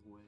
way.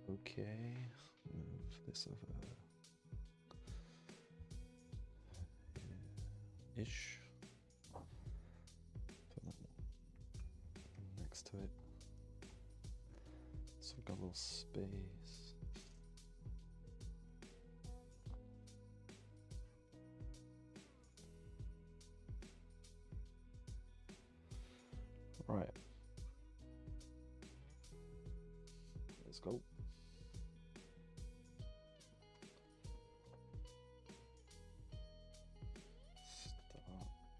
Okay, move this over ish. Put that next to it. So we've got a little space. Right. Let's go.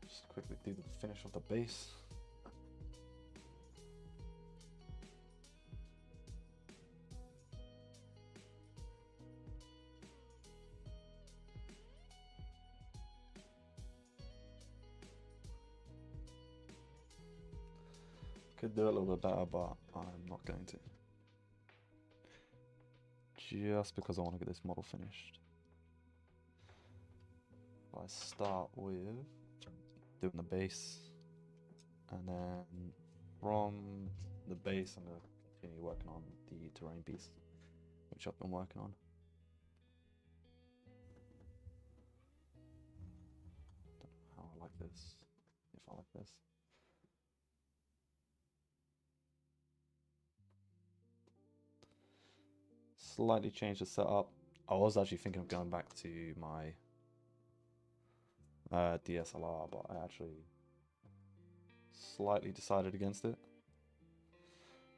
Just quickly do the finish of the base. Could do a little bit better, but I'm not going to. Just because I want to get this model finished. I start with doing the base, and then from the base I'm going to continue working on the terrain piece, which I've been working on. Don't know how I like this, if I like this. Slightly changed the setup. I was actually thinking of going back to my DSLR, but I actually slightly decided against it.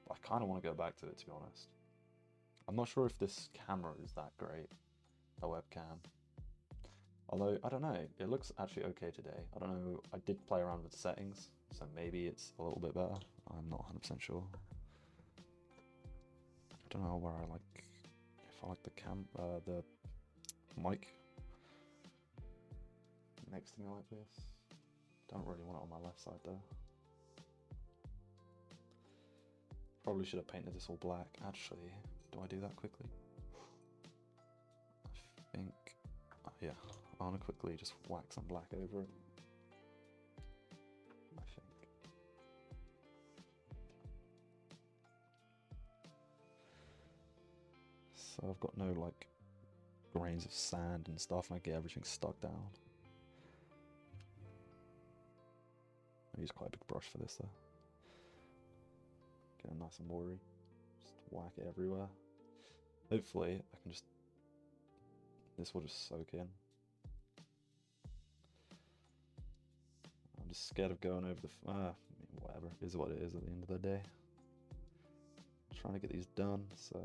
But I kind of want to go back to it, to be honest. I'm not sure if this camera is that great, a webcam. Although, I don't know, it looks actually okay today. I don't know, I did play around with the settings, so maybe it's a little bit better. I'm not 100% sure. I don't know where I like, if I like the mic next to me like this. Don't really want it on my left side though. Probably should have painted this all black. Actually, do I do that quickly? I think, yeah, I want to quickly just whack some black over it. I think. So I've got no like grains of sand and stuff, and I get everything stuck down. I use quite a big brush for this though. Get it nice and watery. Just whack it everywhere. Hopefully I can just, this will just soak in. I'm just scared of going over the, I mean, whatever, it is what it is at the end of the day. I'm trying to get these done, so.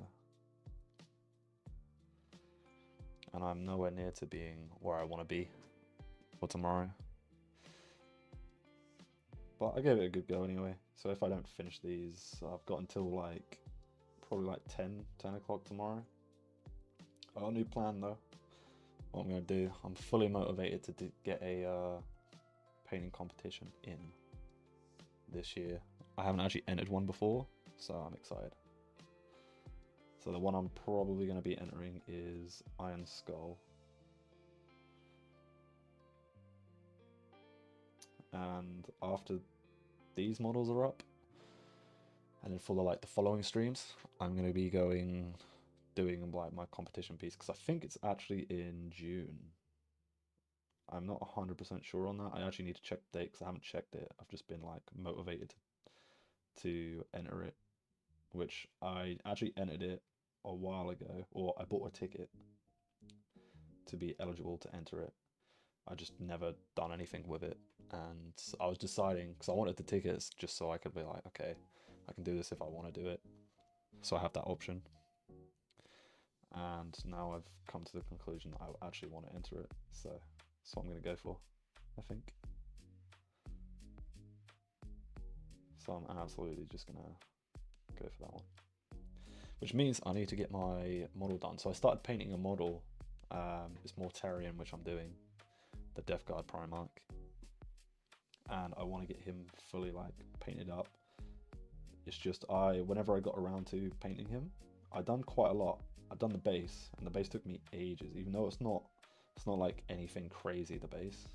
And I'm nowhere near to being where I want to be for tomorrow. But I gave it a good go anyway. So if I don't finish these, I've got until like, probably like 10 o'clock tomorrow. I got a new plan though. What I'm going to do, I'm fully motivated to get a painting competition in this year. I haven't actually entered one before, so I'm excited. So the one I'm probably going to be entering is Iron Skull. and after these models are up, and then for the following streams, I'm gonna be doing like my competition piece, because I think it's actually in June. I'm not 100% sure on that. I actually need to check the date because I haven't checked it. I've just been like motivated to enter it, which I actually entered it a while ago, or I bought a ticket to be eligible to enter it. I just never done anything with it, and I was deciding, because I wanted the tickets just so I could be like, okay, I can do this if I want to do it, so I have that option. And now I've come to the conclusion that I actually want to enter it, so that's what I'm going to go for, I think. So I'm absolutely just going to go for that one, which means I need to get my model done. So I started painting a model. It's Mortarion, which I'm doing, the Death Guard Primarch, and I want to get him fully like painted up. It's just whenever I got around to painting him, I've done quite a lot. I've done the base, and the base took me ages, even though it's not like anything crazy, the base,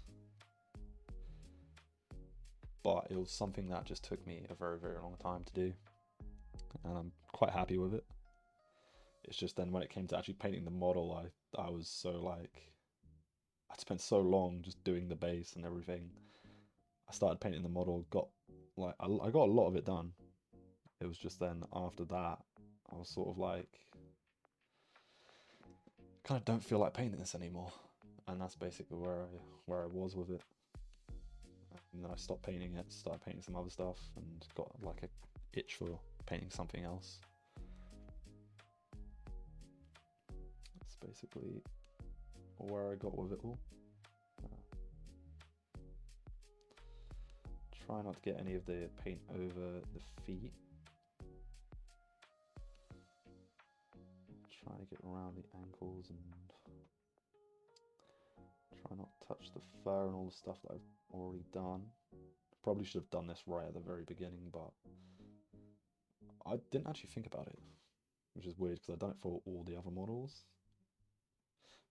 but it was something that just took me a very, very long time to do, and I'm quite happy with it. It's just then when it came to actually painting the model, I was so like, I spent so long just doing the base and everything. I started painting the model, I got a lot of it done. It was just then after that, I was sort of like, kind of don't feel like painting this anymore, and that's basically where I was with it. And then I stopped painting it, started painting some other stuff, and got like a itch for painting something else. That's basically where I got with it all. Try not to get any of the paint over the feet. Try to get around the ankles and try not to touch the fur and all the stuff that I've already done. Probably should have done this right at the very beginning, but I didn't actually think about it, which is weird because I've done it for all the other models.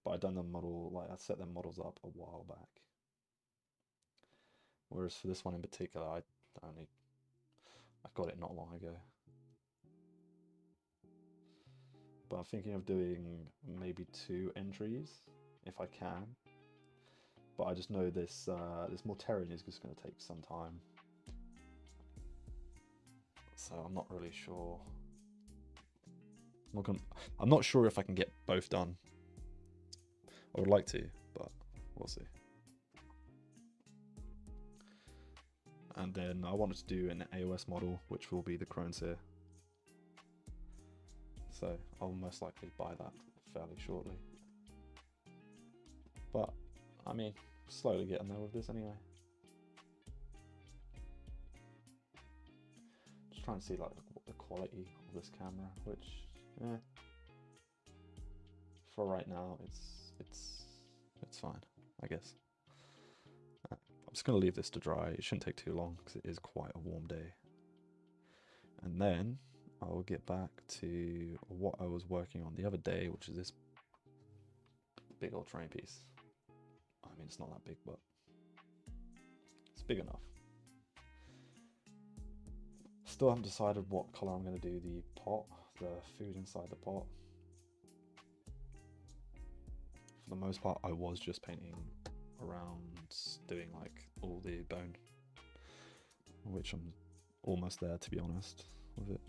But I've done the model, like I set them models up a while back. Whereas for this one in particular, I got it not long ago. But I'm thinking of doing maybe 2 entries if I can. But I just know this Mortarion is just going to take some time, so I'm not really sure. I'm not sure if I can get both done. I would like to, but we'll see. And then I wanted to do an AOS model, which will be the Croneseer. So I'll most likely buy that fairly shortly. But I mean, slowly getting there with this anyway. Just trying to see like the quality of this camera, which for right now it's fine, I guess. I'm just gonna leave this to dry. It shouldn't take too long because it is quite a warm day. And then I will get back to what I was working on the other day, which is this big old terrain piece. I mean, it's not that big, but it's big enough. Still haven't decided what color I'm going to do the pot, the food inside the pot. For the most part, I was just painting around doing like all the bone, which I'm almost there, to be honest, with it.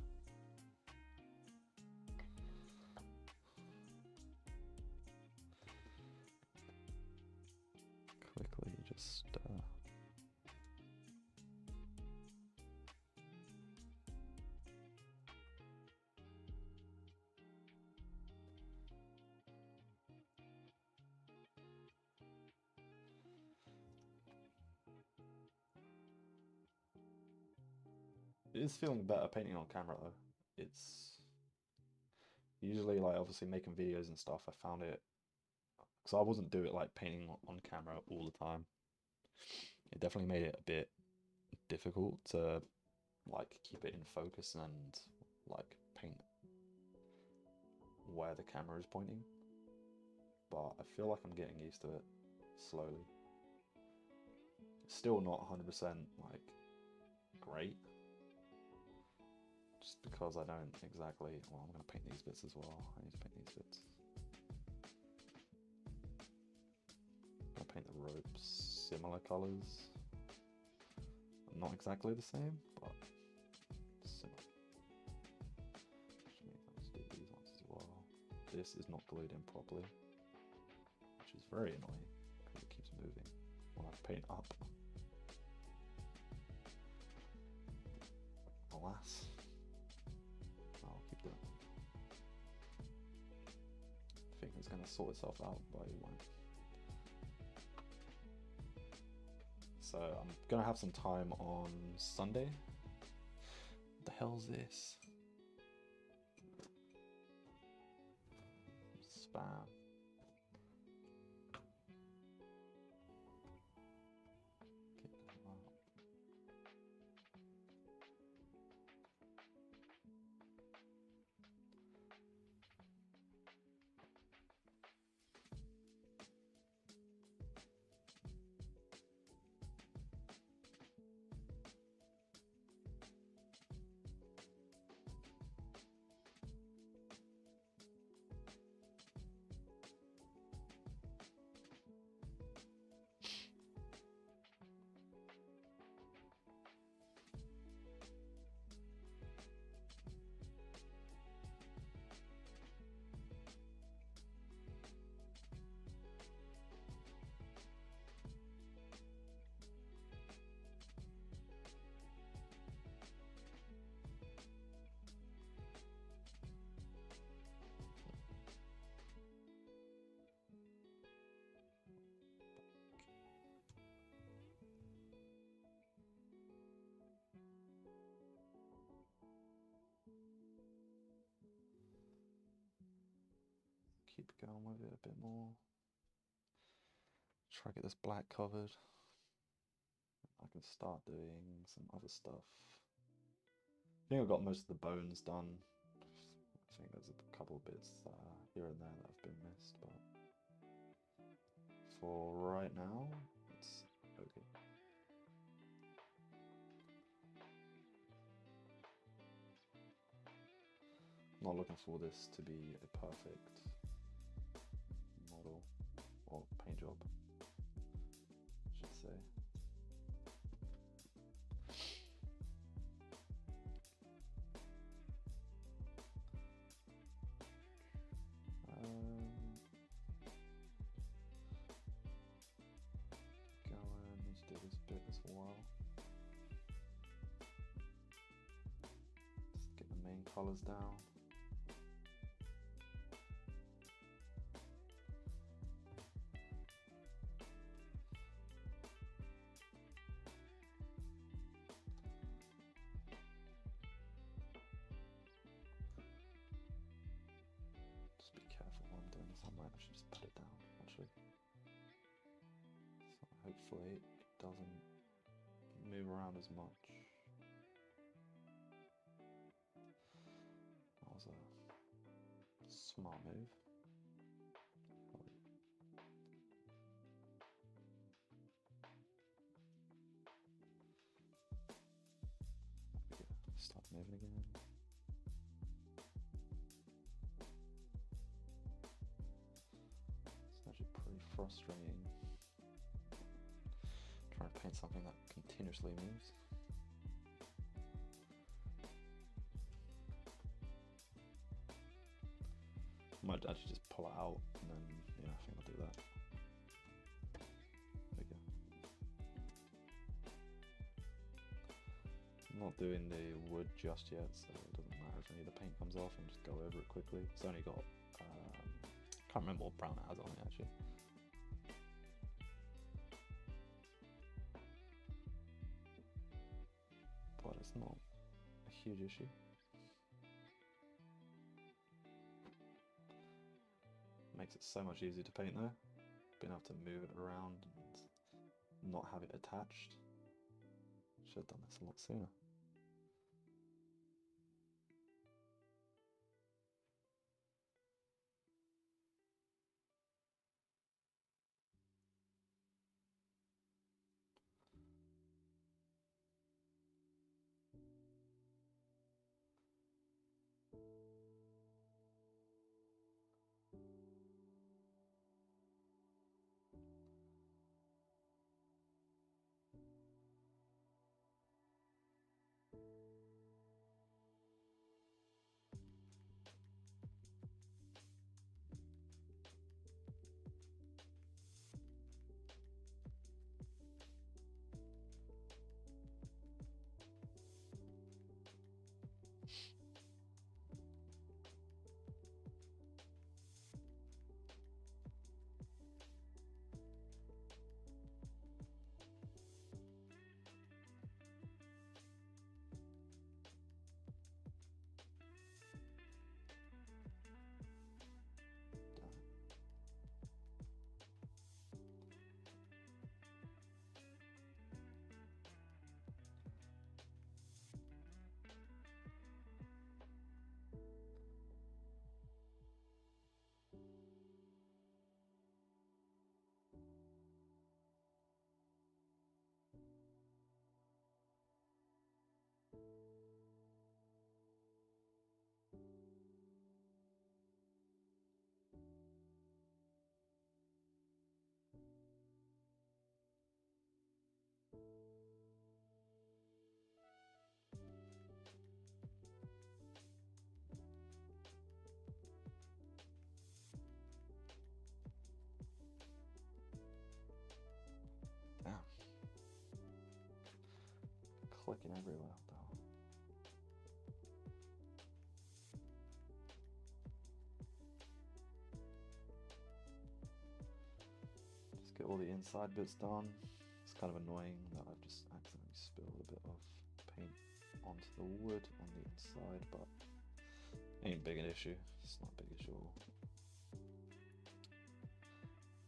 Quickly just it is feeling better painting on camera though. It's usually like obviously making videos and stuff, I found it, because I wasn't doing it like painting on camera all the time. It definitely made it a bit difficult to like keep it in focus and like paint where the camera is pointing. But I feel like I'm getting used to it slowly. Still not 100% like great. Just because I don't exactly... Well, I'm going to paint these bits as well. I need to paint these bits. I'm going to paint the ropes similar colours. Not exactly the same, but similar. Which means I just do these ones as well. This is not glued in properly, which is very annoying because it keeps moving when I paint up. Alas. I'll keep doing it. I think it's going to sort itself out, but it won't. So I'm going to have some time on Sunday. What the hell's this? Spam. Keep going with it a bit more. Try to get this black covered. I can start doing some other stuff. I think I've got most of the bones done. I think there's a couple of bits here and there that have been missed, but for right now, it's okay. I'm not looking for this to be a perfect model or paint job, I should say. Need to do this bit as well. Just get the main colours down. Just be careful while I'm doing this. I might actually just put it down, actually. So hopefully it doesn't move around as much. That was a smart move. Start moving again. It's actually pretty frustrating trying to paint something that continuously moves. I might actually just pull it out and then, yeah, I think I'll do that. There we go. I'm not doing the wood just yet, so it doesn't matter if any of the paint comes off, and just go over it quickly. It's only got, can't remember what brown it has on it actually. But it's not a huge issue. Makes it so much easier to paint though. Being able to move it around and not have it attached. Should have done this a lot sooner. sticking everywhere. What the hell? Just get all the inside bits done. It's kind of annoying that I've just accidentally spilled a bit of paint onto the wood on the inside, but ain't big an issue. It's not a big issue at all.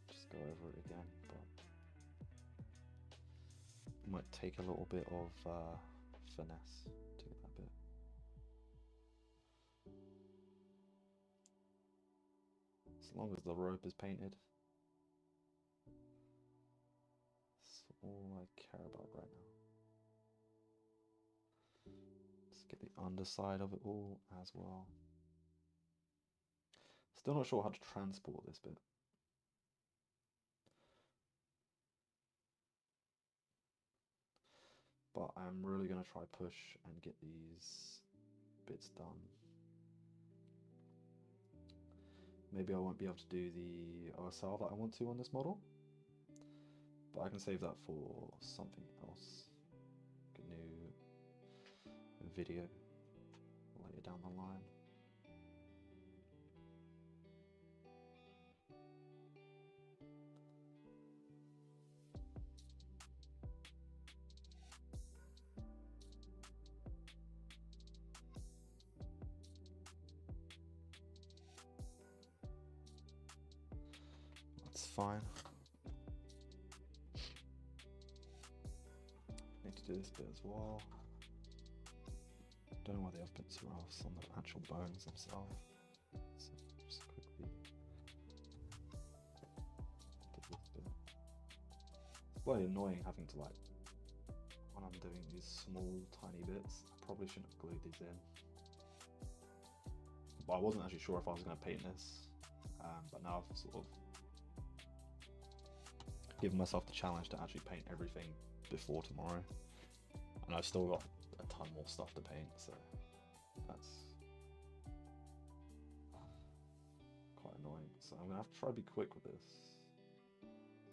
Just go over it again, but it might take a little bit of finesse to get that bit. As long as the rope is painted, that's all I care about right now. Let's get the underside of it all as well. Still not sure how to transport this bit. But I'm really going to try push and get these bits done. Maybe I won't be able to do the OSL that I want to on this model, but I can save that for something else. A new video later down the line. That's fine. Need to do this bit as well. Don't know why the other bits are off on the actual bones themselves. So just quickly do this bit. It's bloody annoying having to, like, when I'm doing these small tiny bits, I probably shouldn't have glued these in. But I wasn't actually sure if I was going to paint this, but now I've sort of given myself the challenge to actually paint everything before tomorrow, and I've still got a ton more stuff to paint, so that's quite annoying. So I'm gonna have to try to be quick with this,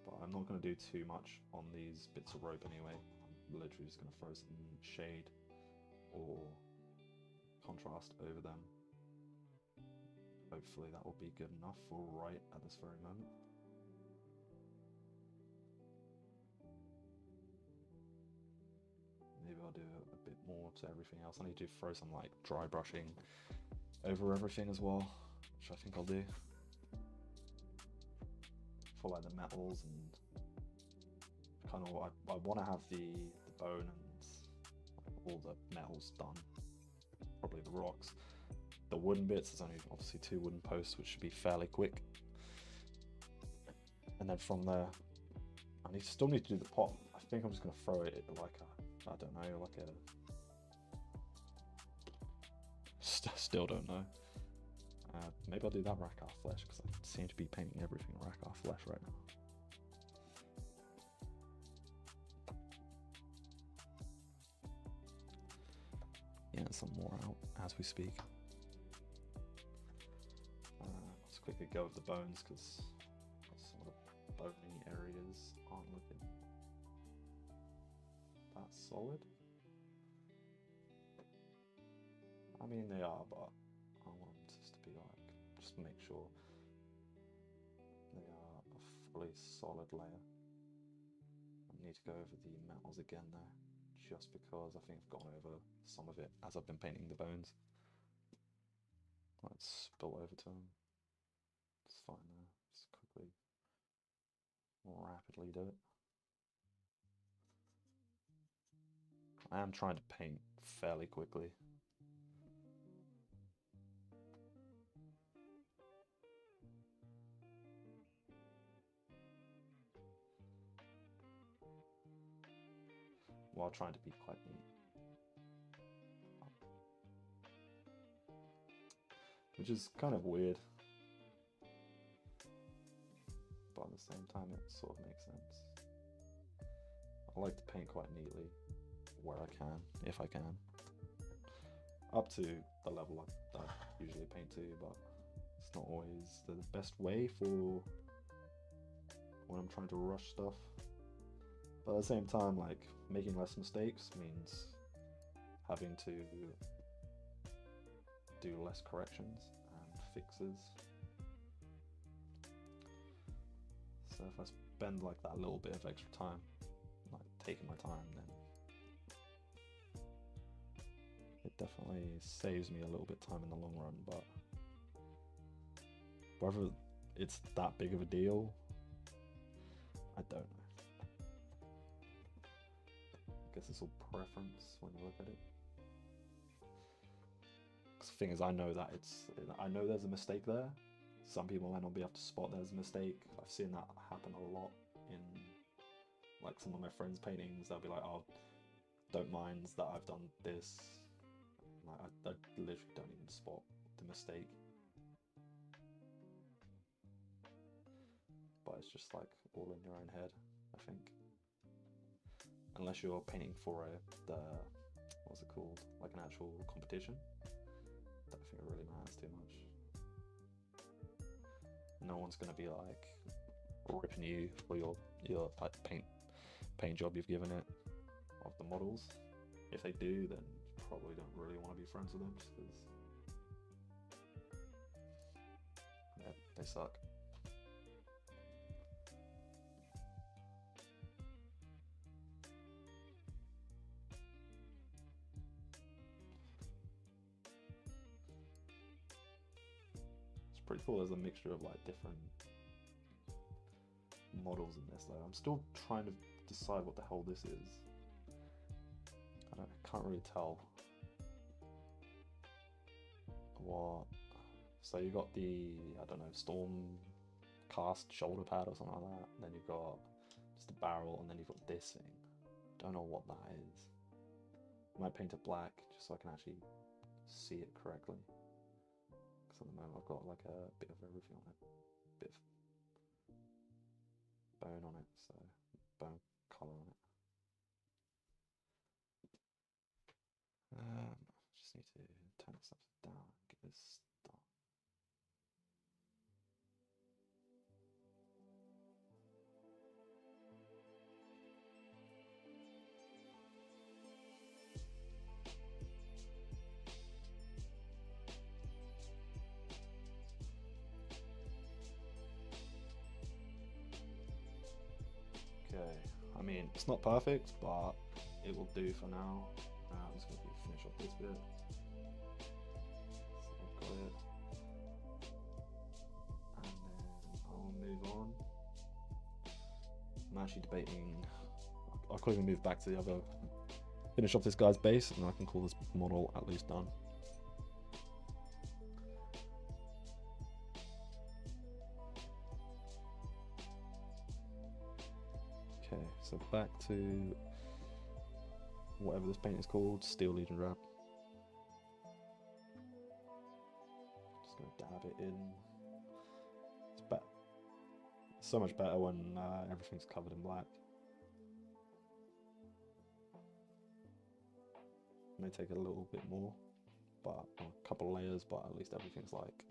but I'm not going to do too much on these bits of rope anyway. I'm literally just going to throw some shade or contrast over them. Hopefully that will be good enough for right at this very moment. Maybe I'll do a bit more to everything else. I need to throw some like dry brushing over everything as well, which I think I'll do. For like the metals and kind of, I want to have the bone and like, all the metals done. Probably the rocks. The wooden bits, there's only obviously 2 wooden posts, which should be fairly quick. And then from there, I still need to do the pot. I think I'm just going to throw it like a, I don't know, like a... Still don't know. Maybe I'll do that Rackar flesh, because I seem to be painting everything Rackar flesh right now. Yeah, some more out as we speak. Let's quickly go with the bones, because some of the bony areas aren't looking that solid. I mean, they are, but I want them just to be like, just make sure they are a fully solid layer. I need to go over the metals again there, just because I think I've gone over some of it as I've been painting the bones. Let's spill over to them. It's fine there. Just quickly, rapidly do it. I am trying to paint fairly quickly. While trying to be quite neat. Which is kind of weird, but at the same time it sort of makes sense. I like to paint quite neatly where I can, if I can. Up to the level I usually paint to, but it's not always the best way for when I'm trying to rush stuff. But at the same time, like, making less mistakes means having to do less corrections and fixes. So if I spend like that little bit of extra time, like taking my time, then it definitely saves me a little bit of time in the long run. But whether it's that big of a deal, I don't know. I guess it's all preference when you look at it. Because the thing is, I know there's a mistake there. Some people might not be able to spot there's a mistake. I've seen that happen a lot in like some of my friends' paintings. They'll be like, "Oh, don't mind that I've done this." Like, I literally don't even spot the mistake. But it's just like all in your own head, I think. Unless you're painting for what's it called? Like an actual competition. I don't think it really matters too much. No one's gonna be like ripping you for your like, paint job you've given it of the models. If they do, then you probably don't really want to be friends with them, just because they suck. It's pretty cool. There's a mixture of like different models in this though. I'm still trying to decide what the hell this is. I can't really tell what. So you got the, I don't know, storm cast shoulder pad or something like that. And then you've got just a barrel, and then you've got this thing. Don't know what that is. I might paint it black just so I can actually see it correctly. Because at the moment I've got like a bit of everything on it. Bit of bone on it, so bone colour on it. Just need to turn stuff down, get this done. Okay, I mean, it's not perfect, but it will do for now. I'm just going to finish off this bit. So I've got it. And then I'll move on. I'm actually debating, I'll quickly move back to the other, finish off this guy's base, and I can call this model at least done. Okay, so back to whatever this paint is called, Steel Legion Wrap. Just gonna dab it in. It's so much better when everything's covered in black. It may take a little bit more, but a couple of layers, but at least everything's like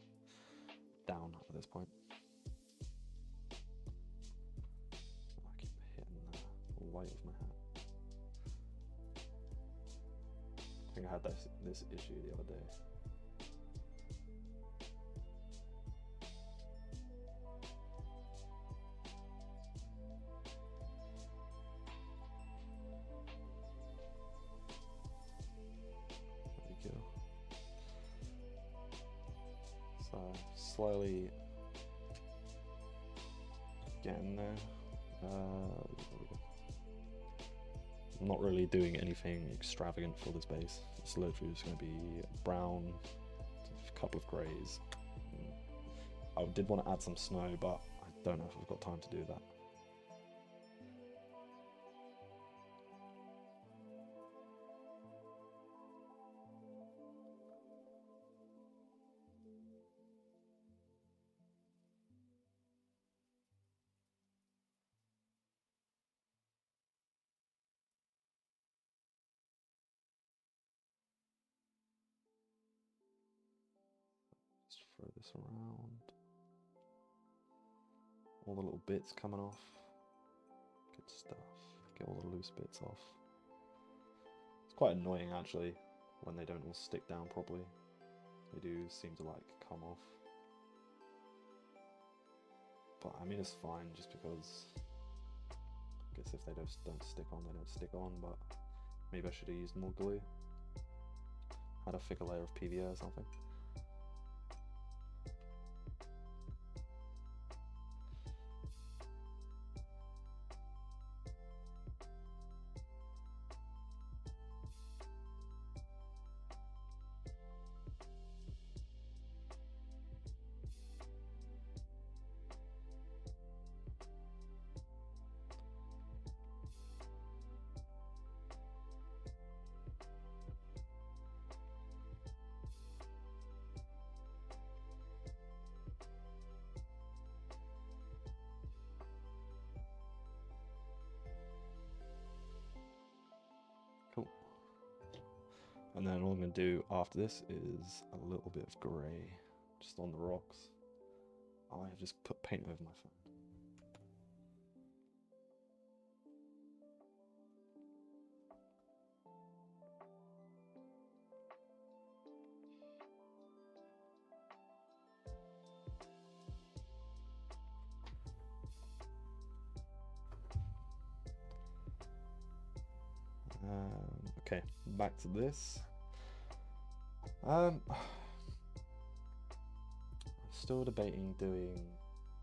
down at this point. I keep hitting the white of my hat. I think I had this issue the other day. There we go. So slowly getting there. I'm not really doing anything extravagant for this base. It's literally just going to be brown, a couple of greys. I did want to add some snow, but I don't know if I've got time to do that. Just throw this around. All the little bits coming off. Good stuff. Get all the loose bits off. It's quite annoying actually. when they don't all stick down properly. They do seem to like come off. But I mean, it's fine just because I guess if they don't stick on, they don't stick on, but maybe I should have used more glue. Had a thicker layer of PVA or something. Cool. And then all I'm going to do after this is a little bit of grey just on the rocks. I have just put paint over my phone. Okay, back to this. I'm still debating doing.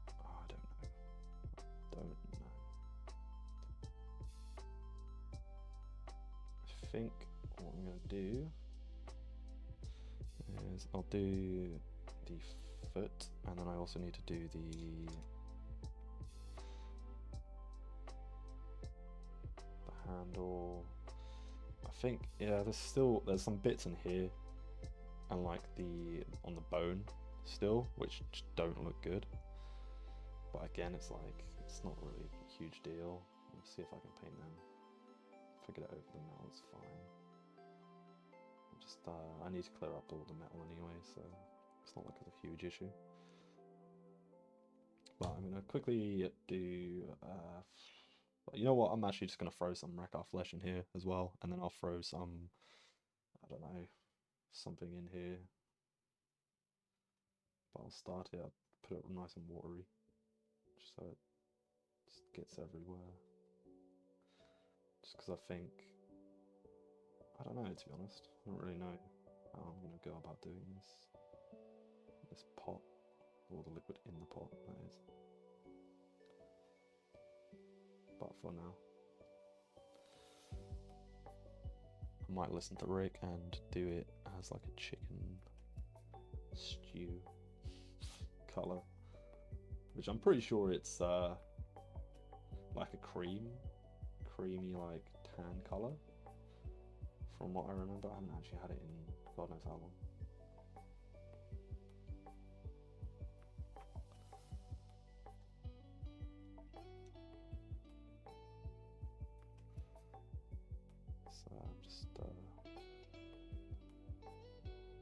Oh, I don't know. I think what I'm gonna do is I'll do the foot, and then I also need to do the handle. I think, yeah, there's some bits in here and like on the bone still, which just don't look good. But again, it's like, it's not really a huge deal. Let's see if I can paint them. If I get it over the metal, it's fine. I need to clear up all the metal anyway, so it's not like it's a huge issue. But I'm gonna quickly do, you know what, I'm actually just going to throw some Rakar flesh in here as well, and then I'll throw some, I don't know, something in here. But I'll start it, I'll put it nice and watery, just so it just gets everywhere. Just because I think, I don't know, to be honest, I don't really know how I'm going to go about doing this pot, or the liquid in the pot, that is. But for now, I might listen to Rick and do it as like a chicken stew colour, which I'm pretty sure it's like a creamy like tan colour from what I remember. I haven't actually had it in God knows how long.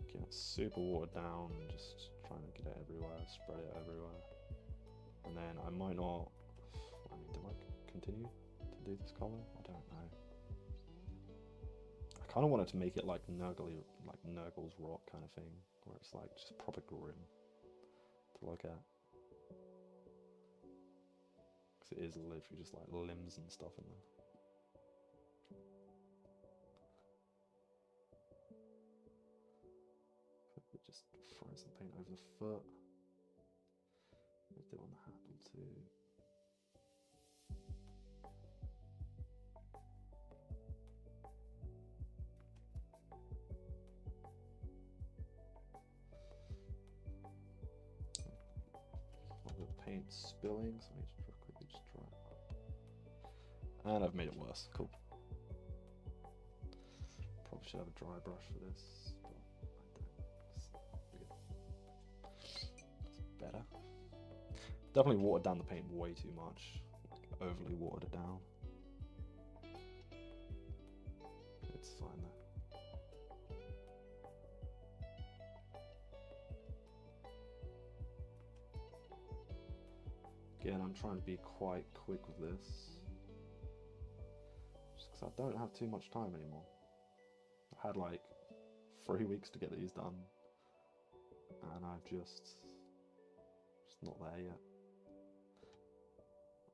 Getting it super watered down and just trying to get it everywhere, spread it everywhere. And then I might not, I mean, do I continue to do this colour? I don't know. I kind of wanted to make it like Nurgle's Rock kind of thing, where it's like just proper grim to look at. Because it is literally just like limbs and stuff in there. Just throw some paint over the foot. Let's do it on the handle too. All the paint spilling, so I need to quickly just dry it up. And I've made it worse. Cool. Probably should have a dry brush for this. Better. Definitely watered down the paint way too much. Like, overly watered it down. It's fine though. Again, I'm trying to be quite quick with this. Just because I don't have too much time anymore. I had like 3 weeks to get these done, and I've just not there yet.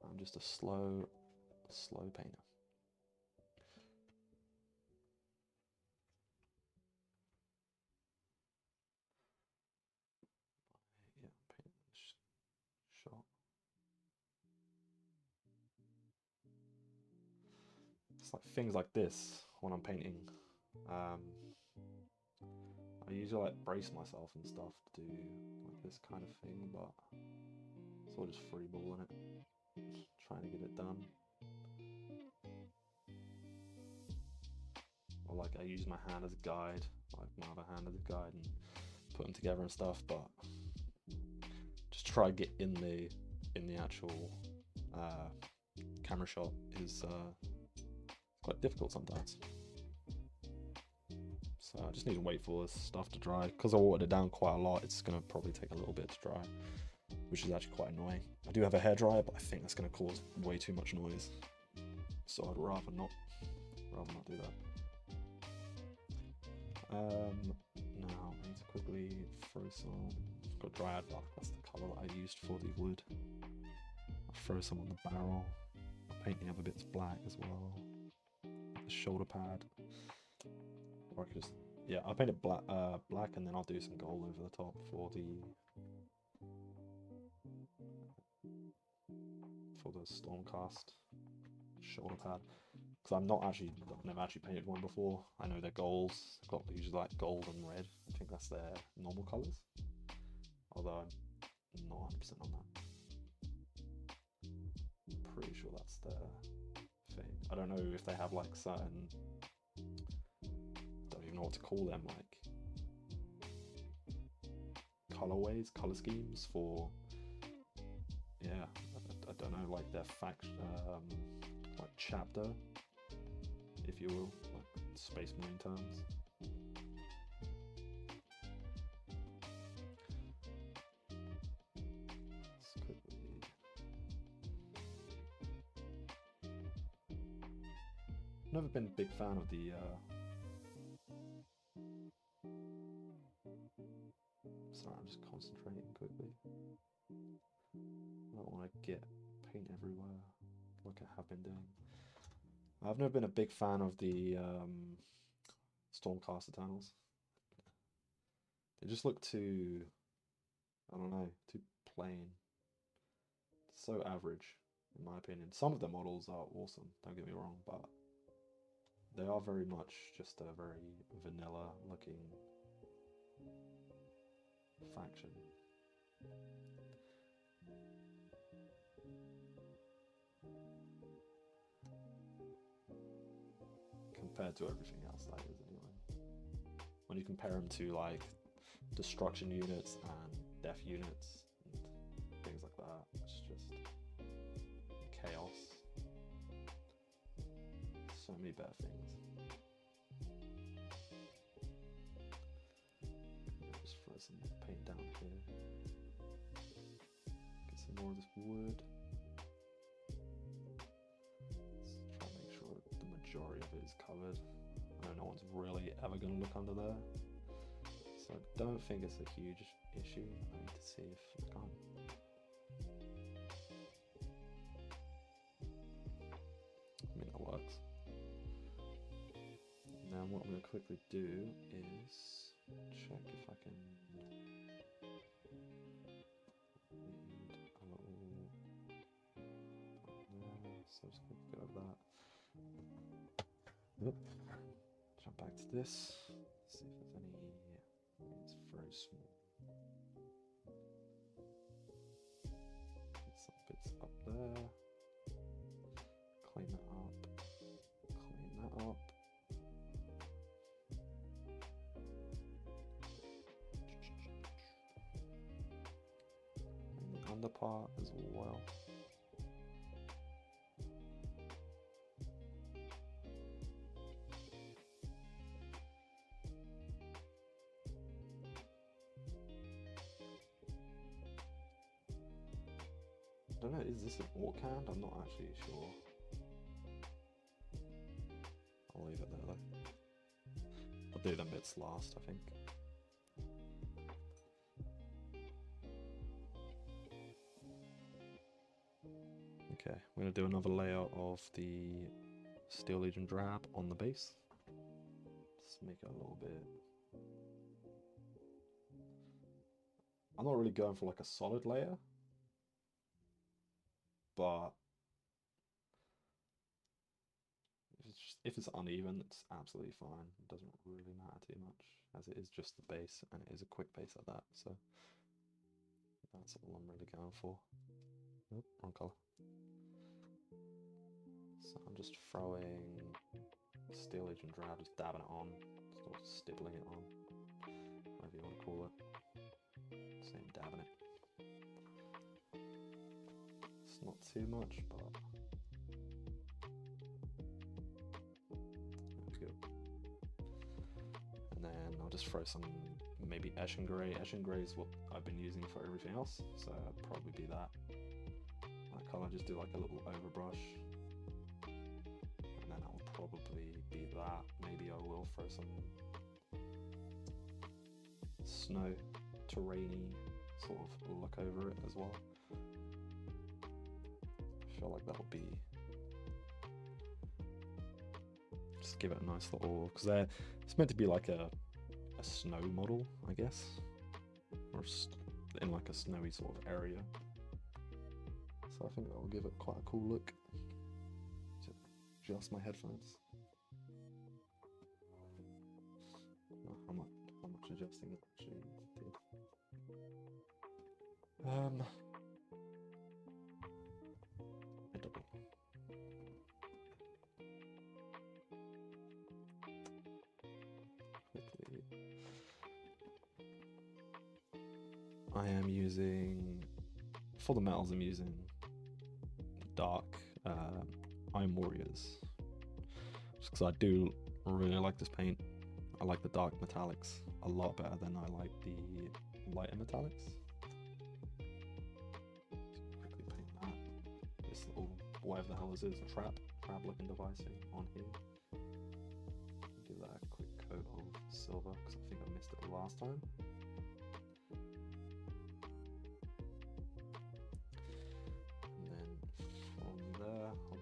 I'm just a slow painter. Yeah, paint shot. It's like things like this when I'm painting. I usually like brace myself and stuff to do like this kind of thing, but it's all just freeballing it, just trying to get it done. Or like I use my hand as a guide, like my other hand as a guide, and put them together and stuff. But just try to get in the actual camera shot is quite difficult sometimes. So I just need to wait for this stuff to dry. Because I watered it down quite a lot, it's going to probably take a little bit to dry, which is actually quite annoying. I do have a hairdryer, but I think that's going to cause way too much noise. So I'd rather not do that. Now I need to quickly throw some, I've got dryad bark, that's the colour that I used for the wood. I'll throw some on the barrel. I'm painting other bits black as well. The shoulder pad. Or I could just, yeah, I'll paint it black, and then I'll do some gold over the top for the Stormcast shoulder pad. Because I've never actually painted one before. I know they're golds. They've got usually like gold and red. I think that's their normal colours. Although I'm not 100% on that. Pretty sure that's their thing. I don't know if they have like certain, don't even know what to call them, like colorways, color schemes for, yeah, I don't know, like their faction, like chapter, if you will, like Space Marine terms. Let's quickly... Never been a big fan of the sorry, I'm just concentrating quickly. I don't want to get paint everywhere like I have been doing. I've never been a big fan of the Stormcast Eternals. They just look too, I don't know, too plain. So average, in my opinion. Some of the models are awesome, don't get me wrong, but they are very much just a very vanilla looking faction. Compared to everything else, that is, anyway. When you compare them to like destruction units and death units and things like that, it's just chaos. So many better things. Just throw some paint down here. Get some more of this wood. Let's try and make sure the majority of it is covered. I know no one's really ever going to look under there, so I don't think it's a huge issue. I need to see if I can't. I mean, that works. Now what I'm going to quickly do is check if I can need a little there, so just quickly get over that. Oop. Jump back to this, see if there's any, it's very small. Get some bits up there, clean that up, clean that up. And the under part as well. I don't know, is this an orc hand? I'm not actually sure. I'll leave it there though. do them bits last, I think. Okay, I'm going to do another layer of the Steel Legion drab on the base. Just make it a little bit... I'm not really going for like a solid layer, but if it's uneven, it's absolutely fine. It doesn't really matter too much, as it is just the base, and it is a quick base at that, so that's all I'm really going for. Oh, wrong colour. So I'm just throwing Steel Legion drab, just dabbing it on, sort of stippling it on, whatever you want to call it. Same dabbing it. It's not too much, but that's good. And then I'll just throw some maybe Eshin Grey. Eshin Grey is what I've been using for everything else, so it'll probably be that. That colour, just do like a little overbrush. And then I'll probably be that. Maybe I will throw some snow, terrainy sort of look over it as well. I feel like that'll be... just give it a nice little... because it's meant to be like a snow model, I guess. Or in like a snowy sort of area. So I think that will give it quite a cool look. Adjust my headphones. How much adjusting it actually did. A double. Quickly. I am using, for the metals I'm using dark Iron Warriors, just because I do really like this paint. I like the dark metallics a lot better than I like the lighter metallics. Just quickly paint that. This little, whatever the hell this is, trap looking device on here. Give that a quick coat of silver, because I think I missed it last time.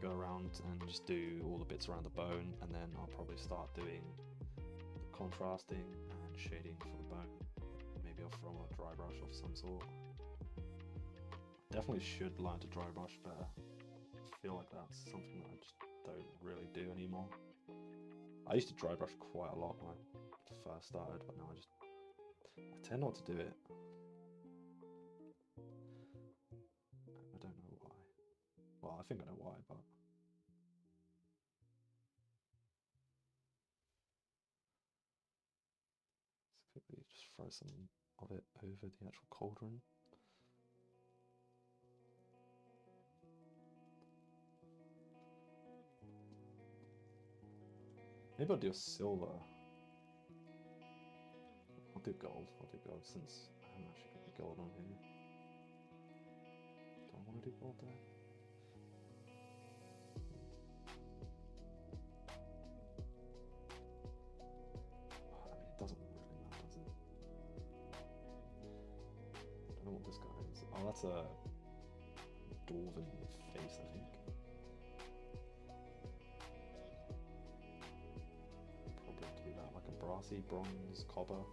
Go around and just do all the bits around the bone, and then I'll probably start doing the contrasting and shading for the bone. Maybe I'll throw a dry brush of some sort. Definitely should learn to dry brush better. I feel like that's something that I just don't really do anymore. I used to dry brush quite a lot when I first started, but now I tend not to do it. I don't know why. Well, I think I know why, but let's quickly just throw some of it over the actual cauldron. Maybe I'll do a silver. I'll do gold. Since I haven't actually got the gold on here. Do I want to do gold there? It doesn't really matter, does it? I don't know what this guy is. Oh, that's a dwarven face, I think. Probably do that, like a brassy, bronze, copper.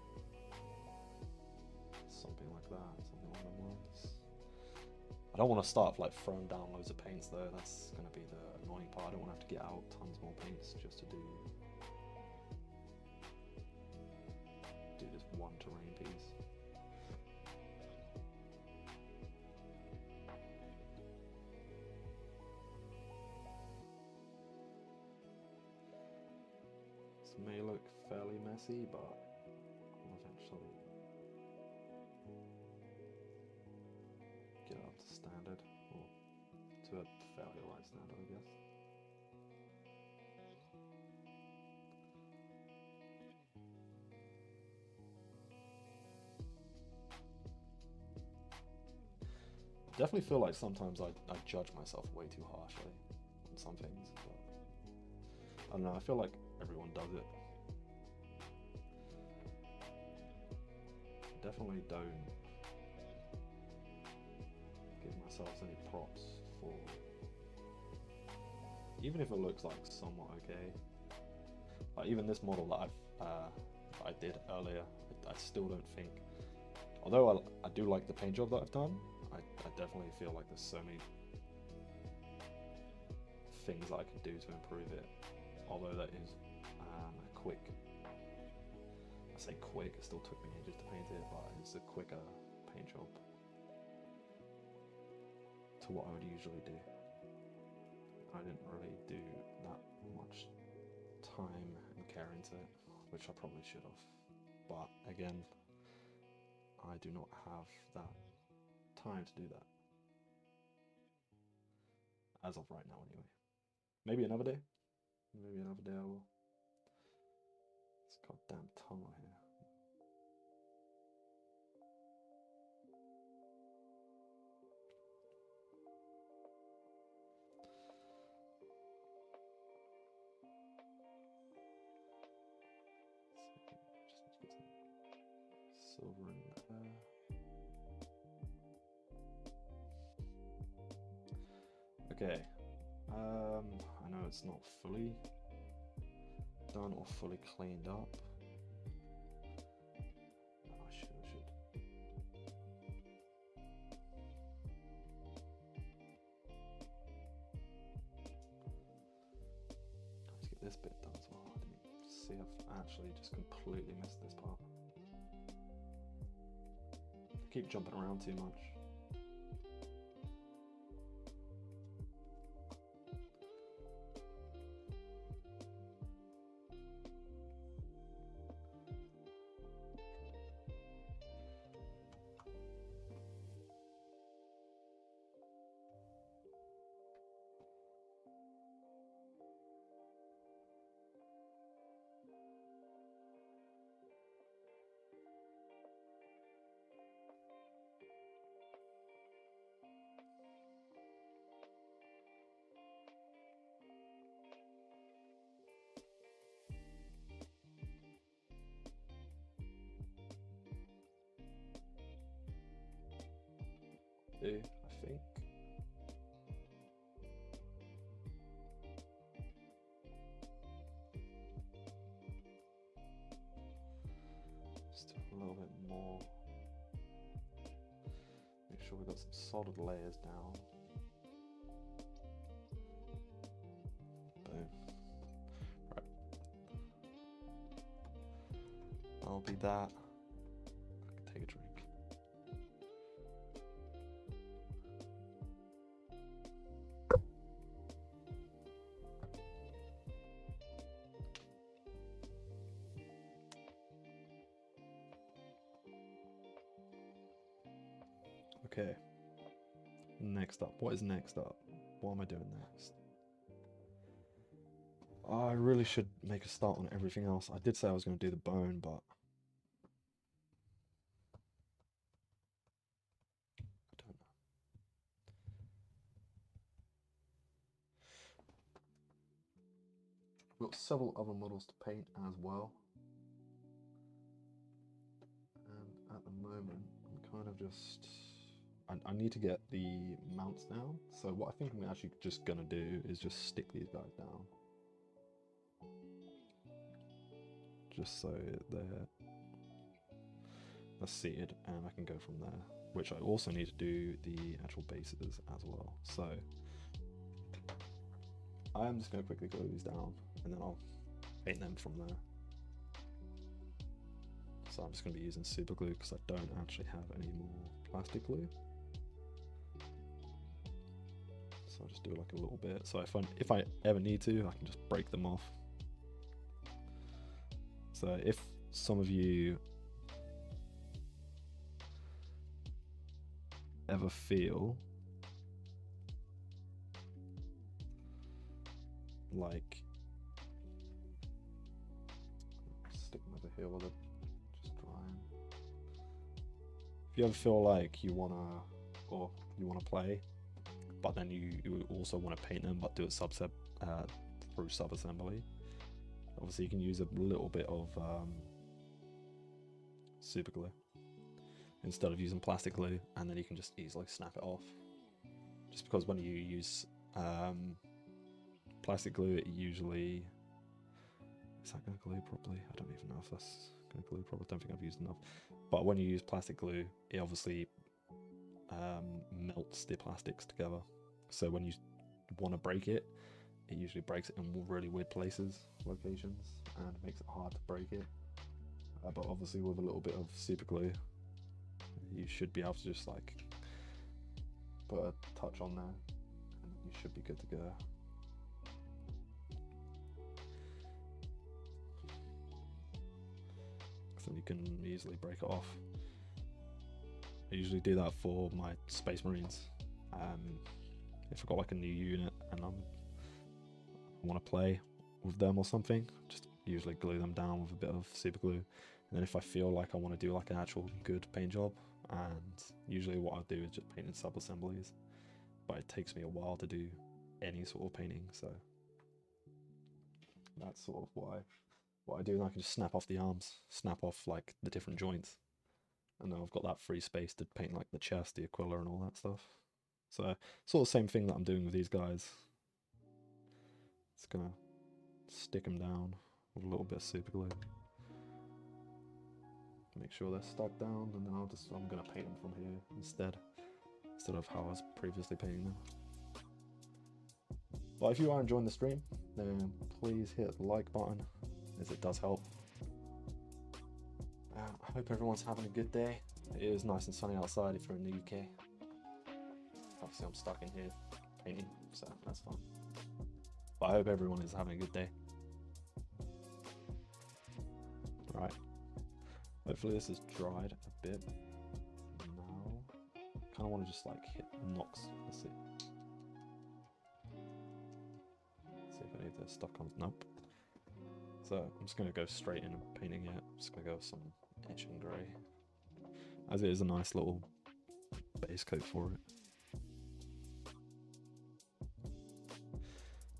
Something like that, something along the lines. I don't want to start like throwing down loads of paints though, that's going to be the annoying part. I don't want to have to get out tons more paints just to do this one terrain piece. This may look fairly messy, but I'll eventually get up to standard, or to a fairly alright standard, I guess. I definitely feel like sometimes I judge myself way too harshly on some things, but I don't know, I feel like everyone does it. definitely don't give myself any props for, even if it looks like somewhat okay. Like even this model that I did earlier, I still don't think, although I do like the paint job that I've done, I definitely feel like there's so many things that I could do to improve it. Although that is a quick, I say quick, it still took me ages to paint it, but it's a quicker paint job to what I would usually do. I didn't really do that much time and care into it, which I probably should have. But again, I do not have that time to do that. As of right now, anyway. Maybe another day. Maybe another day I will. This goddamn tunnel here. Just get some silver in there. Okay. I know it's not fully done or fully cleaned up. I should. Let's get this bit done as well. I didn't see I've actually just completely missed this part. I keep jumping around too much. I think. Just a little bit more. Make sure we've got some solid layers down. Boom. Right. I'll be that. I can take a drink. Okay, next up. What is next up? What am I doing next? I really should make a start on everything else. I did say I was going to do the bone, but I don't know. I've got several other models to paint as well. And at the moment, I'm kind of just... I need to get the mounts down. So what I think I'm actually just going to do is just stick these guys down. Just so they're seated and I can go from there. Which I also need to do the actual bases as well. So I'm just going to quickly glue these down and then I'll paint them from there. So I'm just going to be using super glue because I don't actually have any more plastic glue. So I'll just do like a little bit. So if I ever need to, I can just break them off. So if some of you ever feel like, stick them over here while they're just drying. If you ever feel like you wanna play, but then you also want to paint them, but do it through sub-assembly. Obviously, you can use a little bit of super glue. instead of using plastic glue, and then you can just easily snap it off. Just because when you use plastic glue, it usually... Is that going to glue properly? I don't even know if that's going to glue properly. I don't think I've used enough. But when you use plastic glue, it obviously melts the plastics together. So when you want to break it, it usually breaks it in really weird places, locations, and makes it hard to break it. But obviously with a little bit of super glue, you should be able to just like put a touch on there, and you should be good to go. So you can easily break it off. I usually do that for my Space Marines. If I've got like a new unit and I want to play with them or something, just usually glue them down with a bit of super glue. And then if I feel like I want to do like an actual good paint job, and usually what I'll do is just paint in sub-assemblies, but it takes me a while to do any sort of painting, so that's sort of what I do. And I can just snap off the arms, snap off like the different joints, and then I've got that free space to paint like the chest, the Aquila and all that stuff. So sort of same thing that I'm doing with these guys. It's gonna stick them down with a little bit of super glue. Make sure they're stuck down, and then I'm gonna paint them from here instead of how I was previously painting them. But if you are enjoying the stream, then please hit the like button, as it does help. I hope everyone's having a good day. It is nice and sunny outside if you're in the UK. Obviously I'm stuck in here painting, so that's fun. But I hope everyone is having a good day. Right. Hopefully this has dried a bit. Now, kind of want to just like hit knocks. Let's see. See if any of this stuff comes. Nope. So I'm just going to go straight in and painting it. I'm just going to go with some etch and grey, as it is a nice little base coat for it.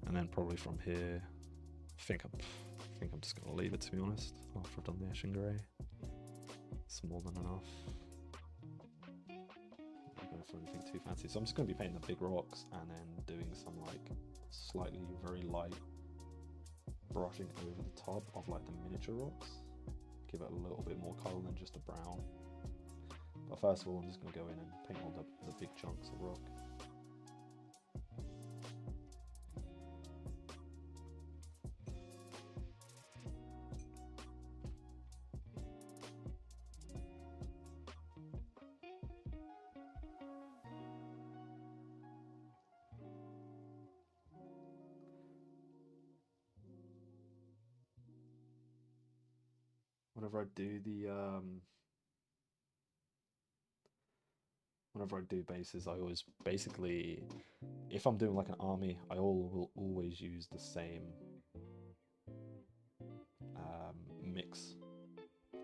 And then probably from here, I think I'm just going to leave it, to be honest, after I've done the etch and grey. It's more than enough. I'm not going for anything too fancy. So I'm just going to be painting the big rocks and then doing some like slightly very light brushing over the top of like the miniature rocks. Give it a little bit more colour than just a brown. But first of all, I'm just going to go in and paint all the big chunks of rock. Whenever I do bases, I always basically, if I'm doing like an army, I will always use the same mix,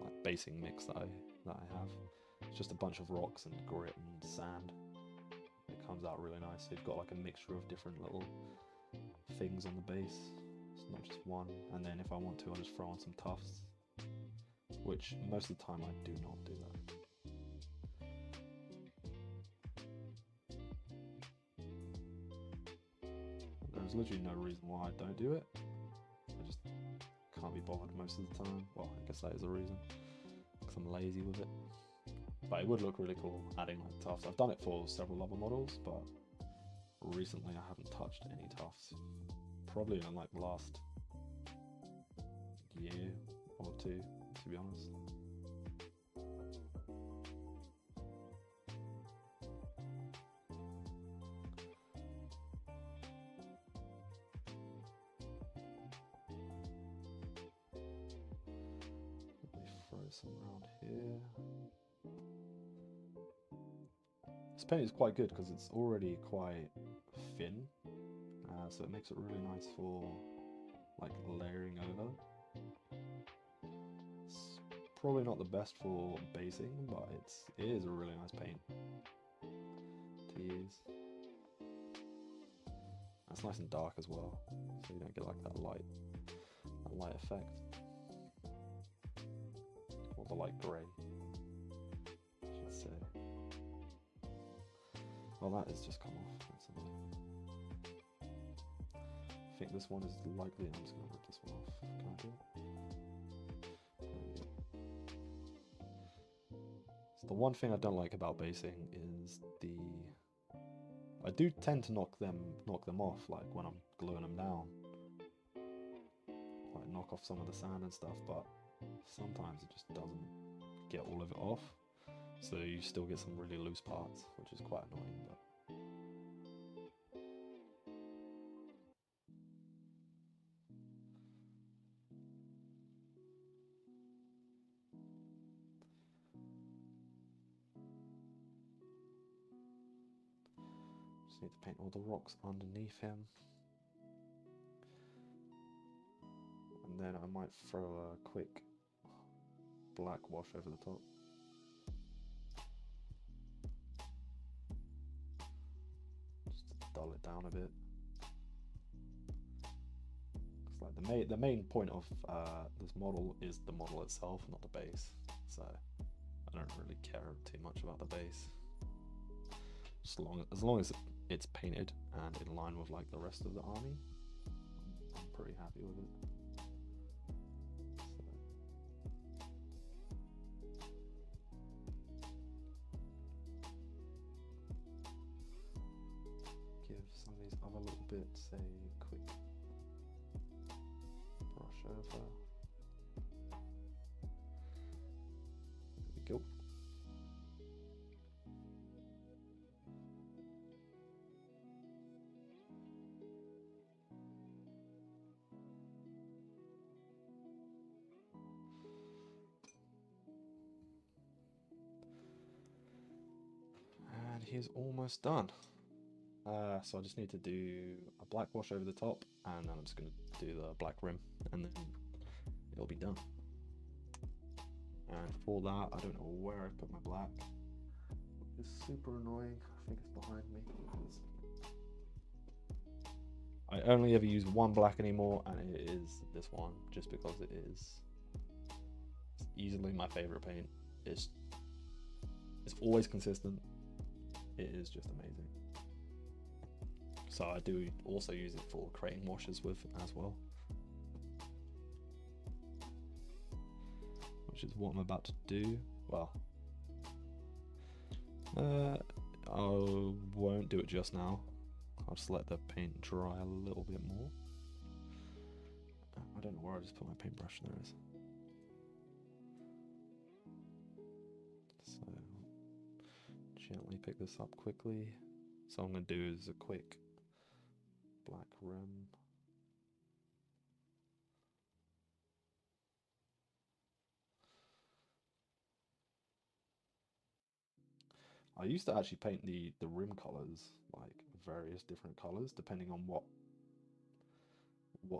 like basing mix that I have. It's just a bunch of rocks and grit and sand. It comes out really nice. So you've got like a mixture of different little things on the base. It's not just one. And then if I want to, I'll just throw on some tufts, which most of the time I do not do that. There's literally no reason why I don't do it. I just can't be bothered most of the time. Well, I guess that is a reason, because I'm lazy with it. But it would look really cool adding like tufts. I've done it for several other models, but recently I haven't touched any tufts. Probably in like the last year or two, to be honest. Some around here. This paint is quite good because it's already quite thin, so it makes it really nice for like layering over. It's probably not the best for basing, but it is a really nice paint to use. It's nice and dark as well, so you don't get like that light effect. Or the light grey, I should Oh, that is just come off. That's annoying. I think this one is likely. I'm just gonna rip this one off. Can I do it? So the one thing I don't like about basing is I do tend to knock them off, like when I'm gluing them down, like knock off some of the sand and stuff, but sometimes it just doesn't get all of it off, so you still get some really loose parts, which is quite annoying. But just need to paint all the rocks underneath him. And then I might throw a quick black wash over the top. Just to dull it down a bit. It's like the main point of this model is the model itself, not the base. So I don't really care too much about the base. As long as it's painted and in line with like the rest of the army, I'm pretty happy with it. Give some of these other little bits a quick brush over. There we go. And he's almost done. So I just need to do a black wash over the top, and then I'm just going to do the black rim, and then it'll be done. And for that, I don't know where I put my black. It's super annoying. I think it's behind me. I only ever use one black anymore, and it is this one, just because it's easily my favorite paint. It's always consistent. It is just amazing. So I do also use it for creating washes with as well, which is what I'm about to do. Well, I won't do it just now. I'll just let the paint dry a little bit more. I don't know where I just put my paintbrush. There it is. So gently pick this up quickly. So what I'm going to do is a quick black rim. I used to actually paint the rim colors like various different colors depending on what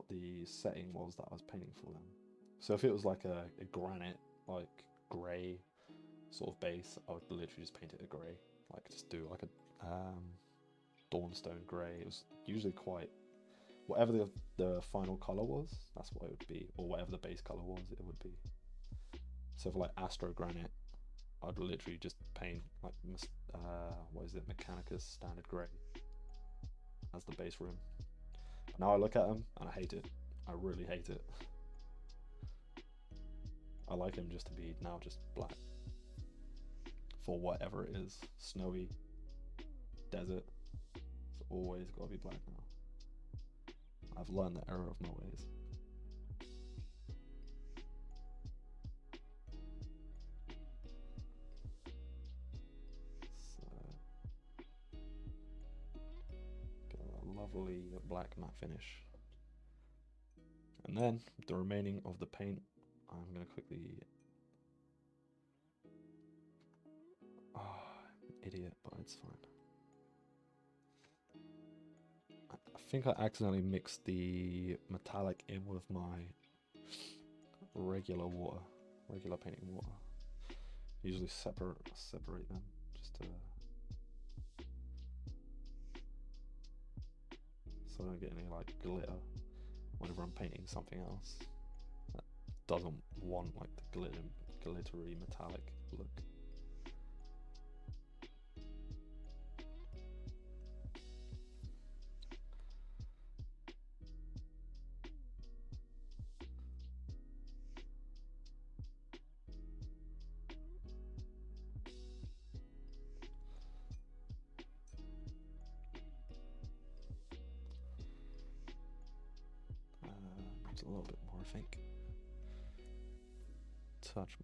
the setting was that I was painting for them. So if it was like a granite, like grey sort of base, I would literally just paint it a grey, like just do like a Dawnstone grey. It was usually quite, whatever the final colour was, that's what it would be, or whatever the base colour was, it would be. So for like Astro Granite, I'd literally just paint like, what is it, Mechanicus Standard Grey as the base rim. Now I look at them and I hate it. I really hate it. I like him just to be now just black. For whatever it is, snowy, desert, it's always got to be black now. I've learned the error of my ways. So, get a lovely black matte finish. And then, the remaining of the paint, I'm going to quickly... Oh, I'm an idiot, but it's fine. I think I accidentally mixed the metallic in with my regular painting water. Usually separate them just to, so I don't get any like glitter whenever I'm painting something else that doesn't want like the glittery metallic look. It's a little bit more, I think. Touch.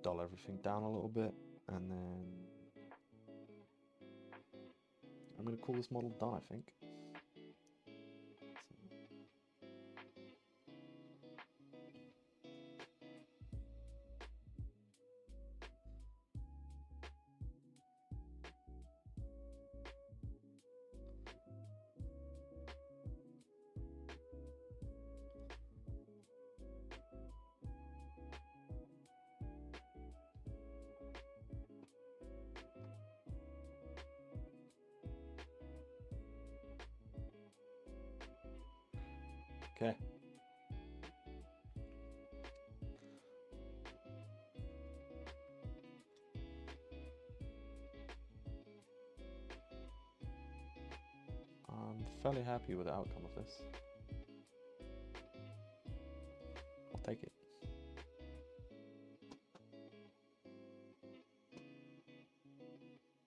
Dull everything down a little bit, and then I'm going to call this model done, I think. Okay. I'm fairly happy with the outcome of this. I'll take it.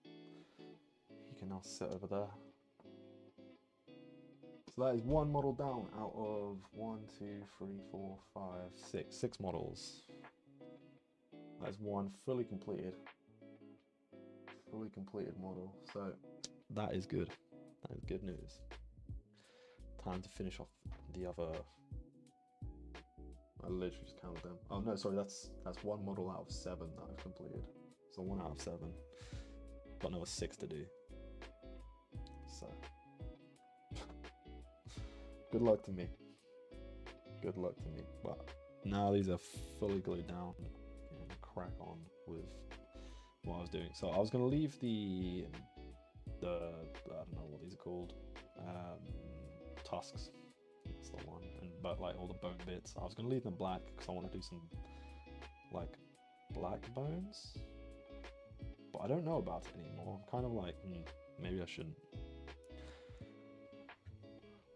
You can now sit over there. So that is one model down out of 1, 2, 3, 4, 5, 6. 6 models. That is one fully completed model. So that is good. That is good news. Time to finish off the other. I literally just counted them. Oh no, sorry, that's one model out of 7 that I've completed. So 1 out of 7. Got another 6 to do. So good luck to me. Good luck to me. But now these are fully glued down and crack on with what I was doing. So I was going to leave the I don't know what these are called, tusks. That's the one. But like all the bone bits, I was going to leave them black because I want to do some like black bones. But I don't know about it anymore. I'm kind of like, maybe I shouldn't.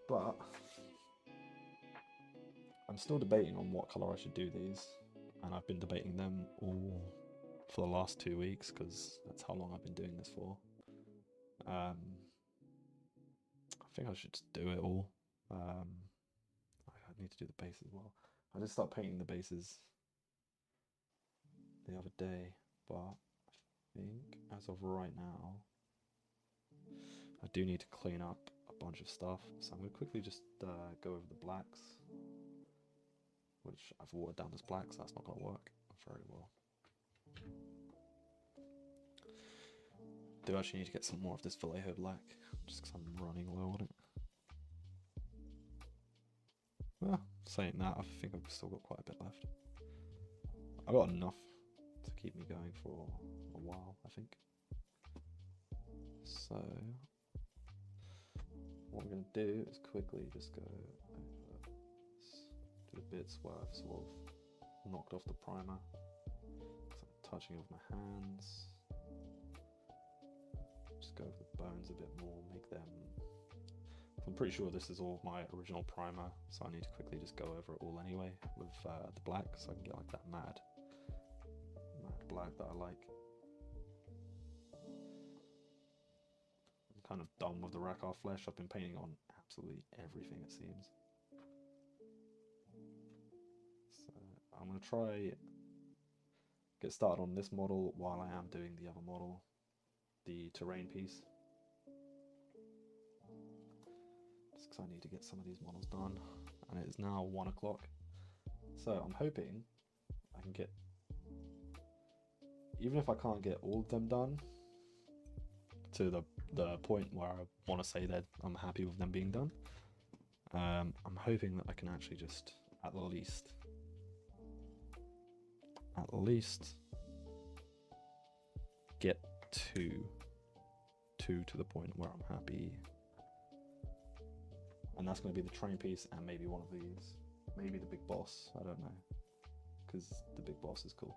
But I'm still debating on what color I should do these, and I've been debating them all for the last 2 weeks because that's how long I've been doing this for. I think I should just do it all. I need to do the base as well. I did start painting the bases the other day, but I think as of right now, I do need to clean up a bunch of stuff. So I'm going to quickly just go over the blacks, which I've watered down as black, so that's not going to work very well. Do actually need to get some more of this Vallejo black, just because I'm running low on it. Well, saying that, I think I've still got quite a bit left. I've got enough to keep me going for a while, I think. So what I'm going to do is quickly just go over to the bits where I've sort of knocked off the primer. So I'm touching with my hands. Just go over the bones a bit more, make them. I'm pretty sure this is all my original primer, so I need to quickly just go over it all anyway with the black, so I can get like that mad black that I like. I'm kind of done with the Rackar flesh. I've been painting on absolutely everything, it seems. So I'm going to try get started on this model while I am doing the other model, the terrain piece. Just because I need to get some of these models done. And it is now 1 o'clock. So I'm hoping I can get, even if I can't get all of them done to the point where I want to say that I'm happy with them being done, I'm hoping that I can actually just at least get two to the point where I'm happy, and that's going to be the train piece and maybe one of these. maybe the big boss. I don't know, because the big boss is cool.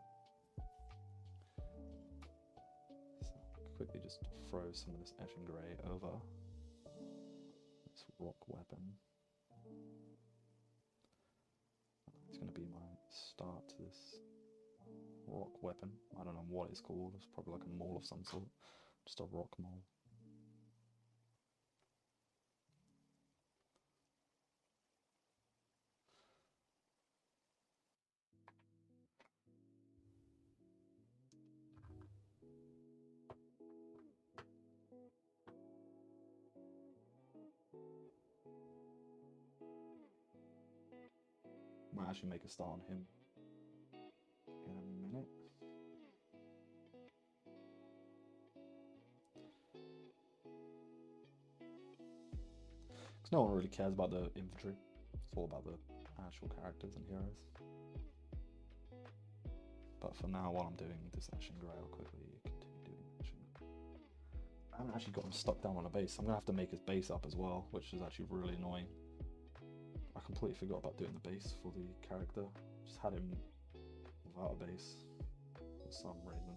So quickly just throw some of this Ashen Grey over this rock weapon. It's going to be my start to this rock weapon. I don't know what it's called. It's probably like a maul of some sort. Just a rock maul. Might actually make a start on him in a minute. Because no one really cares about the infantry. It's all about the actual characters and heroes. But for now, while I'm doing this Ashen Grey, I'll quickly continue doing Ashen Grey. I haven't actually got him stuck down on a base. I'm going to have to make his base up as well, which is actually really annoying. I completely forgot about doing the base for the character. Just had him without a base for some reason.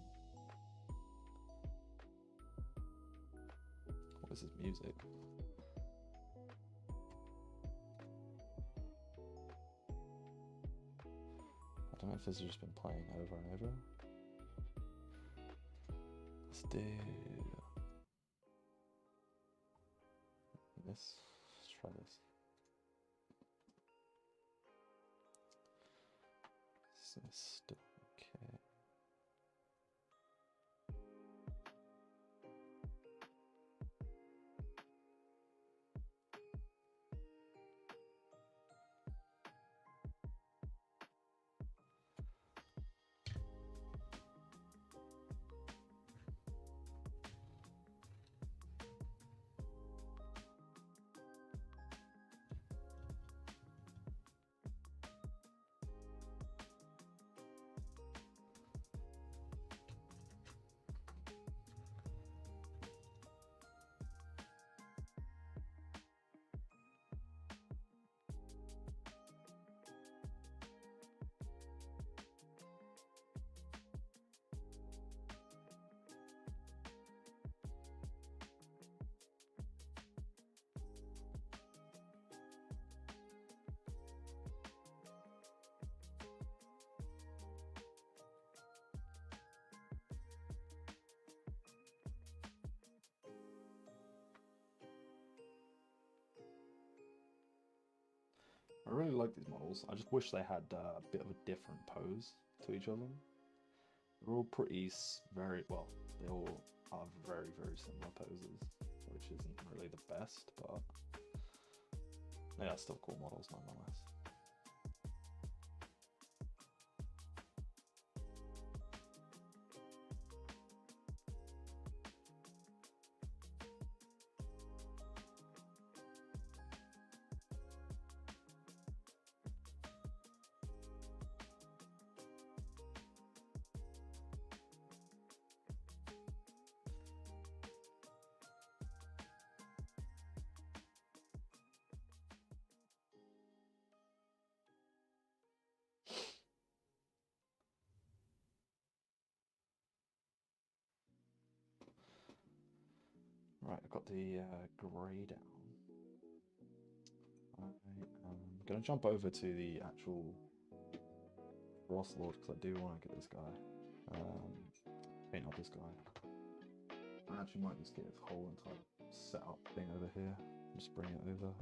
What is his music? I don't know if this has just been playing over and over. Let's do this. Let's try this. Still okay. I really like these models. I just wish they had a bit of a different pose to each of them. They're all pretty very well. They all are very similar poses, which isn't really the best, but they are still cool models nonetheless. Right, I've got the grey down. I'm going to jump over to the actual Frost Lord because I do want to get this guy. Paint up this guy. I actually might just get his whole entire setup thing over here. Just bring it over.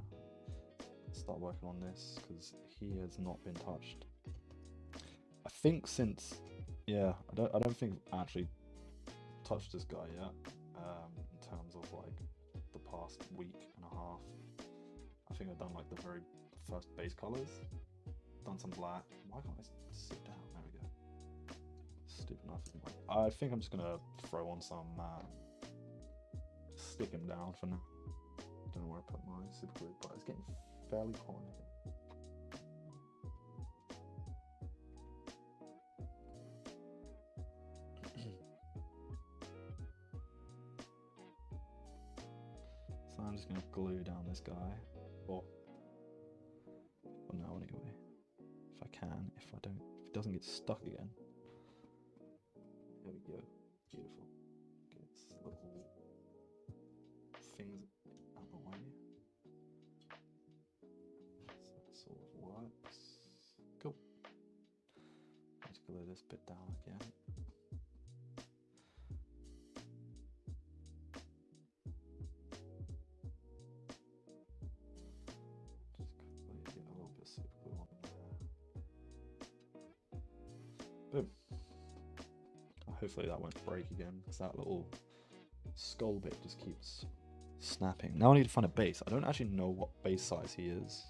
Start working on this because he has not been touched. I think since, yeah, I don't think I've actually touched this guy yet. In terms of like the past week and a half, I think I've done like the very first base colors. Done some black. Why can't I sit down? There we go. Stupid enough. I think I'm just gonna throw on some. Stick him down for now. Don't know where I put my super glue, but it's getting fairly hot in here. So I'm just going to glue down this guy. Or for now anyway. if I can, if it doesn't get stuck again. There we go. Beautiful. Gets little things out of the way. So that sort of works. Cool. Let's glue this bit down again. Just quickly get a little bit of super glue on there. Boom. Hopefully that won't break again, because that little skull bit just keeps snapping. Now I need to find a base. I don't actually know what base size he is,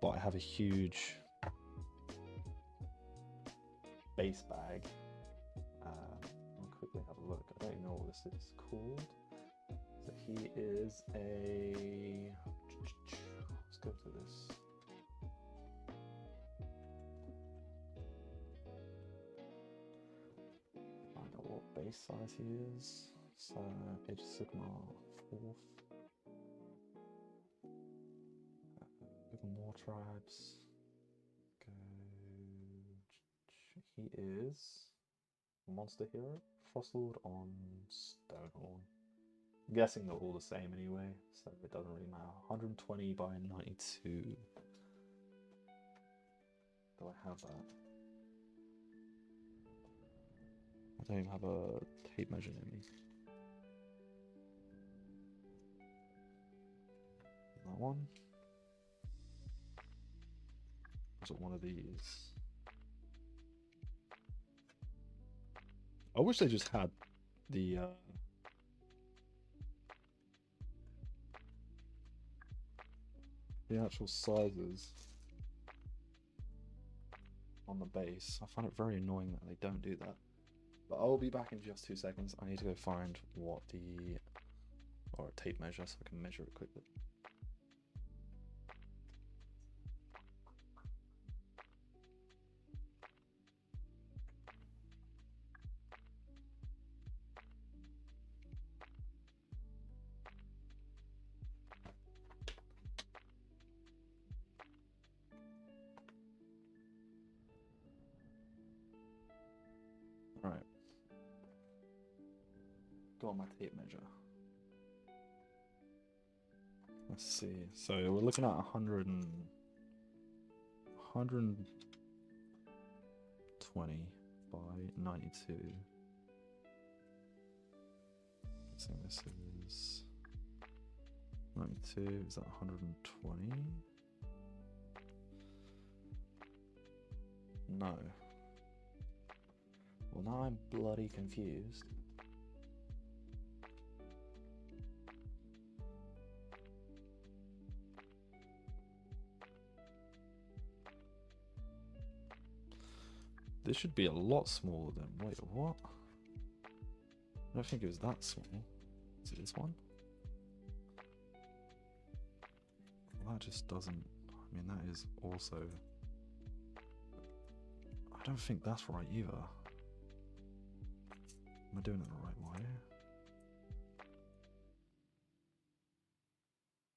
but I have a huge base bag. I'll quickly have a look. I don't even know what this is called. So he is a... Let's go to this. Base size he is. So Age of Sigmar 4th. Ogor Mawtribes. He is Monster Hero. Frostlord on Stonehorn. I'm guessing they're all the same anyway, so it doesn't really matter. 120 by 92. Do I have that? I don't even have a tape measure near me. That one. Was it one of these? I wish they just had the actual sizes on the base. I find it very annoying that they don't do that. But I'll be back in just 2 seconds. I need to go find what or a tape measure so I can measure it quickly. All right. Got my tape measure. Let's see. So we're looking at 120 by 92. So this is 92. Is that 120? No. Well, now I'm bloody confused. This should be a lot smaller than... Wait, what? I don't think it was that small. Is it this one? Well, that just doesn't... I mean, that is also... I don't think that's right either. Am I doing it the right way?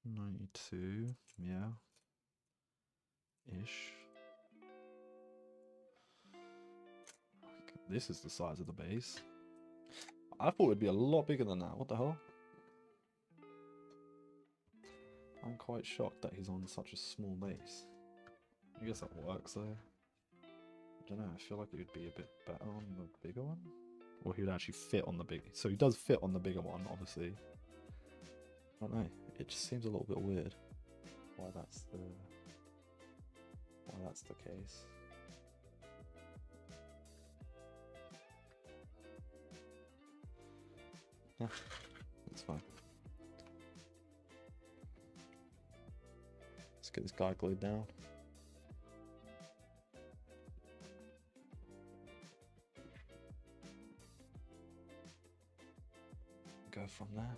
92, yeah. Ish. This is the size of the base. I thought it'd be a lot bigger than that. What the hell? I'm quite shocked that he's on such a small base. I guess that works though. I don't know, I feel like it would be a bit better on the bigger one. Or he would actually fit on the big... So he does fit on the bigger one, obviously. I don't know, it just seems a little bit weird. Why that's the case. Yeah, it's fine. Let's get this guy glued down. Go from there.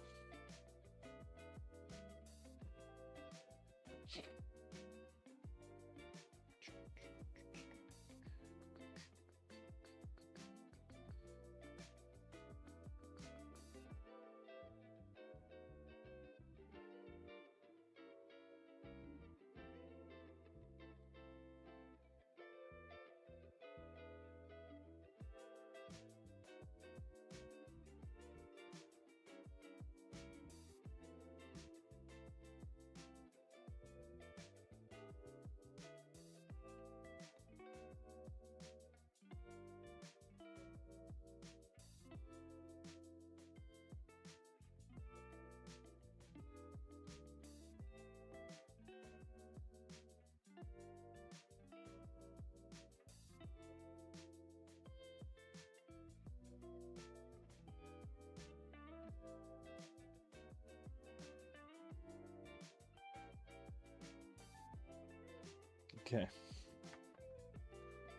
Okay.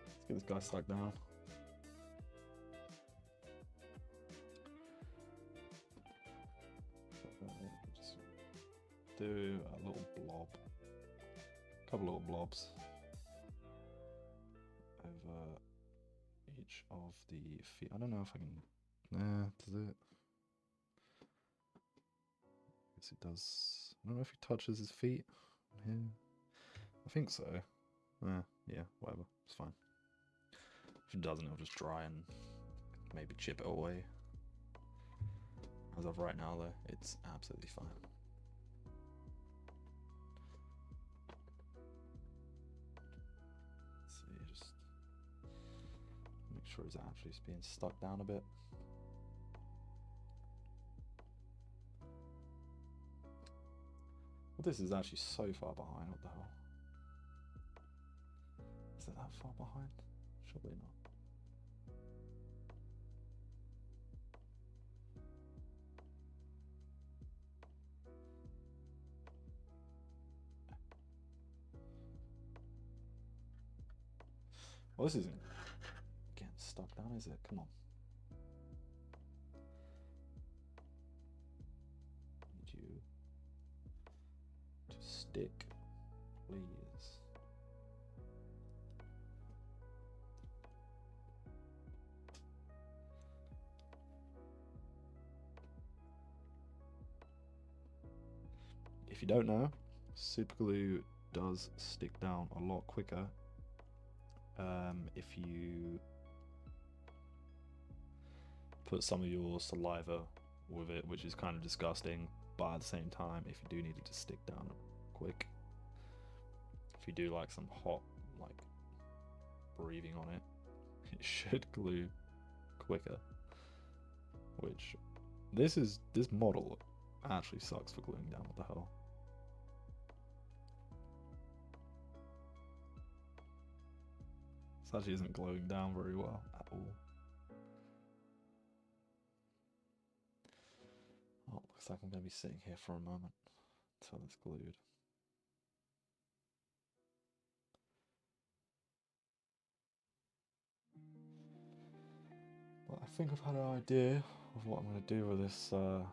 Let's get this guy stuck down. Just do a little blob. A couple little blobs over each of the feet. I don't know if I can. Nah, does it? Yes, it does. I don't know if he touches his feet here. I think so. Yeah, whatever. It's fine. If it doesn't, it'll just dry and maybe chip it away. As of right now, though, it's absolutely fine. Let's see, just make sure it's actually being stuck down a bit. Well, this is actually so far behind. What the hell? Is it that far behind? Surely not. Well, this isn't getting stuck down, is it? Come on. Need you to stick, please. If you don't know, super glue does stick down a lot quicker if you put some of your saliva with it, which is kind of disgusting, but at the same time, if you do need it to stick down quick, if you do like some hot like breathing on it, it should glue quicker. Which this model actually sucks for gluing down. What the hell? This actually isn't gluing down very well at all. Oh, looks like I'm going to be sitting here for a moment until it's glued. Well, I think I've had an idea of what I'm going to do with this, the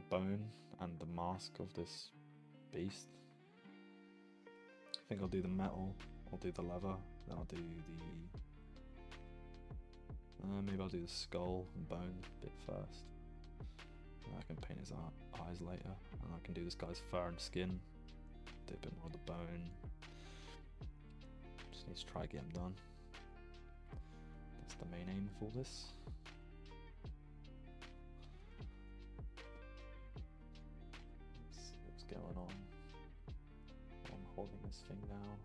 bone and the mask of this beast. I think I'll do the metal, I'll do the leather, then I'll do the... maybe I'll do the skull and bone bit first. And I can paint his eyes later, and I can do this guy's fur and skin, do a bit more of the bone. Just need to try to get him done. That's the main aim of all this. Let's see what's going on. I'm holding this thing down.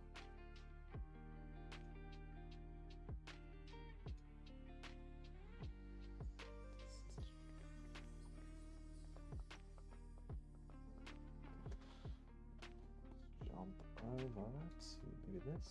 Jump over to maybe this.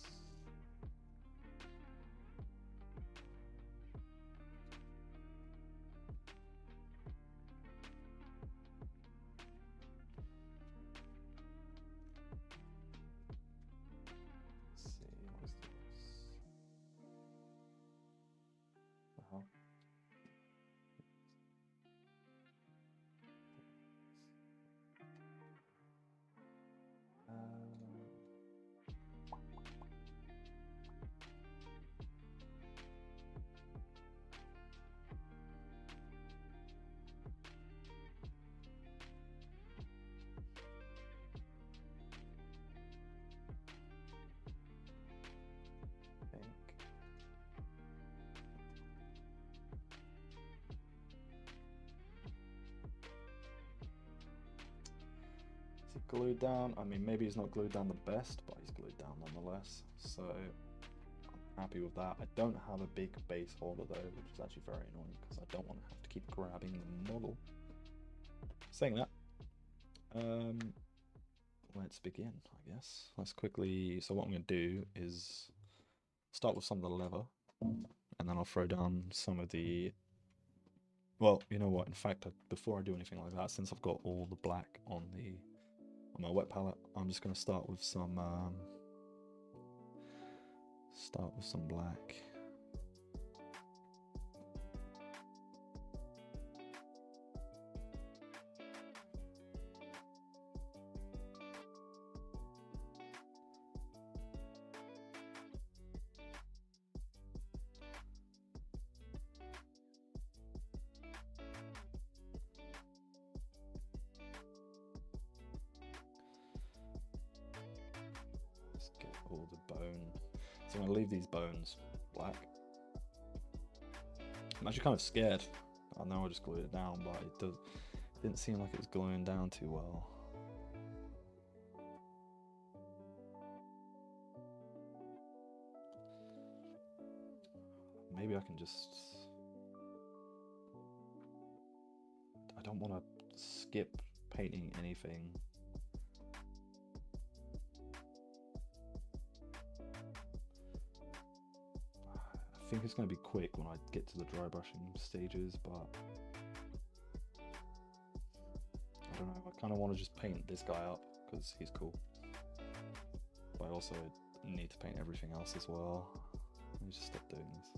Glued down. I mean, maybe he's not glued down the best, but he's glued down nonetheless. So I'm happy with that. I don't have a big base holder though, which is actually very annoying because I don't want to have to keep grabbing the model. Saying that, let's begin, I guess. Let's quickly. So what I'm going to do is start with some of the leather, and then I'll throw down some of the. Well, you know what? In fact, before I do anything like that, since I've got all the black on on my wet palette. I'm just gonna start with some black. All the bone. So I'm going to leave these bones black. I'm actually kind of scared. I know I just glued it down, but it didn't seem like it was gluing down too well. Maybe I can just... I don't want to skip painting anything. I think it's going to be quick when I get to the dry brushing stages, but I don't know, I kind of want to just paint this guy up because he's cool. But I also need to paint everything else as well. Let me just stop doing this.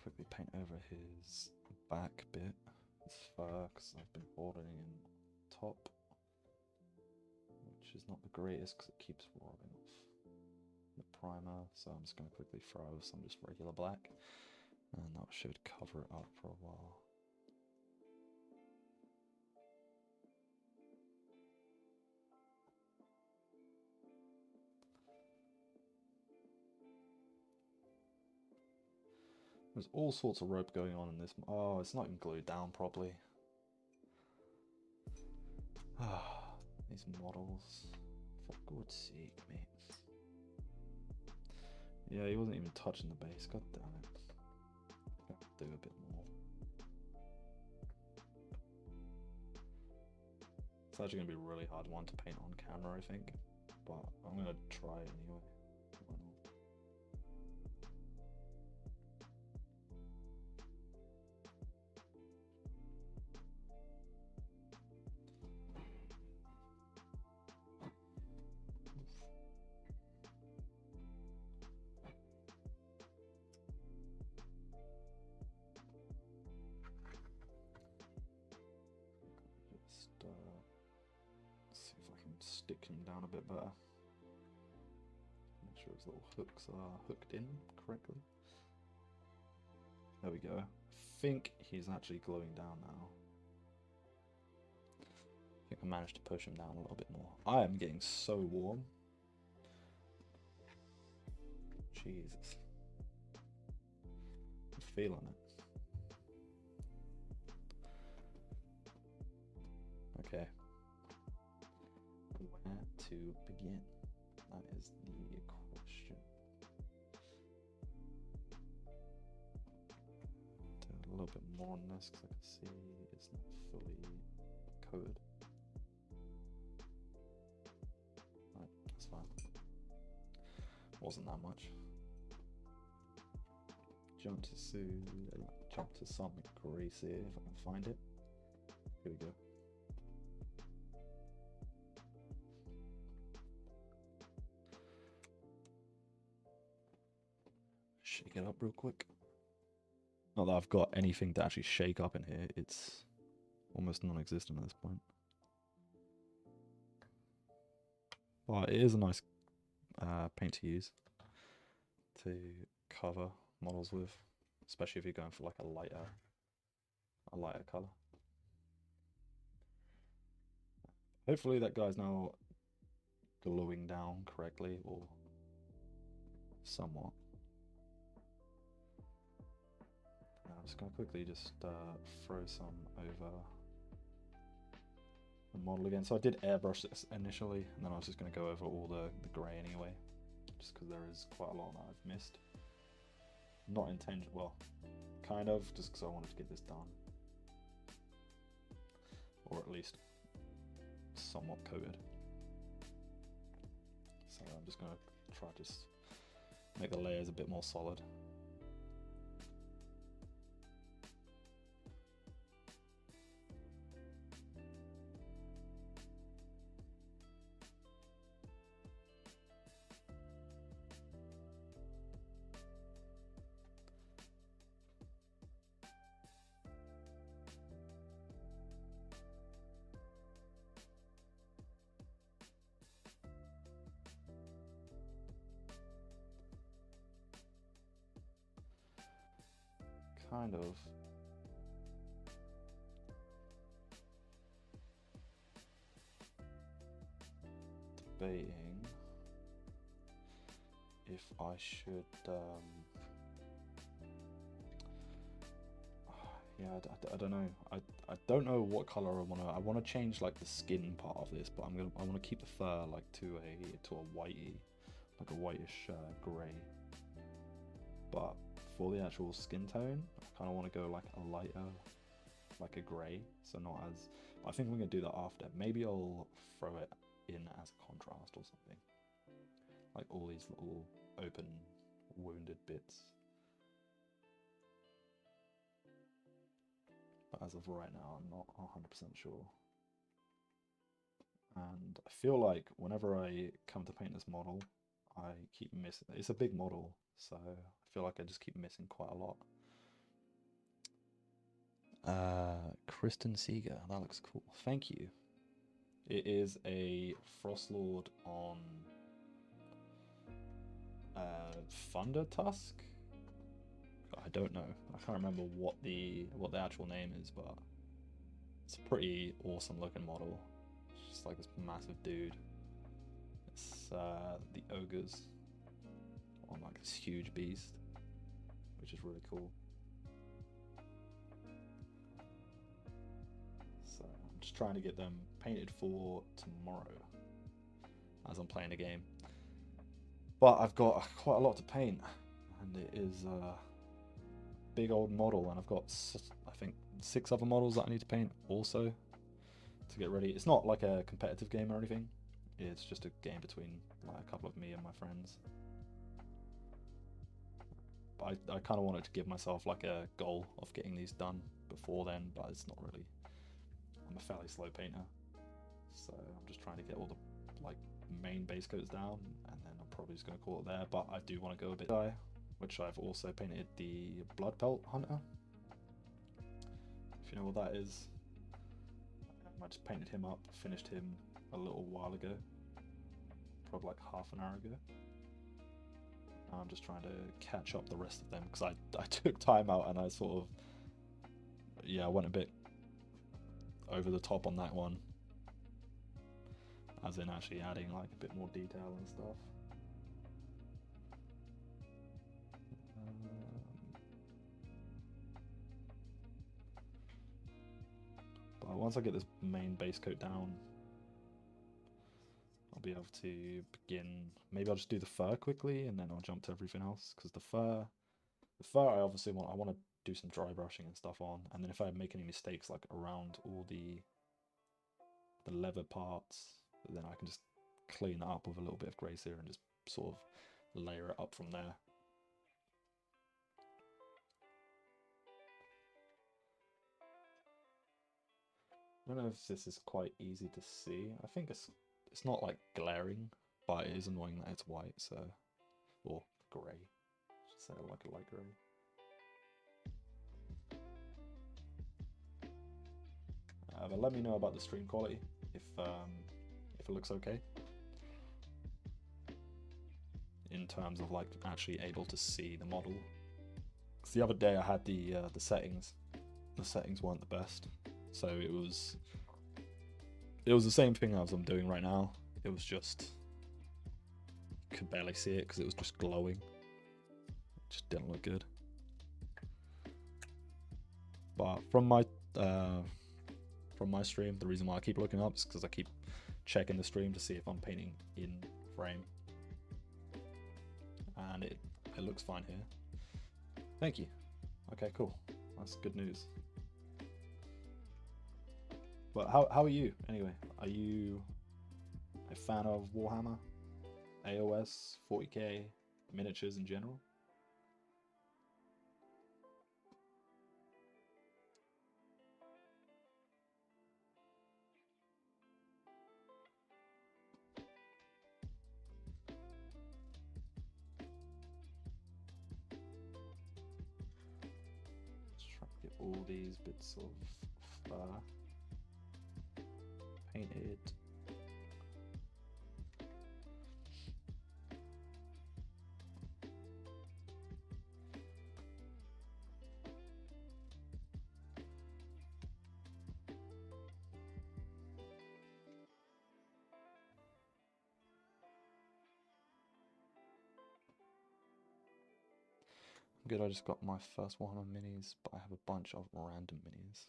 Quickly paint over his back bit, his fur, because I've been holding in top, which is not the greatest because it keeps rubbing off the primer. So I'm just going to quickly throw some just regular black, and that should cover it up for a while. There's all sorts of rope going on in this. Oh, it's not even glued down properly. Ah, these models. For God's sake, mate. Yeah, he wasn't even touching the base. God damn it. I have to do a bit more. It's actually going to be a really hard one to paint on camera, I think. But I'm going to try it anyway. Why not? See if I can stick him down a bit better. Make sure his little hooks are hooked in correctly. There we go. I think he's actually gluing down now. I think I managed to push him down a little bit more. I am getting so warm. Jesus. I'm feeling it. Okay. Where to begin? That is the question. Do a little bit more on this because I can see it's not fully coated. Right, that's fine. Wasn't that much. Jump to something greasy if I can find it. Here we go. Shake it up real quick. Not that I've got anything to actually shake up in here. It's almost non-existent at this point. But it is a nice paint to use to cover models with, especially if you're going for like a lighter color. Hopefully that guy's now gluing down correctly, or somewhat. I'm just going to quickly just throw some over the model again. So I did airbrush this initially, and then I was just going to go over all the grey anyway, just because there is quite a lot that I've missed. Not intentional, well, kind of, just because I wanted to get this done. Or at least somewhat coated. So I'm just going to try to just make the layers a bit more solid. Kind of. Debating if I should yeah, I don't know. I don't know what color I want to change like the skin part of this, but I want to keep the fur like to a whitey, like a whitish grey. But for the actual skin tone, I kind of want to go like a lighter, like a grey, so not as... I think I'm going to do that after. Maybe I'll throw it in as a contrast or something. Like all these little open, wounded bits. But as of right now, I'm not 100% sure. And I feel like whenever I come to paint this model, I keep missing... It's a big model, so I feel like I just keep missing quite a lot. Kristen Seeger, that looks cool. Thank you. It is a Frostlord on Thunder Tusk. I don't know. I can't remember what the actual name is, but it's a pretty awesome looking model. It's just like this massive dude. It's the ogres on like this huge beast, which is really cool. So I'm just trying to get them painted for tomorrow as I'm playing the game. But I've got quite a lot to paint, and it is a big old model, and I've got, I think, 6 other models that I need to paint also to get ready. It's not like a competitive game or anything. It's just a game between like a couple of me and my friends. But I kind of wanted to give myself like a goal of getting these done before then, but it's not really. I'm a fairly slow painter, so I'm just trying to get all the like main base coats down, and then I'm probably just going to call it there. But I do want to go a bit high, which I've also painted the Blood Pelt Hunter. If you know what that is. I just painted him up, finished him a little while ago, probably like half an hour ago. I'm just trying to catch up the rest of them, because I took time out and I sort of, yeah, I went a bit over the top on that one, as in actually adding like a bit more detail and stuff. But once I get this main base coat down, I'll be able to begin. Maybe I'll just do the fur quickly, and then I'll jump to everything else, because the fur I obviously want to do some dry brushing and stuff on, and then if I make any mistakes like around all the leather parts, then I can just clean that up with a little bit of grey serum and just sort of layer it up from there. I don't know if this is quite easy to see. I think it's not like glaring, but it is annoying that it's white, so, or grey. I should say like a light grey. But let me know about the stream quality if it looks okay in terms of like actually able to see the model. Because the other day I had the settings. The settings weren't the best, so it was it was the same thing as I'm doing right now. It was just, you could barely see it because it was just glowing. It just didn't look good. But from my stream, the reason why I keep looking up is because I keep checking the stream to see if I'm painting in frame, and it looks fine here. Thank you. Okay, cool. That's good news. But how are you anyway? Are you a fan of Warhammer, AOS, 40k, miniatures in general? Just trying to get all these bits of fur painted. Good, I just got my first one on minis, but I have a bunch of random minis.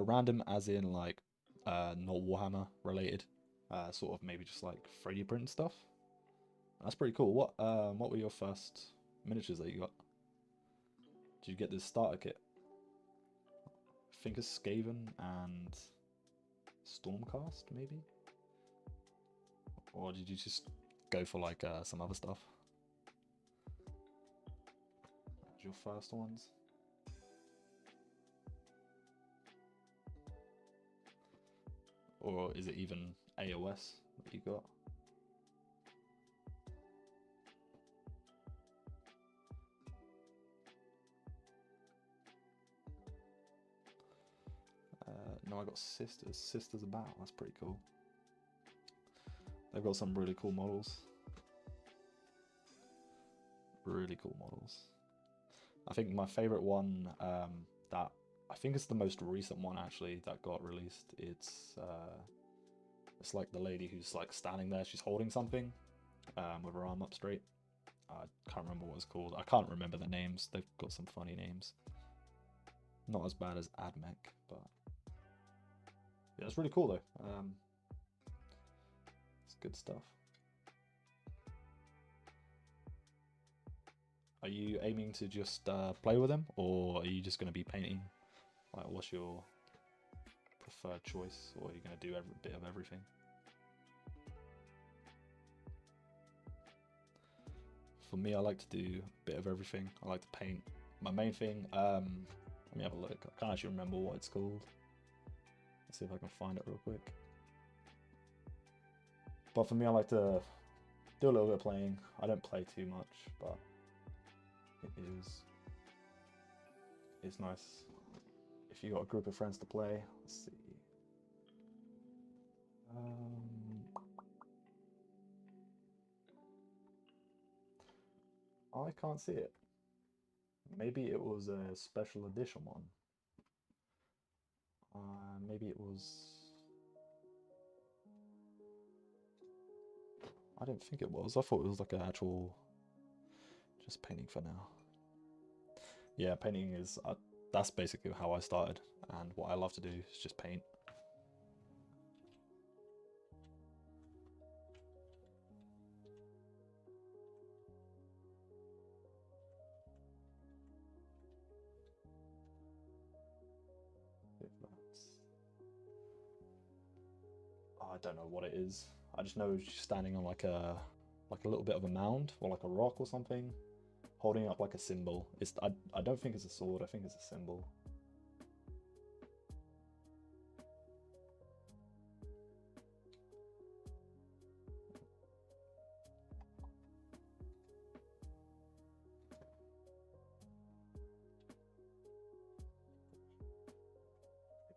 Random as in like not Warhammer related, sort of maybe just like 3D print stuff. That's pretty cool. What were your first miniatures that you got? Did you get this starter kit? I think it's Skaven and Stormcast, maybe? Or did you just go for like some other stuff? Your first ones? Or is it even AOS that you got? No, I got Sisters. Sisters About. That's pretty cool. They've got some really cool models. Really cool models. I think my favorite one, that I think it's the most recent one actually that got released. It's like the lady who's like standing there. She's holding something with her arm up straight. I can't remember what it's called. I can't remember the names. They've got some funny names. Not as bad as Admech, but yeah, it's really cool though. It's good stuff. Are you aiming to just play with them, or are you just going to be painting? Like, what's your preferred choice, or are you going to do every bit of everything? For me, I like to do a bit of everything. I like to paint. My main thing, let me have a look. I can't actually remember what it's called. Let's see if I can find it real quick. But for me, I like to do a little bit of playing. I don't play too much, but it's nice if you got a group of friends to play. Let's see. I can't see it. Maybe it was a special edition one. Maybe it was. I don't think it was. I thought it was like an actual. Just painting for now. Yeah, painting is. That's basically how I started, and what I love to do is just paint. I don't know what it is. I just know she's standing on like a little bit of a mound or like a rock or something, holding up like a symbol. I don't think it's a sword. I think it's a symbol.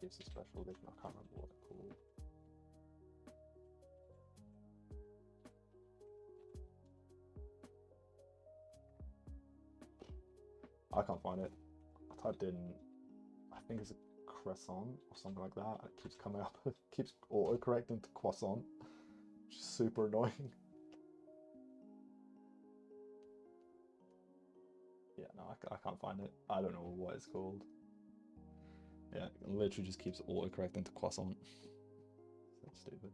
It's a special edition. I can't remember what it's called. I can't find it. I typed in, I think it's a croissant or something like that. It keeps coming up, it keeps autocorrecting to croissant, which is super annoying. Yeah, no, I can't find it. I don't know what it's called. Yeah, it literally just keeps autocorrecting to croissant. That's stupid.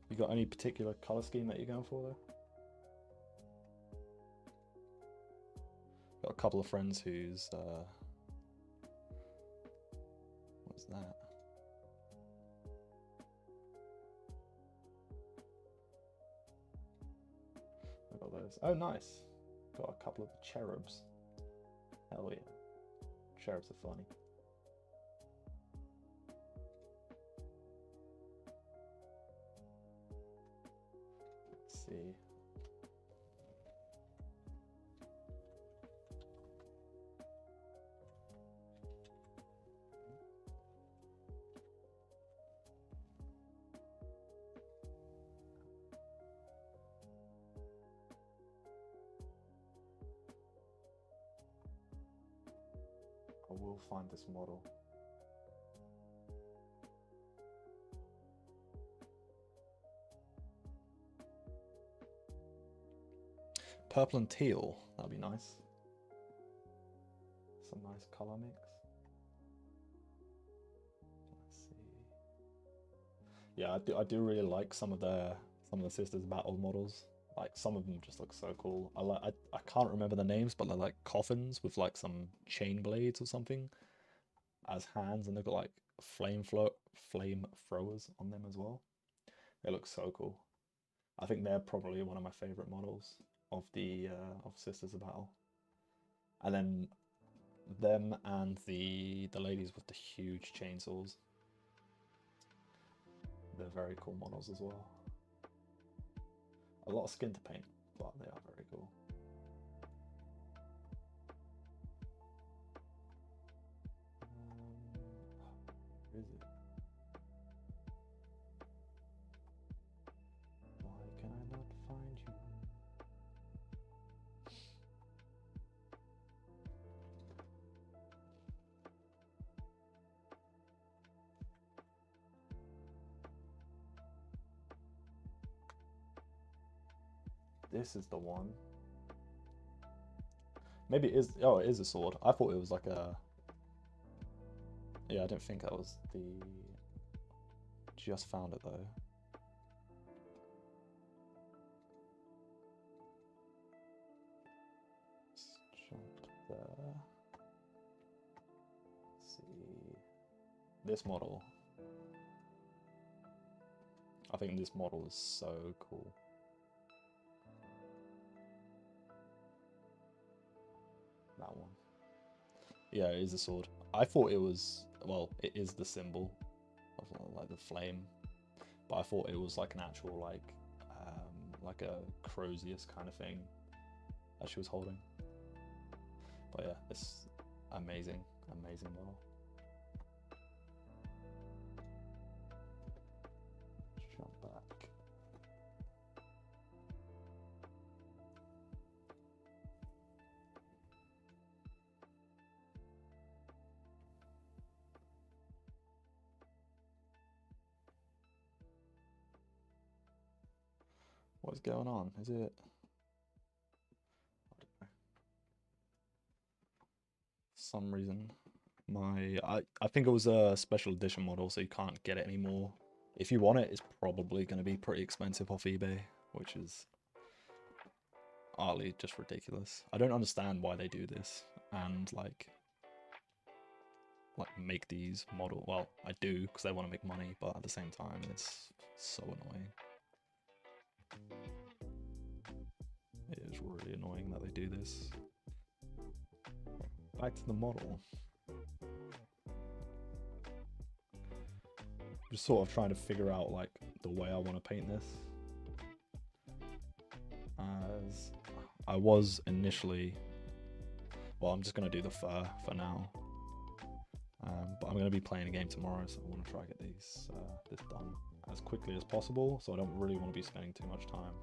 You got any particular color scheme that you're going for there? Got a couple of friends who's what's that? I got those. Oh, nice. Got a couple of cherubs. Hell yeah. Cherubs are funny. Let's see. I will find this model. Purple and teal, that'd be nice. Some nice color mix. Let's see. Yeah, I do really like some of the Sisters Battle models. Like some of them just look so cool. I can't remember the names, but they're like coffins with like some chain blades or something as hands, and they've got like flame throwers on them as well. They look so cool. I think they're probably one of my favorite models of the of Sisters of Battle. And then them and the ladies with the huge chainsaws. They're very cool models as well. A lot of skin to paint, but they are very cool. Where is it? Why can I not find you? This is the one. Maybe it is. Oh, it is a sword. I thought it was like a. Yeah, I didn't think that was the. Just found it though. Let's jump there. Let's see. This model. I think this model is so cool. That one. Yeah, it is a sword. I thought it was, well, it is the symbol of like the flame, but I thought it was like an actual like a Crozius kind of thing that she was holding. But yeah, this amazing model. Jump back. What's going on? Is it? I don't know. For some reason, I think it was a special edition model, so you can't get it anymore. If you want it, it's probably going to be pretty expensive off eBay, which is utterly just ridiculous. I don't understand why they do this and like make these model. Well, I do because they want to make money, but at the same time, it's so annoying. It is really annoying that they do this. Back to the model. Just sort of trying to figure out like the way I want to paint this. As I was initially, well, I'm just going to do the fur for now. But I'm going to be playing a game tomorrow, so I want to try to get this done as quickly as possible, so I don't really want to be spending too much time.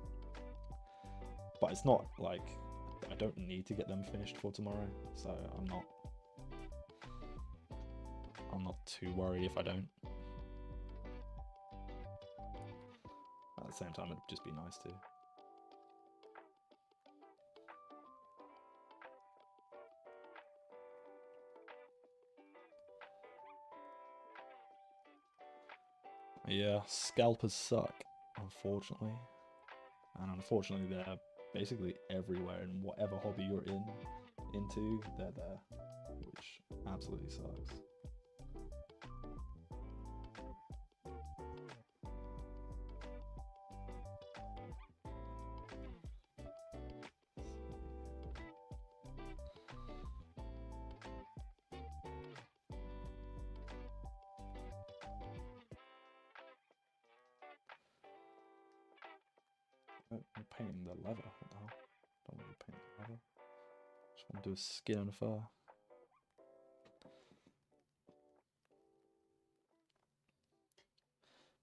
But it's not like I don't need to get them finished for tomorrow, so I'm not too worried if I don't. At the same time, it'd just be nice to. Yeah, scalpers suck, unfortunately. And unfortunately, they're basically everywhere in whatever hobby you're into, they're there, which absolutely sucks. I'm painting the leather. What the hell? Don't want to paint the leather. Just want to do a skin and fur.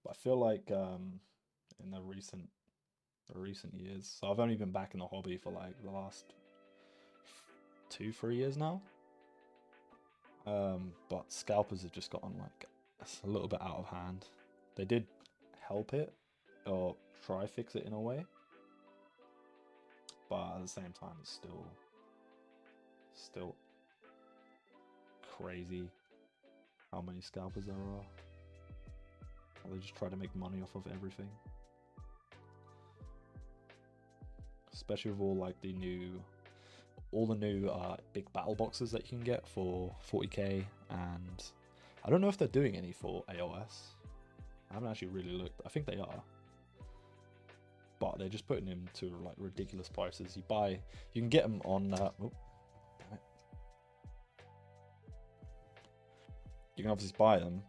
But I feel like in the recent years, so I've only been back in the hobby for like the last 2-3 years now. But scalpers have just gotten like a little bit out of hand. They did help it or try fix it in a way, but at the same time it's still crazy how many scalpers there are. They just try to make money off of everything, especially with all like the new big battle boxes that you can get for 40k, and I don't know if they're doing any for AOS. I haven't actually really looked. I think they are, but they're just putting them to like ridiculous prices. You can get them on. Oh, damn it. You can obviously buy them,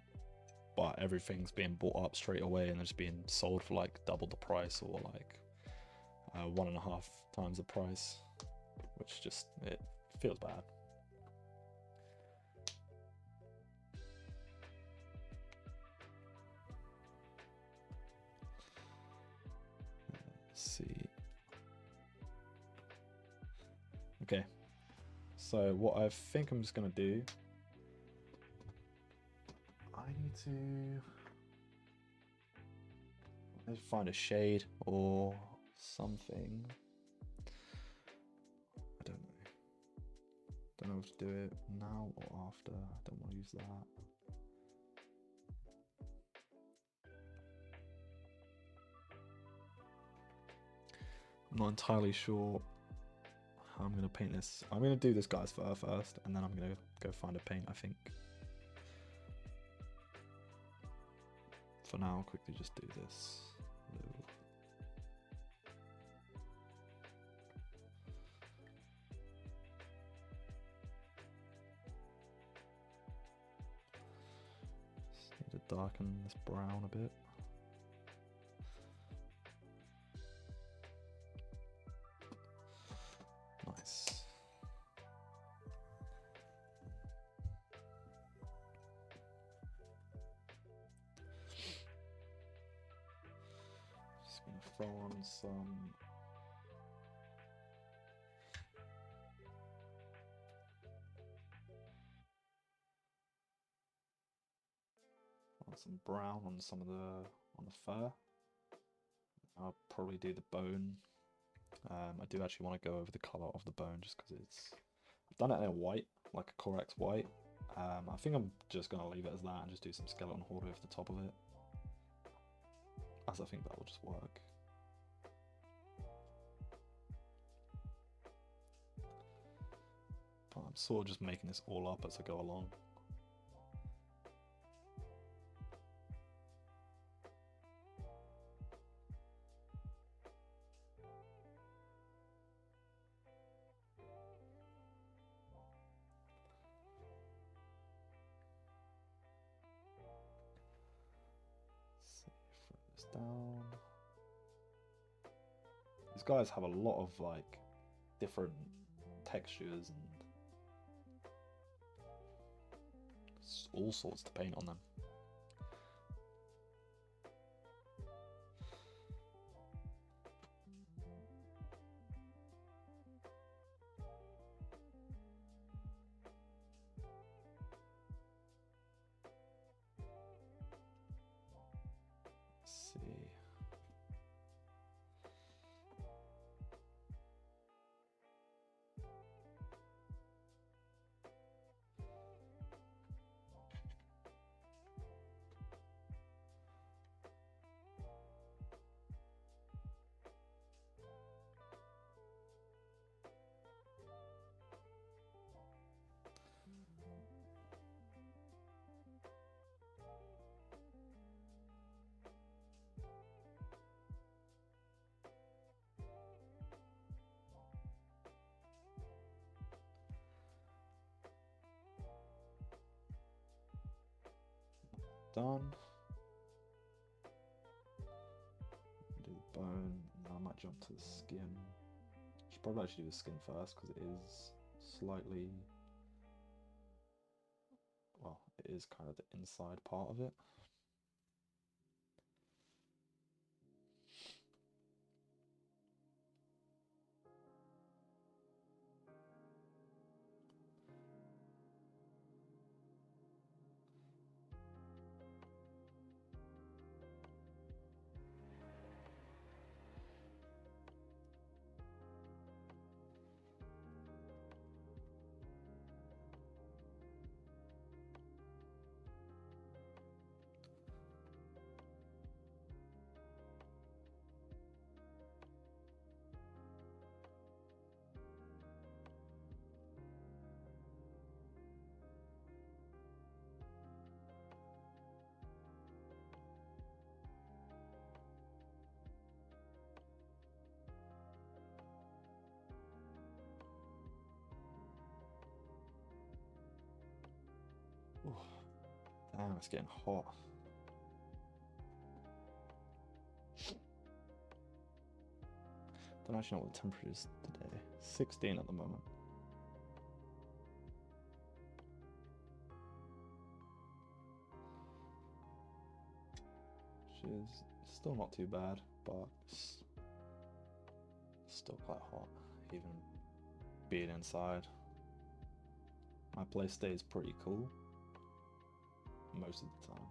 but everything's being bought up straight away, and they're just being sold for like double the price or like 1.5 times the price, which just it feels bad. Let's see. Okay, so what I think I'm just gonna do, I need to find a shade or something. I don't know. Don't know if to do it now or after. I don't want to use that. I'm not entirely sure how I'm going to paint this. I'm going to do this guy's fur first, and then I'm going to go find a paint, I think. For now, I'll quickly just do this. Just need to darken this brown a bit. Nice. Just gonna throw on some brown on some of the fur. I'll probably do the bone. I do actually want to go over the color of the bone just because I've done it in a white, like a Corax white. I think I'm just gonna leave it as that and just do some skeleton horde over the top of it, as I think that will just work. But I'm sort of just making this all up as I go along. Down. These guys have a lot of like different textures and all sorts to paint on them. done. Do the bone, and I might jump to the skin. Should probably actually do the skin first because it is slightly, well, it is kind of the inside part of it. Ooh, damn, it's getting hot. Don't actually know what the temperature is today. 16 at the moment. Which is still not too bad, but still quite hot, even being inside. My place stays pretty cool most of the time.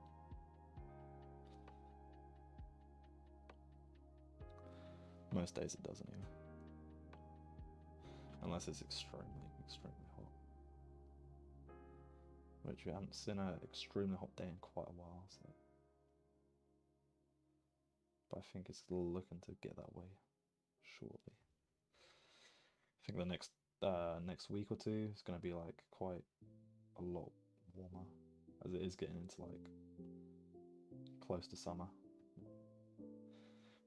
Most days it doesn't even. Unless it's extremely hot. Which we haven't seen an extremely hot day in quite a while, so. But I think it's looking to get that way shortly. I think the next week or two is going to be like quite a lot warmer, as it is getting into like close to summer,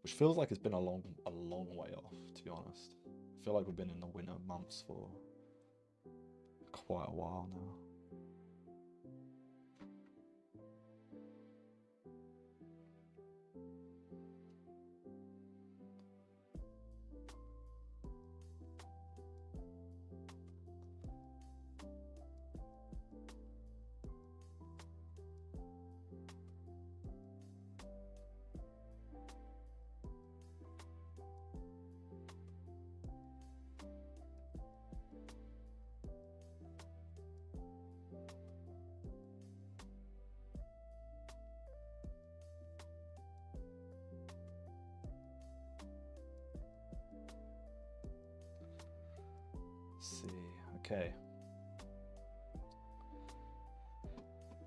which feels like it's been a long way off, to be honest. I feel like we've been in the winter months for quite a while now. See, okay.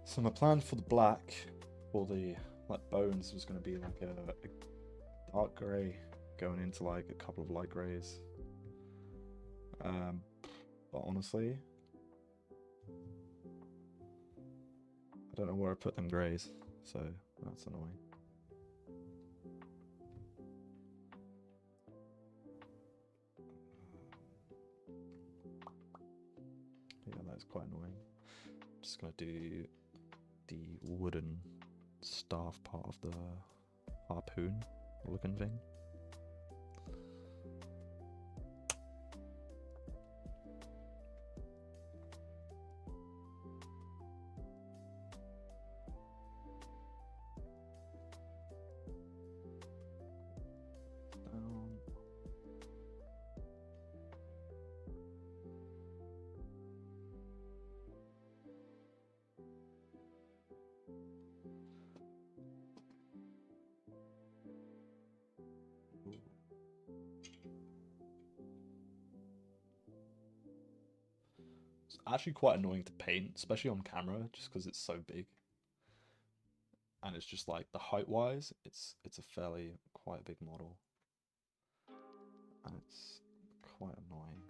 So my plan for the black, or the like bones, was going to be like a dark grey going into like a couple of light greys. But honestly, I don't know where I put them greys, so that's annoying. Yeah, that's quite annoying. Just gonna do the wooden staff part of the harpoon looking thing. It's actually quite annoying to paint, especially on camera, just because it's so big. And it's just like the height wise, it's a fairly quite a big model. And it's quite annoying.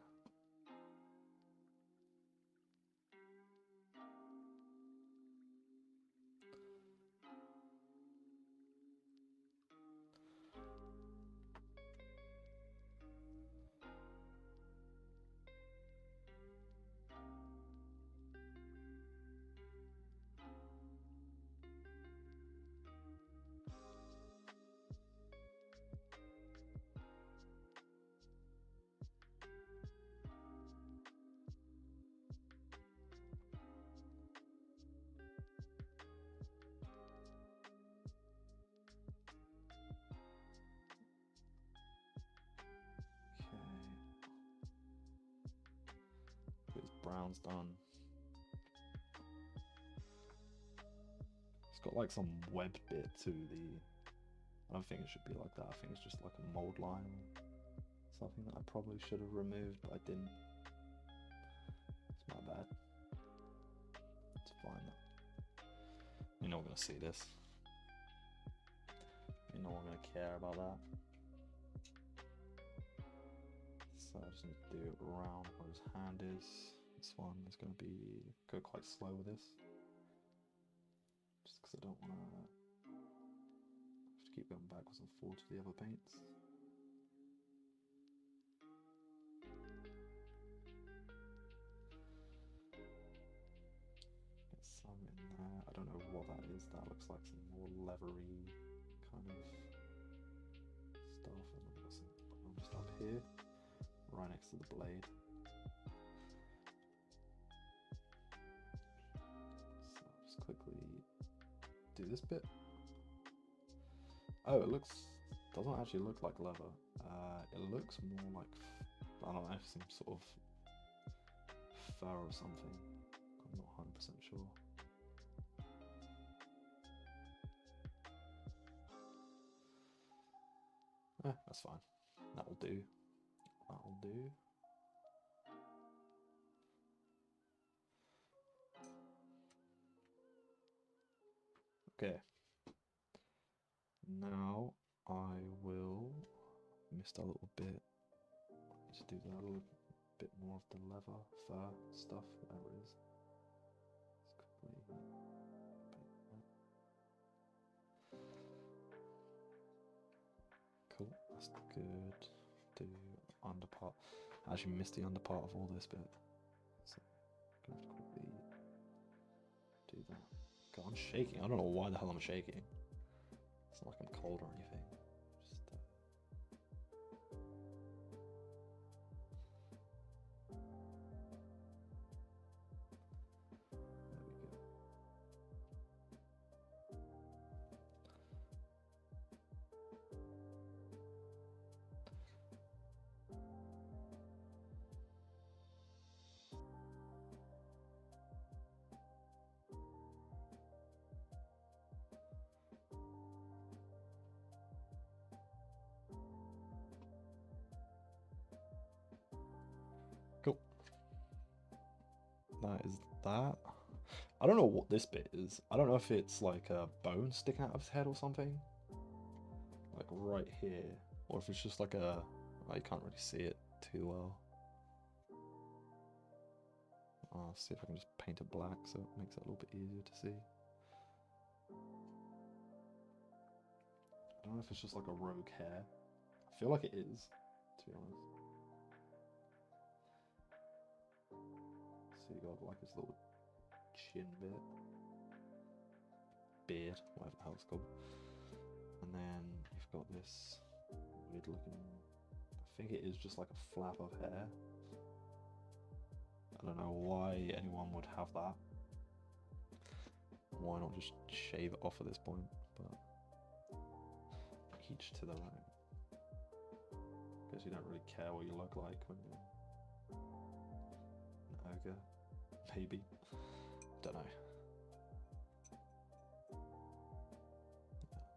rounds done. It's got like some web bit to the... I don't think it should be like that. I think it's just like a mold line. Something that I probably should have removed, but I didn't. It's my bad. It's fine though. You're not gonna see this. You're not gonna care about that. So I just need to do it around where his hand is. This one is gonna go quite slow with this. Just because I don't wanna have to keep going backwards and forwards to the other paints. Get some in there. I don't know what that is. That looks like some more leathery kind of stuff. And then got some just up here, right next to the blade. So just quickly do this bit. Oh, it doesn't actually look like leather. It looks more like, I don't know, some sort of fur or something. I'm not 100% sure. That's fine. That'll do. That'll do. Okay. Now I will missed a little bit. Just do that a little bit more of the leather, fur stuff, whatever it is. Let's quickly cool, that's good. Do underpart. I actually missed the underpart of all this bit. So I'm gonna have to quickly do that. God, I'm shaking. I don't know why the hell I'm shaking. It's not like I'm cold or anything. Just there we go. Cool. That is that. I don't know what this bit is. I don't know if it's like a bone sticking out of his head or something. Like right here. Or if it's just like a... Oh, you can't really see it too well. I'll see if I can just paint it black so it makes it a little bit easier to see. I don't know if it's just like a rogue hair. I feel like it is, to be honest. So you got like this little chin bit. Beard, whatever the hell it's called. And then you've got this weird looking... I think it is just like a flap of hair. I don't know why anyone would have that. Why not just shave it off at this point? But each to their own. Because you don't really care what you look like when you're an ogre. Maybe. Don't know. I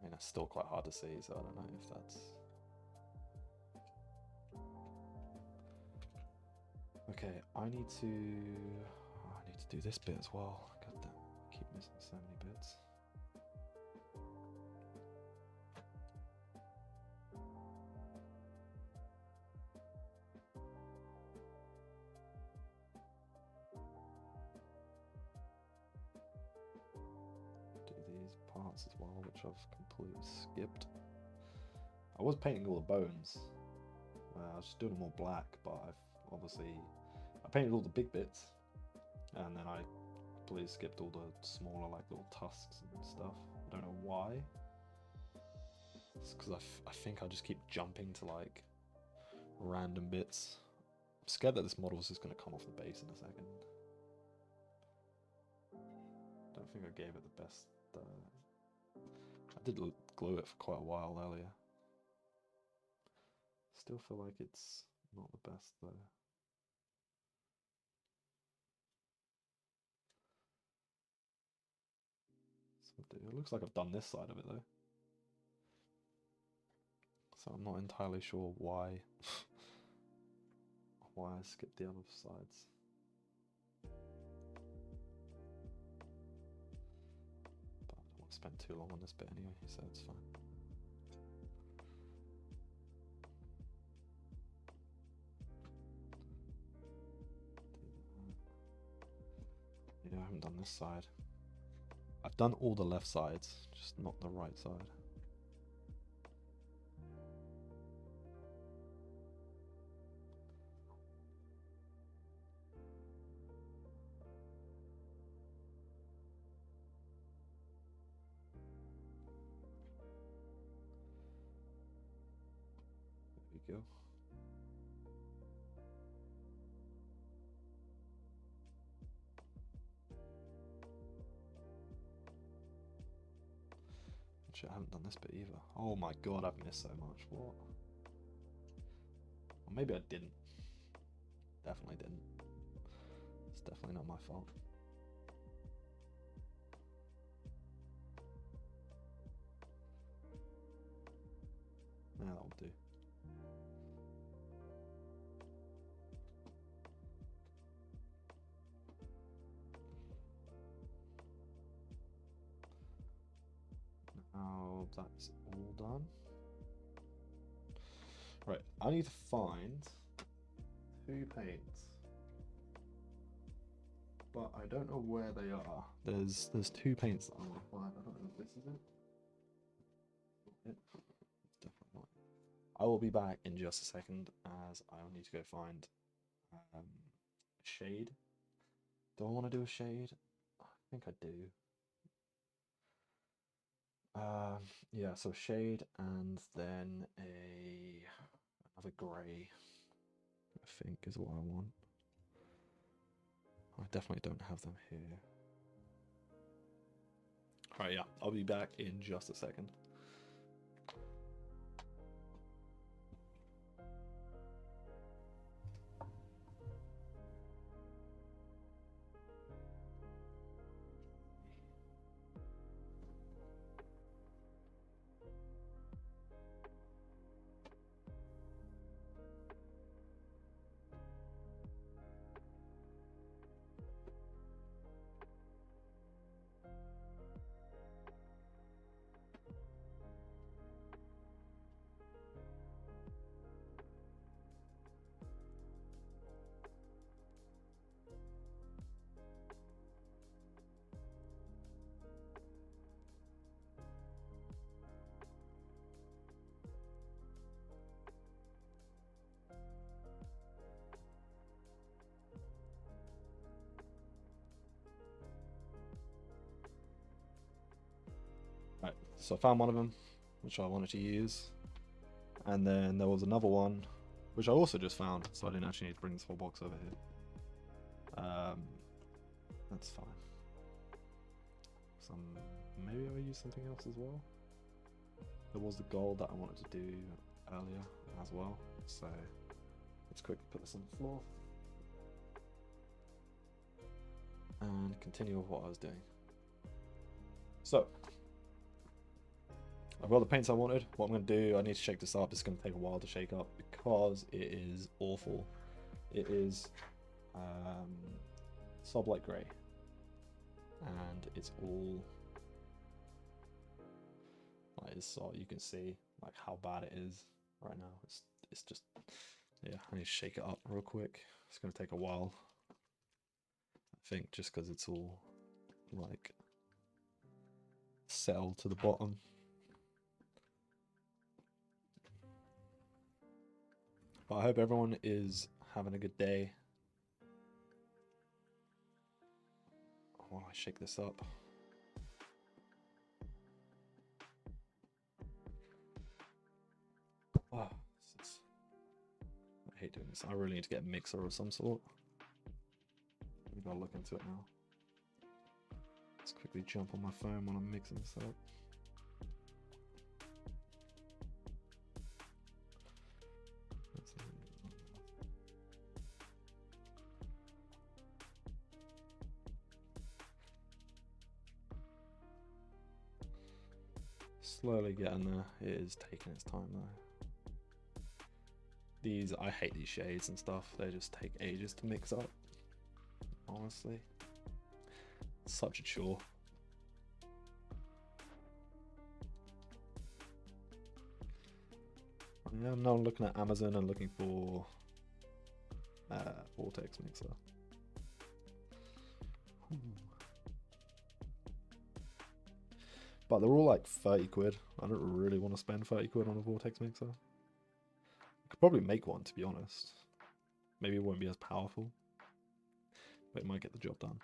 mean, it's still quite hard to see, so I don't know if that's... Okay, I need to do this bit as well. God damn, I keep missing so many bits. Do these parts as well, which I've completely skipped. I was painting all the bones. I was just doing them all black, but I've obviously... I painted all the big bits, and then I completely skipped all the smaller, like, little tusks and stuff. I don't know why. It's because I think I just keep jumping to, like, random bits. I'm scared that this model is just going to come off the base in a second. Don't think I gave it the best... I did glue it for quite a while earlier. Still feel like it's not the best, though. It looks like I've done this side of it though. So I'm not entirely sure why why I skipped the other sides. But I don't want to spend too long on this bit anyway, so it's fine. Yeah, I haven't done this side. I've done all the left sides, just not the right side. There we go. Actually, I haven't done this bit either. Oh my god, I've missed so much. What? Or maybe I didn't. Definitely didn't. It's definitely not my fault. Yeah, that'll do. Now that's all done. Right, I need to find 2 paints, but I don't know where they are. There's 2 paints that I want to find. I don't know if this is it. It's definitely not. I will be back in just a second, as I will need to go find a shade. Do I want to do a shade? I think I do. Yeah, so shade and then another grey, I think is what I want. I definitely don't have them here. Alright, yeah, I'll be back in just a second. Right, so I found one of them, which I wanted to use, and then there was another one, which I also just found, so I didn't actually need to bring this whole box over here. That's fine. Maybe I'll use something else as well. There was the gold that I wanted to do earlier as well, so let's quickly put this on the floor and continue with what I was doing. So I've got the paints I wanted. What I'm going to do, I need to shake this up. It's going to take a while to shake up because it is awful. It is Sublight Grey, and it's all like, so you can see like how bad it is right now. It's just, yeah, I need to shake it up real quick. It's going to take a while, I think, just because it's all like settled to the bottom. But I hope everyone is having a good day. While I shake this up. Oh, I hate doing this. I really need to get a mixer of some sort. Maybe I'll look into it now. Let's quickly jump on my phone when I'm mixing this up. Slowly getting there. It is taking its time though. These, I hate these shades and stuff. They just take ages to mix up. Honestly. Such a chore. Yeah, now I'm looking at Amazon and looking for Vortex mixer. Ooh. But they're all like 30 quid. I don't really want to spend 30 quid on a Vortex mixer. I could probably make one, to be honest. Maybe it won't be as powerful, but it might get the job done.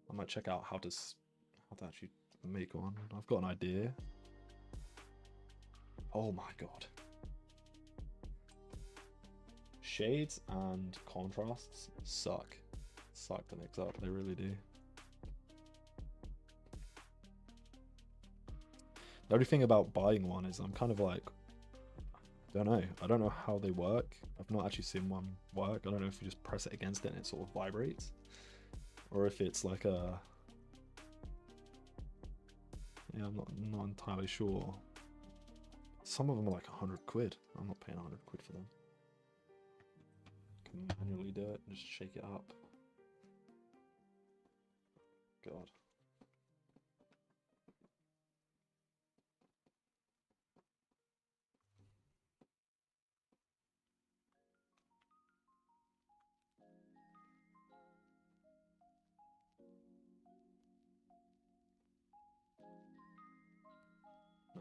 I might check out how to actually make one. I've got an idea. Oh my god. Shades and contrasts suck. Suck to mix up, they really do. The only thing about buying one is I'm kind of like, I don't know how they work. I've not actually seen one work. I don't know if you just press it against it and it sort of vibrates, or if it's like a, yeah, I'm not entirely sure. Some of them are like 100 quid. I'm not paying 100 quid for them. I can manually do it and just shake it up. God.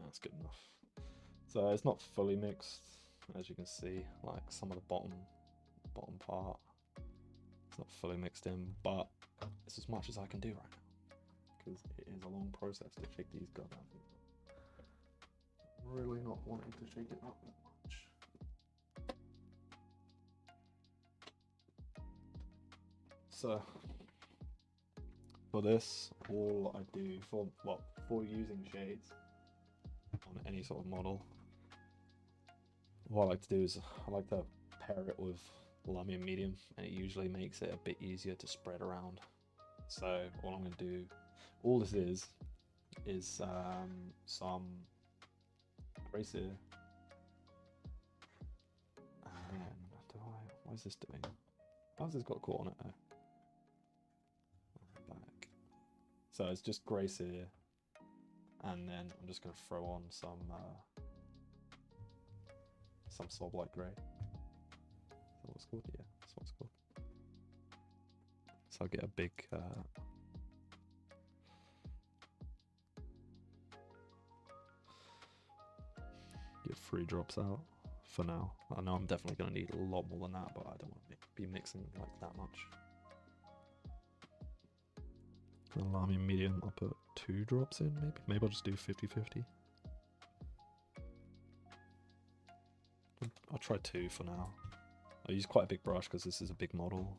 That's good enough. So it's not fully mixed, as you can see. Like some of the bottom part, it's not fully mixed in, but it's as much as I can do right now because it is a long process to shake these goddamn things up. I'm really not wanting to shake it up that much. So for this, all I do for using shades on any sort of model, what I like to do is I like to pair it with Lamy medium, and it usually makes it a bit easier to spread around. So all I'm going to do, all this is some Gracie, and then what is this doing? How's this got caught on it? Oh. Back. So it's just Gracie, and then I'm just going to throw on some Sob Light Grey. Is that what it's called? Yeah, that's what it's called. So I'll get a big get 3 drops out for now. I know I'm definitely going to need a lot more than that, but I don't want to be mixing like that much. Lamy medium, I'll put 2 drops in, maybe. Maybe I'll just do 50-50. I'll try 2 for now. I use quite a big brush because this is a big model.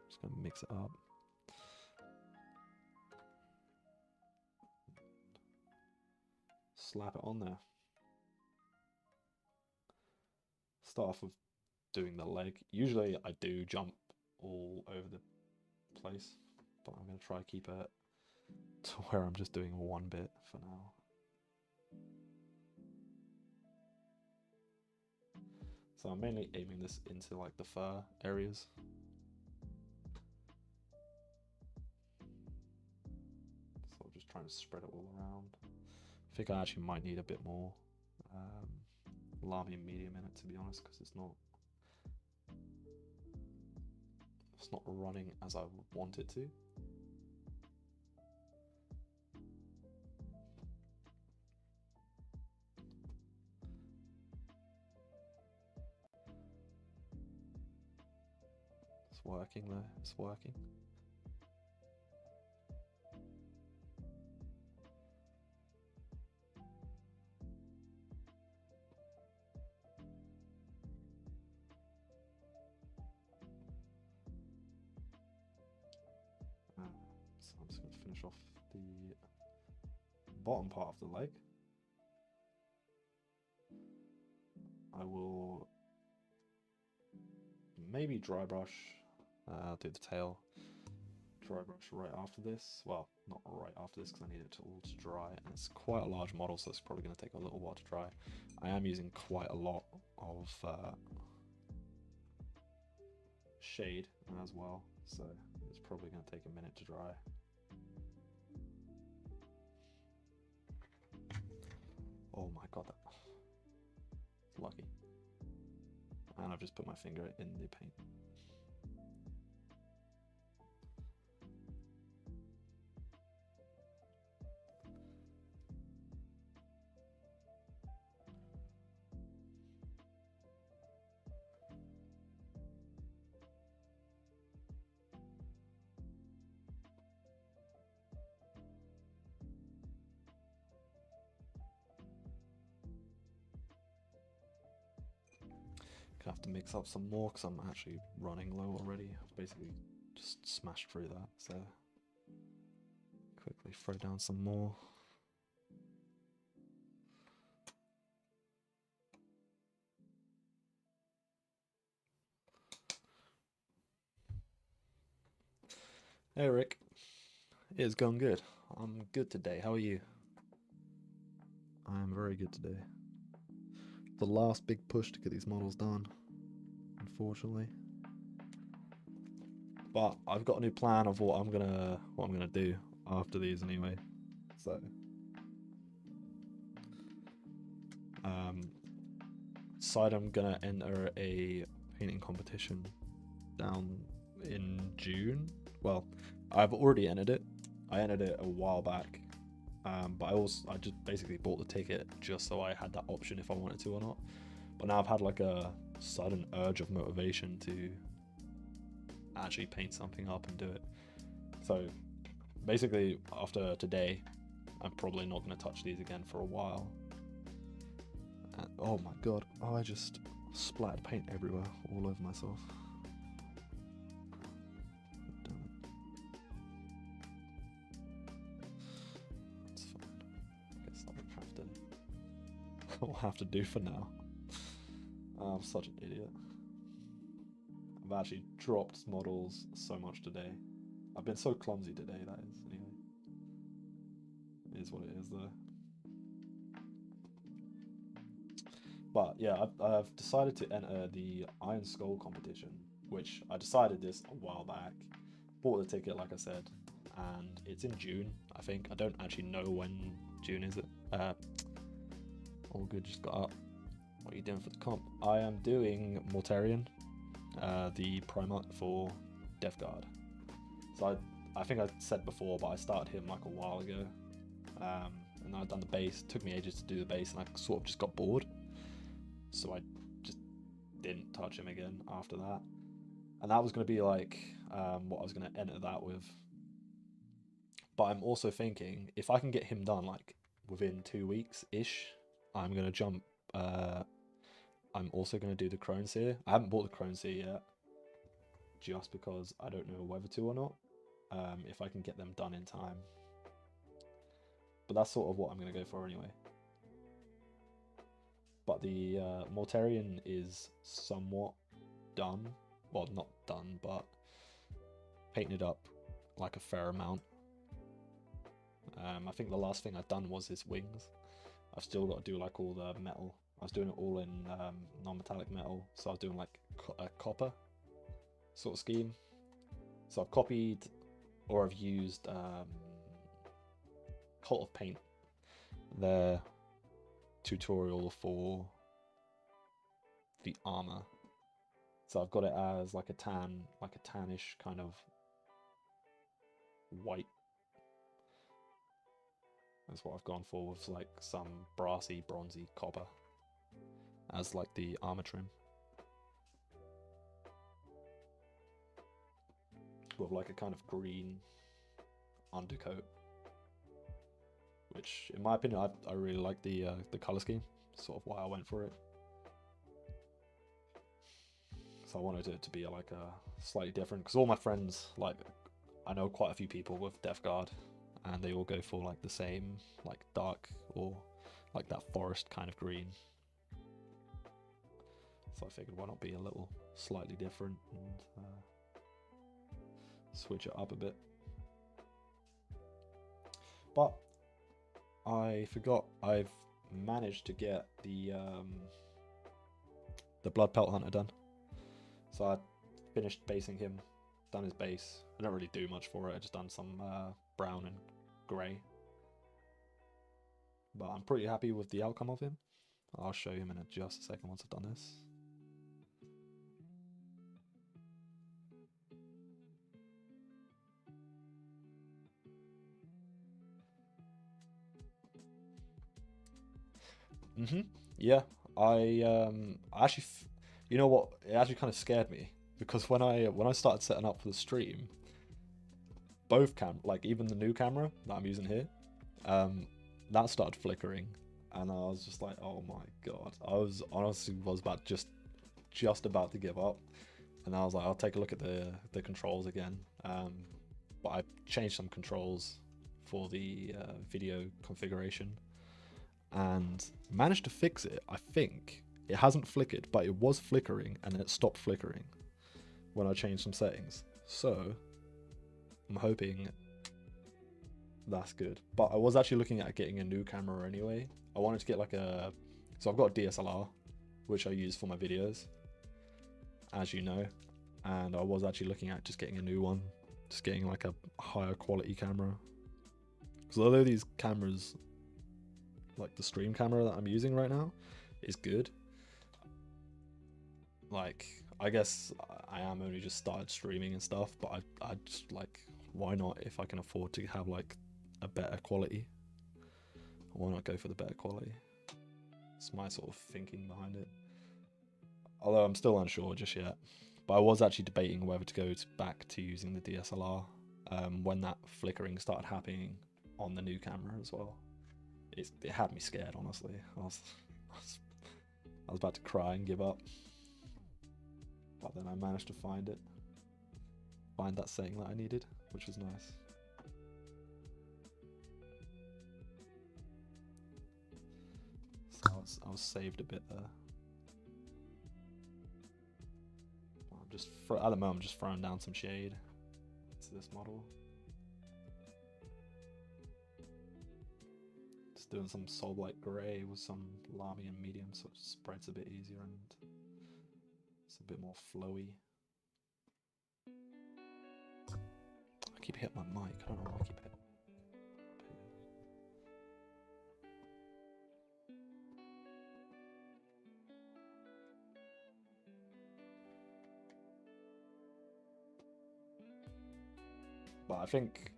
Just gonna mix it up. Slap it on there. Start off with doing the leg. Usually I do jump all over the place, but I'm gonna try to keep it to where I'm just doing one bit for now. So I'm mainly aiming this into like the fur areas. So I'm just trying to spread it all around. I think I actually might need a bit more Lamy medium in it, to be honest, because it's not running as I would want it to. It's working though, it's working. So I'm just going to finish off the bottom part of the leg. I will maybe dry brush, do the tail, dry brush right after this. Well, not right after this because I need it to all to dry, and it's quite a large model, so it's probably going to take a little while to dry. I am using quite a lot of shade as well, so it's probably going to take a minute to dry. Oh my god, that's lucky. And I've just put my finger in the paint. Gonna have to mix up some more because I'm actually running low already. I've basically just smashed through that, so quickly throw down some more. Hey Rick, it's going good. I'm good today. How are you? I'm very good today. The last big push to get these models done, unfortunately. But I've got a new plan of what I'm gonna do after these anyway. So decided I'm gonna enter a painting competition down in June. Well, I've already entered it. I entered it a while back. But I just basically bought the ticket just so I had that option if I wanted to or not. But now I've had like a sudden urge of motivation to actually paint something up and do it. So basically after today, I'm probably not going to touch these again for a while. And, oh my god, oh, I just splattered paint everywhere, all over myself. I'll have to do for now. I'm such an idiot. I've actually dropped models so much today. I've been so clumsy today, that is, anyway. It is what it is, though. But yeah, I've decided to enter the Iron Skull competition, which I decided this a while back. Bought the ticket, like I said, and it's in June, I think. I don't actually know when June is it. All good, just got up. What are you doing for the comp? I am doing Mortarion, the Primarch for Death Guard. So I think I said before, but I started him like a while ago. And I've done the base. It took me ages to do the base, and I sort of just got bored. So I just didn't touch him again after that. And that was going to be like what I was going to enter that with. But I'm also thinking, if I can get him done like within 2 weeks-ish, I'm going to jump. I'm also going to do the Crone Seer. I haven't bought the Crone Seer yet, just because I don't know whether to or not, if I can get them done in time. But that's sort of what I'm going to go for anyway. But the Mortarion is somewhat done. Well, not done, but painted up like a fair amount. I think the last thing I've done was his wings. I've still got to do like all the metal. I was doing it all in non-metallic metal, so I was doing like a copper sort of scheme. So I've copied, or I've used Cult of Paint, their tutorial for the armor. So I've got it as like a tannish kind of white. That's what I've gone for, with like some brassy, bronzy copper as like the armor trim, with like a kind of green undercoat, which in my opinion I really like the color scheme. Sort of why I went for it. So I wanted it to be like a slightly different, because all my friends, like I know quite a few people with Death Guard, and they all go for like the same, like dark or like that forest kind of green. So I figured, why not be a little slightly different and switch it up a bit. But I forgot I've managed to get the Blood Pelt Hunter done. So I finished basing him, done his base. I don't really do much for it, I just done some brown and grey. But I'm pretty happy with the outcome of him. I'll show him in just a second once I've done this. Yeah, I actually, you know what? It actually kind of scared me because when I started setting up for the stream, both like even the new camera that I'm using here, that started flickering, and I was just like, oh my god! I was honestly about just about to give up, and I was like, I'll take a look at the controls again. But I changed some controls for the video configuration and managed to fix it. I think it hasn't flickered, but it was flickering and then it stopped flickering when I changed some settings. So I'm hoping that's good. But I was actually looking at getting a new camera anyway. I wanted to get like so I've got a DSLR, which I use for my videos, as you know, and I was actually looking at just getting a new one, just getting like a higher quality camera. Because although these cameras, like the stream camera that I'm using right now, is good, like I guess I am only just started streaming and stuff, but I just like, why not, if I can afford to have like a better quality, why not go for the better quality? It's my sort of thinking behind it, although I'm still unsure just yet. But I was actually debating whether to go back to using the DSLR when that flickering started happening on the new camera as well. It had me scared, honestly. I was about to cry and give up, but then I managed to find that setting that I needed, which was nice. So I was saved a bit there. At the moment, I'm just throwing down some shade to this model. Just doing some Soulblight Grey with some Lamy and medium, so it spreads a bit easier and it's a bit more flowy. I keep hitting my mic, I don't know why I keep hitting. But I think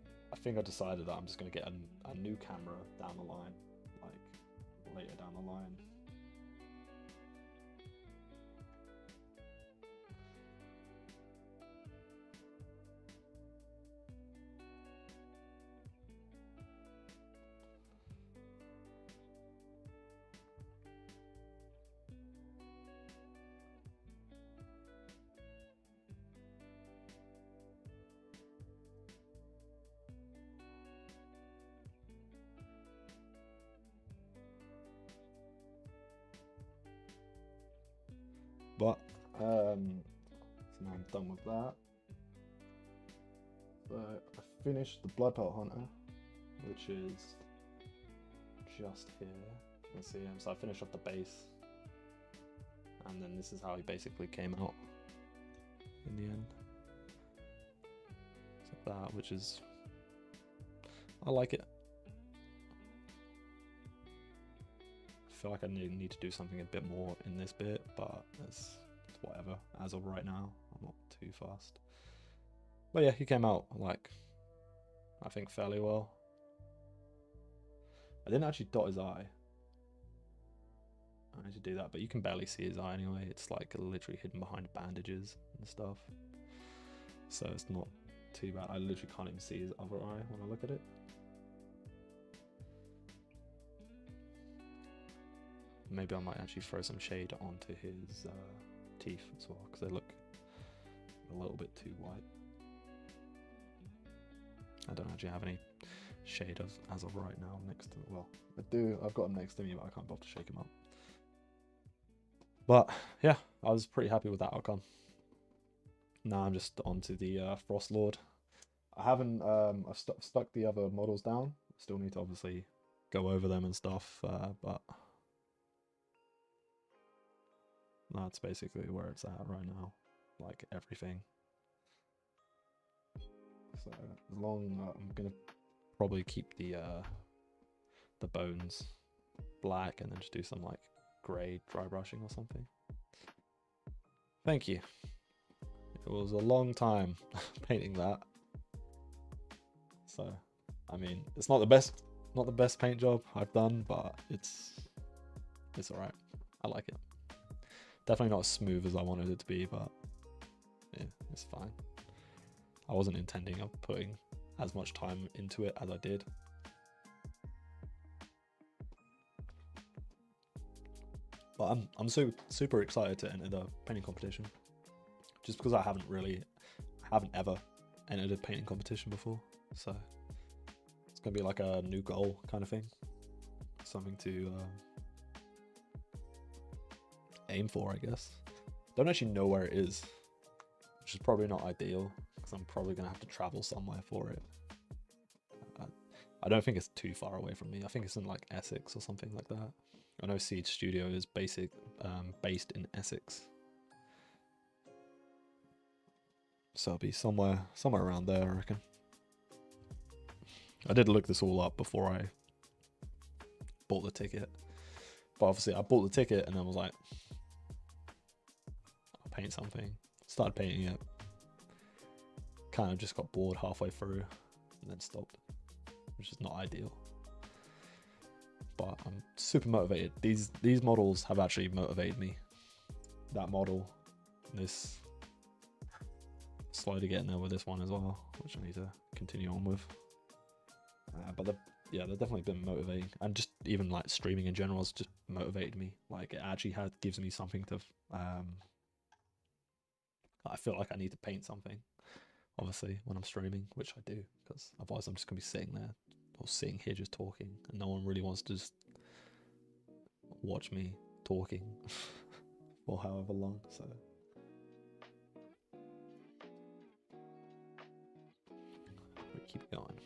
I decided that I'm just going to get a new camera down the line, like later down the line. But so now I'm done with that. So I finished the Blood Pelt Hunter, which is just here. You can see him. So I finished off the base, and then this is how he basically came out in the end. So that, which is, I like it. I feel like I need to do something a bit more in this bit, but it's whatever. As of right now, I'm not too fast. But yeah, he came out, like, I think fairly well. I didn't actually dot his eye. I need to do that, but you can barely see his eye anyway. It's like literally hidden behind bandages and stuff. So it's not too bad. I literally can't even see his other eye when I look at it. Maybe I might actually throw some shade onto his teeth as well, because they look a little bit too white. I don't actually have any shade as of right now next to, well, I do, I've got him next to me, but I can't bother to shake him up. But yeah, I was pretty happy with that outcome. Now I'm just onto the Frost Lord. I haven't, I've stuck the other models down, Still need to obviously go over them and stuff, but that's basically where it's at right now, like everything. So as long I'm gonna probably keep the bones black and then just do some like grey dry brushing or something. Thank you. It was a long time painting that. So I mean, it's not the best paint job I've done, but it's alright. I like it. Definitely not as smooth as I wanted it to be, but yeah, it's fine. I wasn't intending of putting as much time into it as I did. But I'm super excited to enter the painting competition, just because I haven't ever entered a painting competition before. So it's gonna be like a new goal kind of thing, something to aim for, I guess. Don't actually know where it is, which is probably not ideal, because I'm probably gonna have to travel somewhere for it. I don't think it's too far away from me. I think it's in like Essex or something like that. I know Siege Studio is based in Essex, so it'll be somewhere around there, I reckon. I did look this all up before I bought the ticket, but obviously I bought the ticket and then was like, I'll paint something. Started painting it, kind of just got bored halfway through and then stopped, which is not ideal. But I'm super motivated. These models have actually motivated me. That model, this, slowly getting there with this one as well, which I need to continue on with. But they've definitely been motivating, and just even like streaming in general has just motivated me. Like it actually gives me something to. I feel like I need to paint something, obviously, when I'm streaming, which I do, because otherwise I'm just gonna be sitting there or sitting here just talking, and no one really wants to just watch me talking for however long. So we keep going.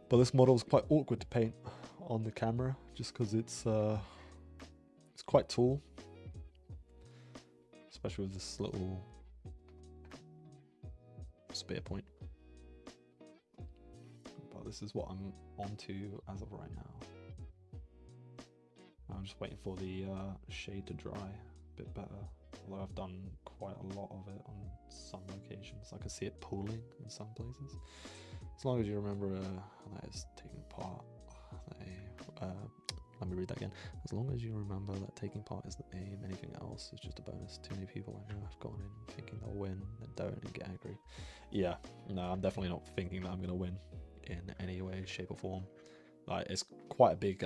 But this model is quite awkward to paint on the camera, just because it's quite tall, especially with this little spear point. But this is what I'm onto as of right now. I'm just waiting for the shade to dry a bit better, although I've done quite a lot of it on some locations. I can see it pooling in some places. As long as you remember that is taking part. Let me read that again. As long as you remember that taking part is the aim, anything else is just a bonus. Too many people I know have gone in thinking they'll win, then don't and get angry. Yeah, no, I'm definitely not thinking that I'm going to win in any way, shape or form. Like, it's quite a big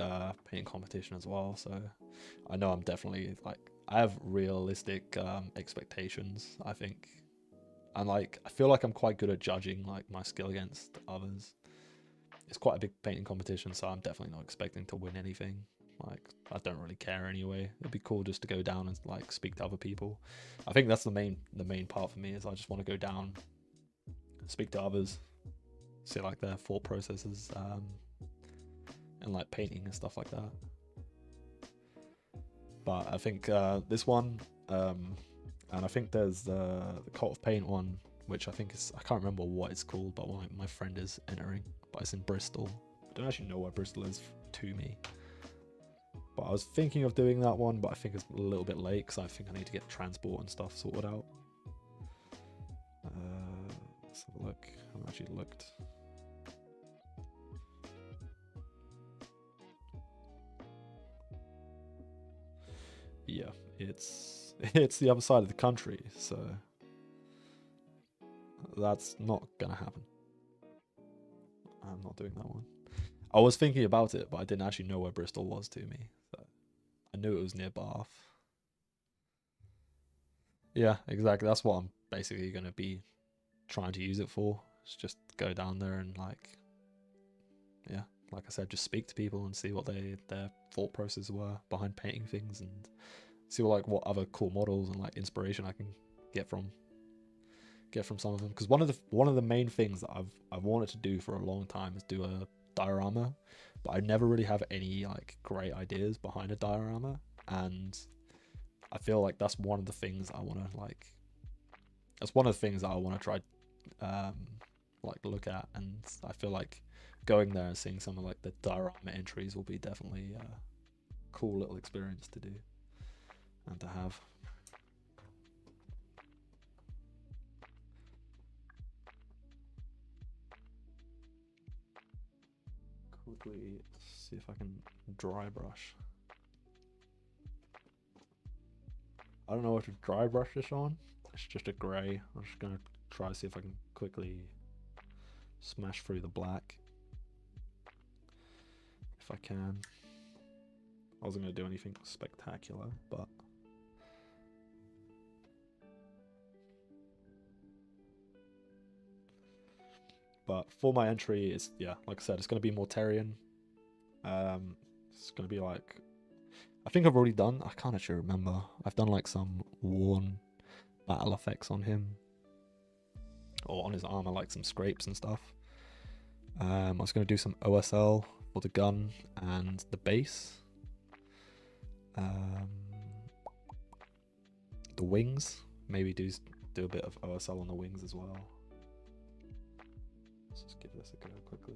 painting competition as well, so I know I'm definitely, like, I have realistic expectations, I think. And like, I feel like I'm quite good at judging like my skill against others. It's quite a big painting competition, so I'm definitely not expecting to win anything. Like, I don't really care anyway. It'd be cool just to go down and like speak to other people. I think that's the main part for me, is I just want to go down, speak to others, see like their thought processes, and like painting and stuff like that. But I think this one, and I think there's the Cult of Paint one, which I think is, I can't remember what it's called, but my friend is entering, but it's in Bristol. I don't actually know where Bristol is to me, but I was thinking of doing that one, but I think it's a little bit late because I think I need to get transport and stuff sorted out. Let's have a look. I haven't actually looked. Yeah, it's the other side of the country, so that's not gonna happen. I'm not doing that one. I was thinking about it, but I didn't actually know where Bristol was to me. So I knew it was near Bath. Yeah, exactly. That's what I'm basically gonna be trying to use it for. It's just go down there and like, yeah, like I said, just speak to people and see what their thought processes were behind painting things, and see what other cool models and like inspiration I can get from. get from some of them, because one of the main things that I've wanted to do for a long time is do a diorama, but I never really have any like great ideas behind a diorama, and I feel like that's one of the things I want to like. That's one of the things that I want to try, like look at, and I feel like going there and seeing some of like the diorama entries will be definitely a cool little experience to do and to have. Quickly see if I can dry brush. I don't know what to dry brush this on. It's just a grey. I'm just gonna try to see if I can quickly smash through the black. If I can. I wasn't gonna do anything spectacular, but for my entry, it's, yeah, like I said, it's gonna be Mortarion. It's gonna be like, I think I've already done, I can't actually remember. I've done like some worn battle effects on him, or on his armor, like some scrapes and stuff. I was going to do some OSL for the gun and the base. The wings, maybe do a bit of OSL on the wings as well. Let's just give this a go quickly.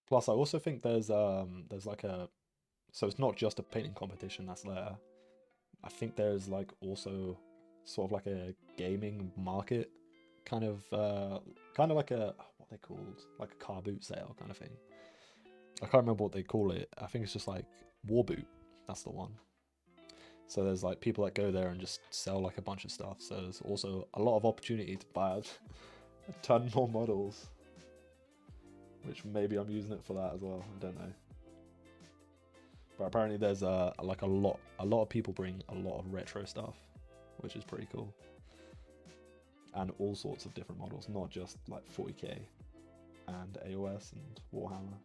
Plus, I also think there's like a, so it's not just a painting competition that's there. I think there's like also sort of like a gaming market, kind of like a, what they called, like a car boot sale kind of thing. I can't remember what they call it. I think it's just like War Boot. That's the one. So there's like people that go there and just sell like a bunch of stuff. So there's also a lot of opportunity to buy a ton more models. Which maybe I'm using it for that as well. I don't know. But apparently there's like a lot of people bring a lot of retro stuff, which is pretty cool. And all sorts of different models, not just like 40k and AOS and Warhammer.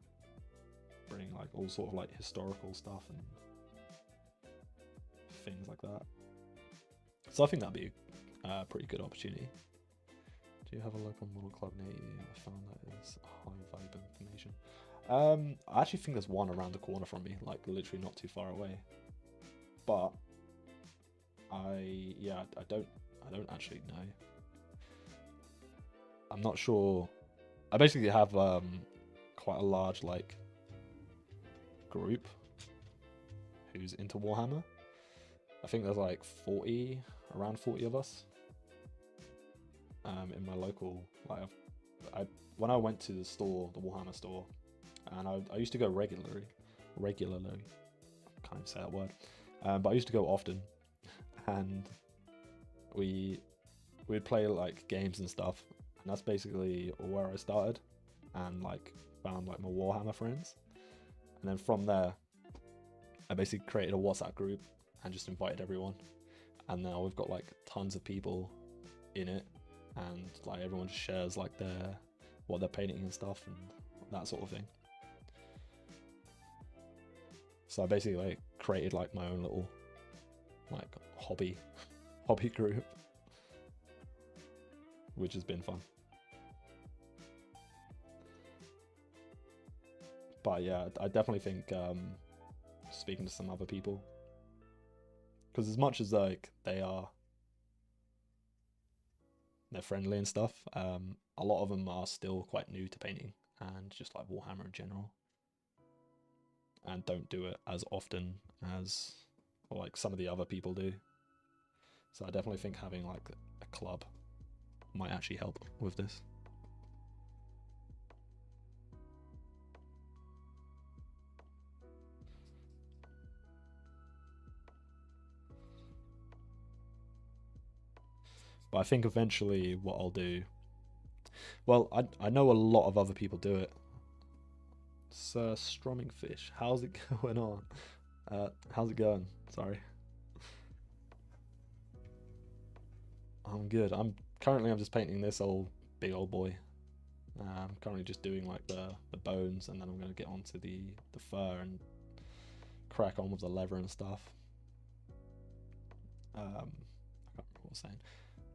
Bring like all sort of like historical stuff and things like that. So I think that'd be a pretty good opportunity. Do you have a local model club near you? I found that is high vibe information. I actually think there's one around the corner from me, like literally not too far away. But I don't actually know. I'm not sure. I basically have quite a large like group who's into Warhammer. I think there's like around 40 of us. In my local, like, when I went to the store, the Warhammer store, and I used to go regularly, I can't even say that word, but I used to go often, and we'd play like games and stuff, and that's basically where I started, and like found like my Warhammer friends, and then from there, I basically created a WhatsApp group and just invited everyone, and now we've got like tons of people in it. And like everyone just shares like what they're painting and stuff and that sort of thing. So I basically like created like my own little like hobby group, which has been fun. But yeah, I definitely think speaking to some other people, because as much as like they're friendly and stuff, a lot of them are still quite new to painting and just like Warhammer in general, and don't do it as often as like some of the other people do. So I definitely think having like a club might actually help with this. But I think eventually what I'll do Well, I know a lot of other people do it. Sir Strumming Fish, how's it going on? How's it going? Sorry. I'm good. I'm just painting this big old boy. I'm currently just doing like the bones, and then I'm gonna get onto the fur and crack on with the leather and stuff. I can't remember what I was saying.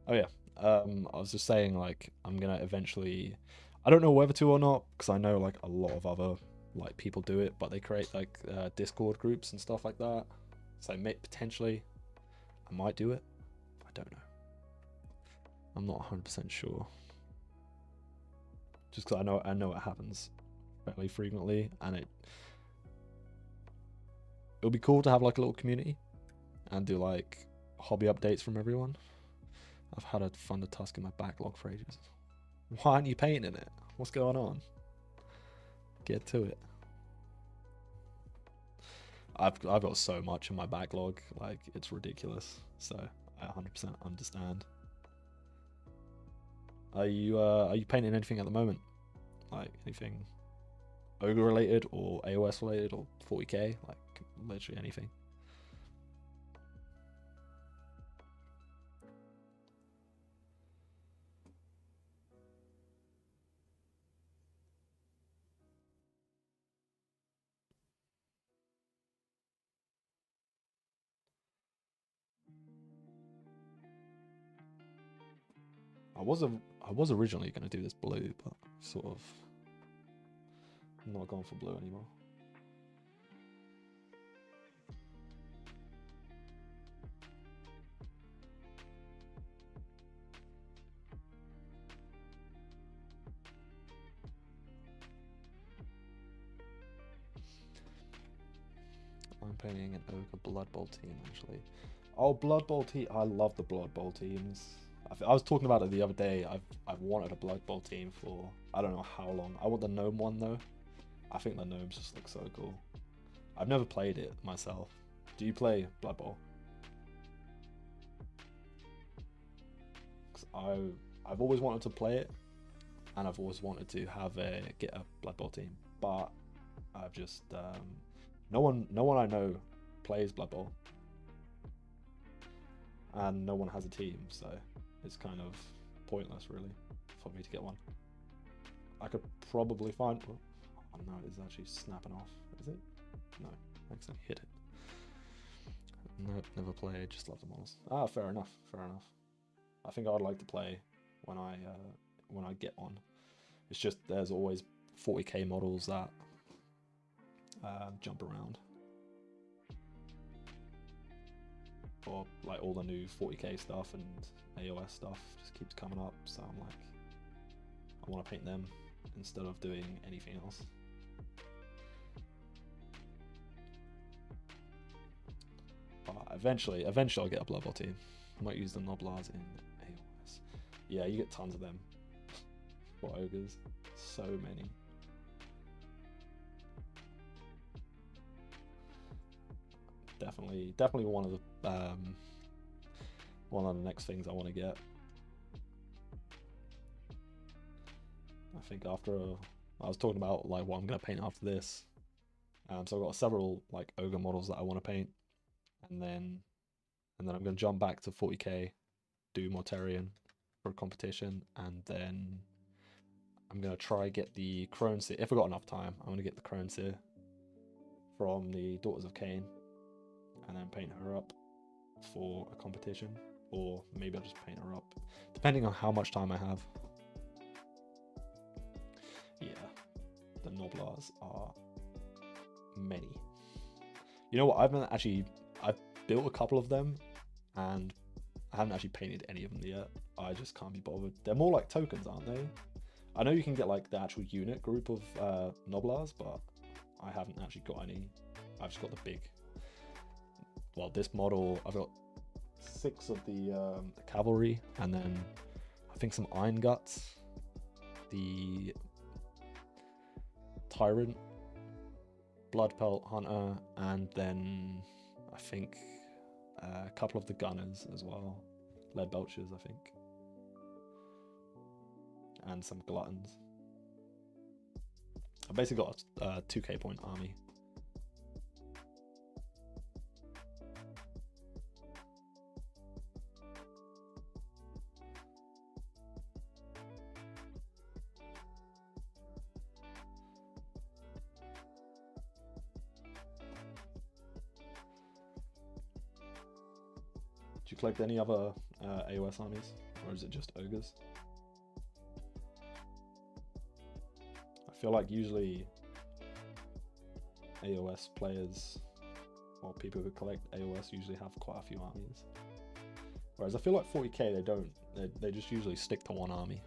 Oh yeah. I was just saying like I'm gonna eventually. I don't know whether to or not, because I know like a lot of other like people do it, but they create like Discord groups and stuff like that. So potentially, I might do it. I don't know. I'm not 100% sure. Just because I know it happens fairly frequently, and it'll be cool to have like a little community and do like hobby updates from everyone. I've had a Thunder Tusk in my backlog for ages. Why aren't you painting it? What's going on? Get to it. I've got so much in my backlog, like it's ridiculous. So I 100% understand. Are you painting anything at the moment? Like anything Ogre related or AOS related or 40k? Like literally anything. I was originally going to do this blue, but sort of not going for blue anymore. I'm painting an Ogre Blood Bowl team actually. Oh, Blood Bowl team! I love the Blood Bowl teams. I was talking about it the other day. I've wanted a Blood Bowl team for I don't know how long. I want the gnome one though. I think the gnomes just look so cool. I've never played it myself. Do you play Blood Bowl? I've always wanted to play it, and I've always wanted to get a Blood Bowl team, but I've just no one I know plays Blood Bowl, and no one has a team, so it's kind of pointless really for me to get one. I could probably find. Oh no, it's actually snapping off. Is it? No, I accidentally hit it. Nope, never played. Just love the models. Ah, fair enough. Fair enough. I think I'd like to play when I get one. It's just there's always 40k models that jump around, or like all the new 40k stuff and AOS stuff just keeps coming up. So I'm like, I want to paint them instead of doing anything else. But eventually I'll get a Blood Bowl team. I might use the Noblars in AOS. Yeah, you get tons of them for ogres. So many. Definitely one of the next things I want to get. I think after I was talking about like what I'm gonna paint after this. So I've got several like ogre models that I want to paint, and then I'm gonna jump back to 40k, do Mortarion for a competition, and then I'm gonna try get the Crone Seer. If I got enough time, I'm gonna get the Crone Seer from the Daughters of Cain, and then paint her up for a competition, or maybe I'll just paint her up, depending on how much time I have. Yeah, the Noblars are many. You know what? I've built a couple of them, and I haven't actually painted any of them yet. I just can't be bothered. They're more like tokens, aren't they? I know you can get like the actual unit group of Noblars, but I haven't actually got any. I've just got the big. Well, this model, I've got 6 of the cavalry, and then I think some Iron Guts, the Tyrant, Blood Pelt Hunter, and then I think a couple of the Gunners as well. Lead Belchers, I think. and some gluttons. I basically got a 2k point army. Do you collect any other AOS armies, or is it just ogres? I feel like usually AOS players, or people who collect AOS, usually have quite a few armies. Whereas I feel like 40k, they don't. They just usually stick to one army.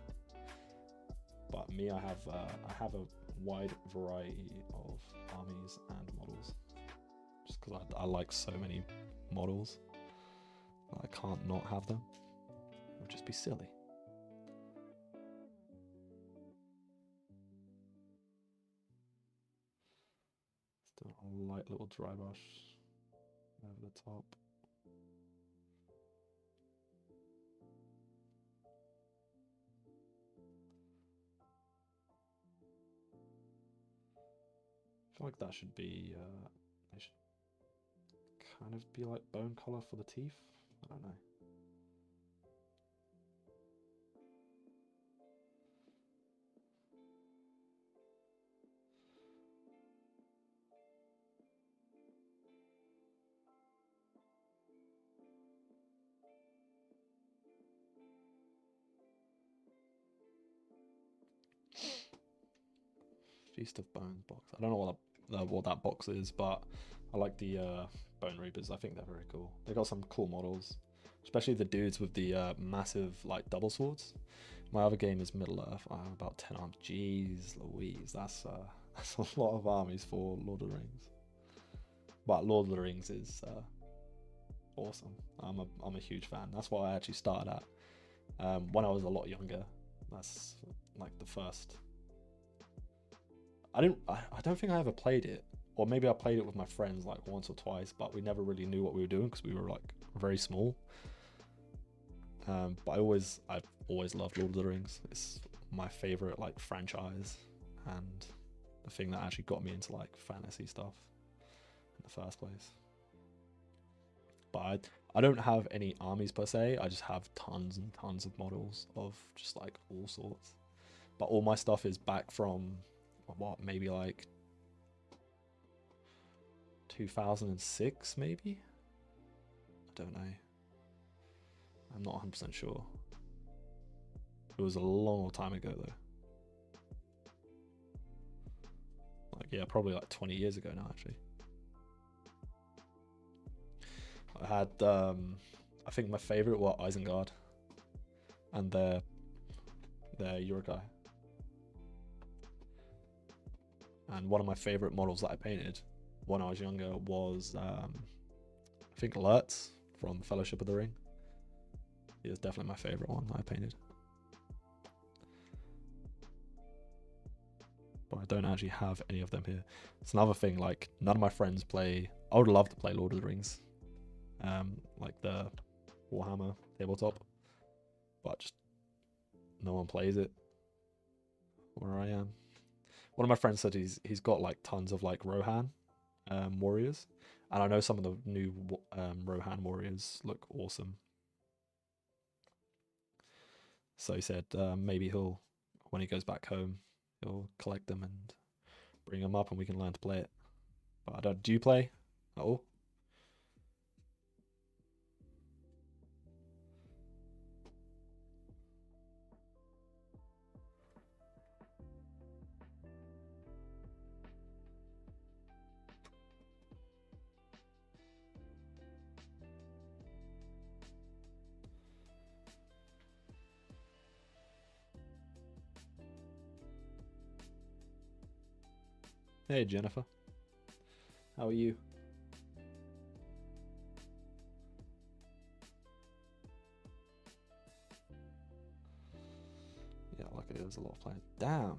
But me, I have a wide variety of armies and models, just because I like so many models. I can't not have them. It would just be silly. Still a light little dry brush over the top. I feel like that should be, they should kind of be like bone color for the teeth. I don't know. Feast of Bones box. I don't know what that box is, but I like the Bone Reapers. I think they're very cool. They got some cool models, especially the dudes with the massive like double swords. My other game is Middle Earth. I have about 10 arms. Jeez Louise, that's a lot of armies for Lord of the Rings. But Lord of the Rings is awesome. I'm a huge fan. That's what I actually started at when I was a lot younger. That's like the first. I don't think I ever played it, or maybe I played it with my friends like once or twice, but we never really knew what we were doing because we were like very small. But I've always loved Lord of the Rings. It's my favorite like franchise, and the thing that actually got me into like fantasy stuff in the first place. But I don't have any armies per se. I just have tons and tons of models of just like all sorts. But all my stuff is back from what, maybe like 2006 maybe? I don't know. I'm not 100% sure. It was a long time ago though. Like, yeah, probably like 20 years ago now actually. I had I think my favorite were Isengard and their Urukai. And one of my favorite models that I painted when I was younger was I think Lurtz from Fellowship of the Ring. He is definitely my favorite one that I painted. But I don't actually have any of them here. It's another thing, like none of my friends play. I would love to play Lord of the Rings, like the Warhammer tabletop, but just no one plays it where I am. One of my friends said he's got like tons of like Rohan warriors, and I know some of the new Rohan warriors look awesome. So he said maybe he'll, when he goes back home, he'll collect them and bring them up, and we can learn to play it. But I don't. Do you play at all? Hey Jennifer, how are you? Yeah, like there's a lot of playing. Damn,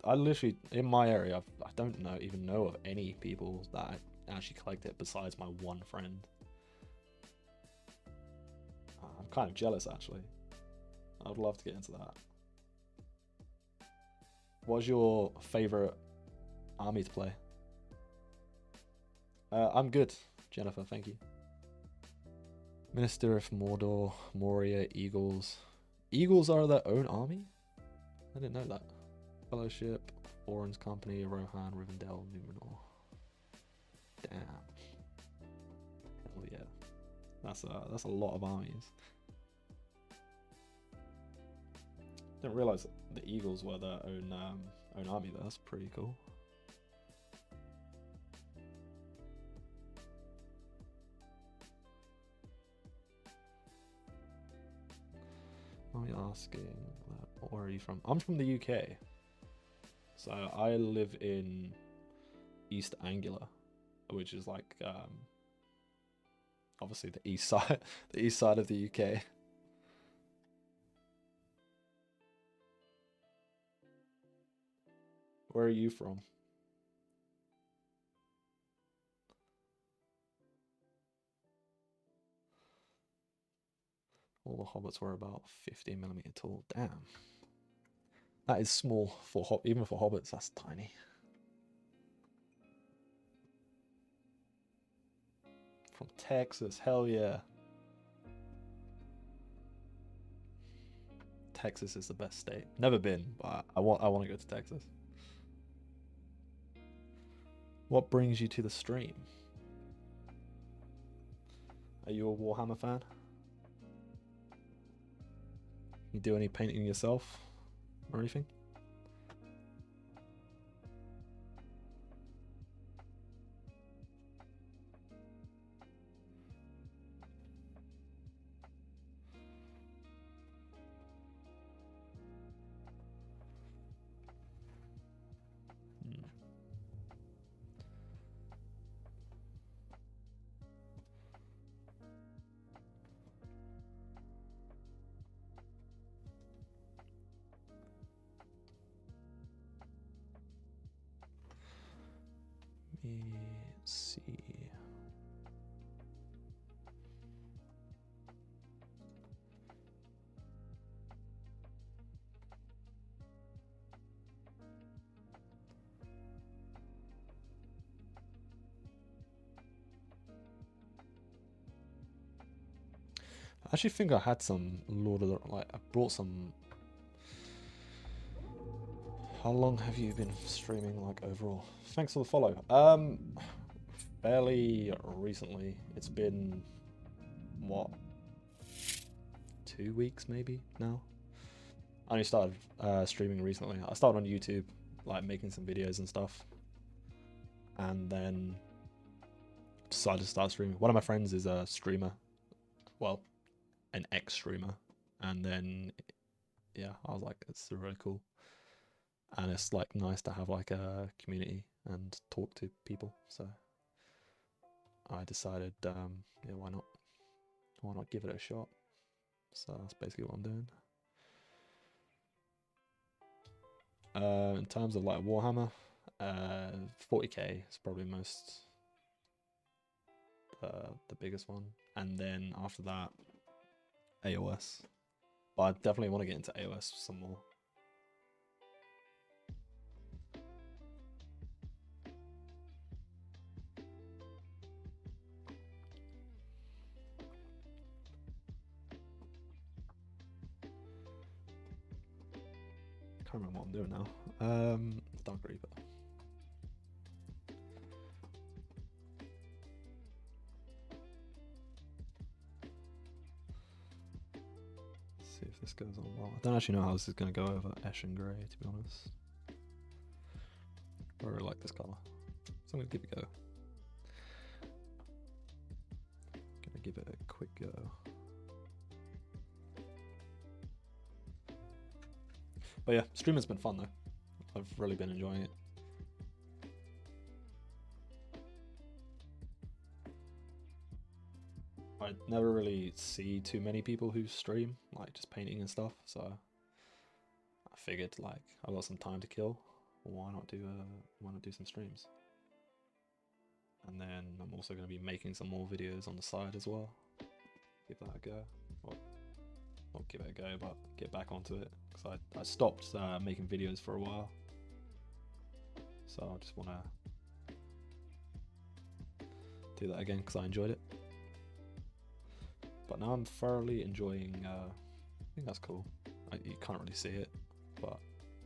I literally in my area I don't even know of any people that actually collect it besides my one friend. I'm kind of jealous actually. I would love to get into that. What's your favorite army to play? I'm good, Jennifer. Thank you. Minister of Mordor, Moria, Eagles. Eagles are their own army? I didn't know that. Fellowship, Oran's Company, Rohan, Rivendell, Numenor. Damn. Hell yeah. That's a lot of armies. Didn't realize the Eagles were their own army though. That's pretty cool. I'm asking, where are you from? I'm from the UK. So I live in East Anglia, which is like obviously the east side of the UK. Where are you from? All the hobbits were about 15mm tall. Damn. That is small for even for hobbits. That's tiny. From Texas, hell yeah. Texas is the best state. Never been, but I want to go to Texas. What brings you to the stream? Are you a Warhammer fan? You do any painting yourself or anything? Let's see. I actually think I had some Lord of the... Like, I brought some... How long have you been streaming, like, overall? Thanks for the follow. Fairly recently. It's been, what, 2 weeks maybe now? I only started streaming recently. I started on YouTube, like, making some videos and stuff. And then decided to start streaming. One of my friends is a streamer. Well, an ex-streamer. And then, yeah, I was like, it's really cool. And it's like nice to have like a community and talk to people. So I decided, yeah, why not give it a shot? So that's basically what I'm doing. In terms of like Warhammer, 40k is probably the biggest one, and then after that, AOS. But I definitely want to get into AOS some more. I can't remember what I'm doing now. Dark Reaper. Let's see if this goes on well. I don't actually know how this is going to go over Ash and Grey, to be honest. I really like this colour, so I'm going to give it a go. Gonna give it a quick go. But yeah, streaming's been fun though. I've really been enjoying it. I never really see too many people who stream, like just painting and stuff, so I figured like I've got some time to kill. Why not do some streams? And then I'm also going to be making some more videos on the side as well. Give that a go. Well, not give it a go, but get back onto it. Because I stopped making videos for a while. So I just want to do that again because I enjoyed it. But now I'm thoroughly enjoying. I think that's cool. You can't really see it, but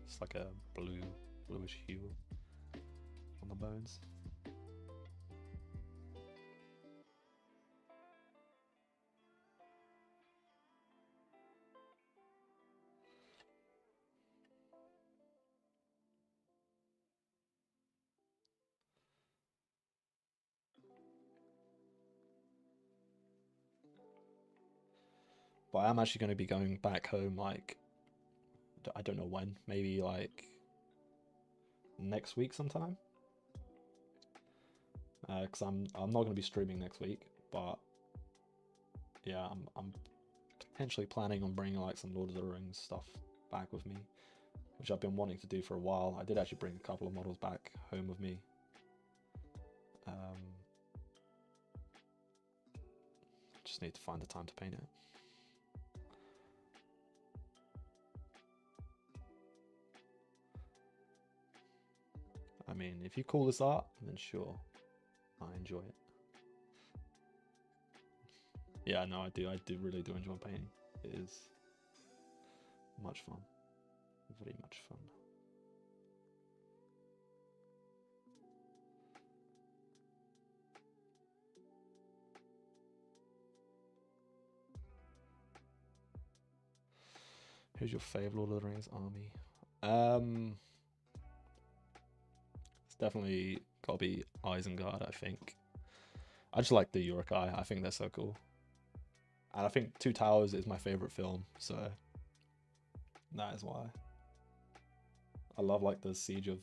it's like a bluish hue on the bones. But I'm actually going to be going back home, like, I don't know when, maybe like next week sometime. Because I'm not going to be streaming next week, but yeah, I'm potentially planning on bringing like some Lord of the Rings stuff back with me, which I've been wanting to do for a while. I did actually bring a couple of models back home with me. Just need to find the time to paint it. I mean, if you call this art, then sure, I enjoy it. Yeah, no, I do really do enjoy painting. It is much fun, very much fun. Who's your favourite Lord of the Rings army? It's definitely got to be Isengard, I think. I just like the Uruk-hai. I think they're so cool. And I think Two Towers is my favourite film, so that is why. I love like the Siege of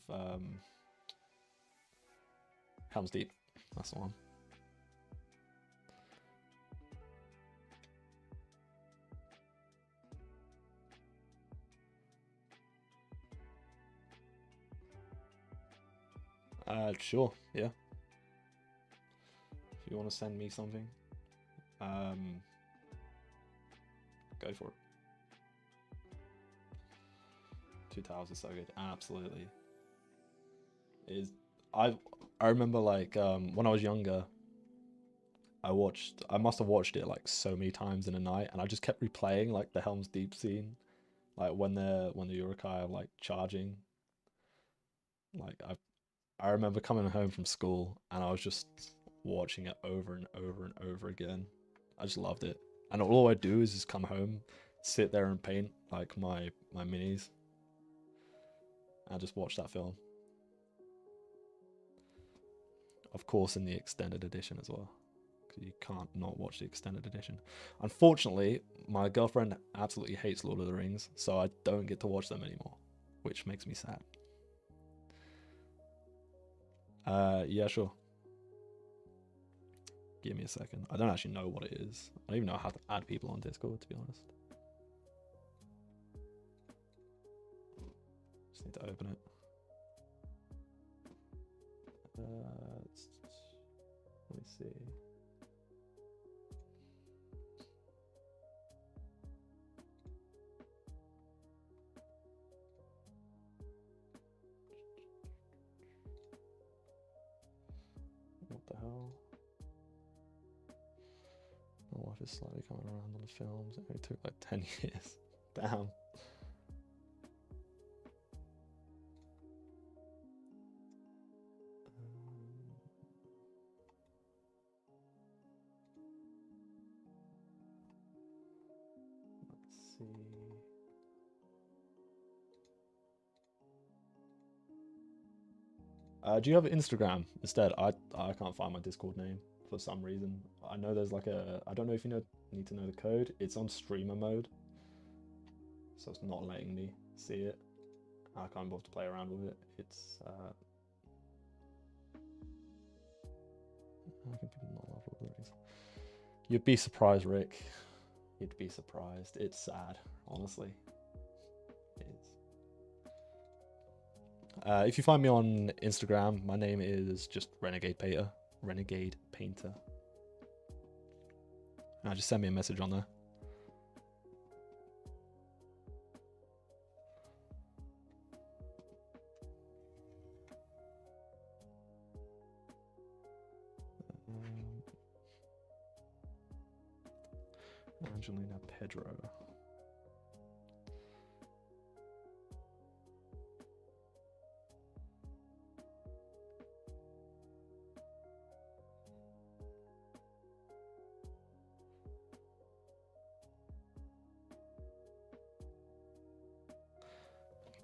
Helm's Deep. That's the one. Sure, yeah. If you want to send me something, go for it. Two Towers is so good, absolutely. I remember like when I was younger, I must have watched it like so many times in a night, and I just kept replaying like the Helm's Deep scene, like when the Uruk-hai are like charging. Like I remember coming home from school and I was just watching it over and over and over again. I just loved it. And all I do is just come home, sit there and paint like my minis, and just watch that film. Of course, in the extended edition as well, because you can't not watch the extended edition. Unfortunately, my girlfriend absolutely hates Lord of the Rings, so I don't get to watch them anymore, which makes me sad. Yeah, sure. Give me a second. I don't actually know what it is. I don't even know how to add people on Discord, to be honest. Just need to open it. Let me see. What the hell? My wife is slightly coming around on the films. It took like 10 years. Damn. Let's see. Do you have Instagram instead? I can't find my Discord name for some reason. I know there's like I don't know if you need to know the code. It's on streamer mode, so it's not letting me see it. I can't bother to play around with it. It's how can people not love Lord of the Rings? You'd be surprised, Rick. You'd be surprised. It's sad, honestly. It is. If you find me on Instagram, my name is just Renegade Painter. Renegade Painter. Just send me a message on there. Angelina Pedro.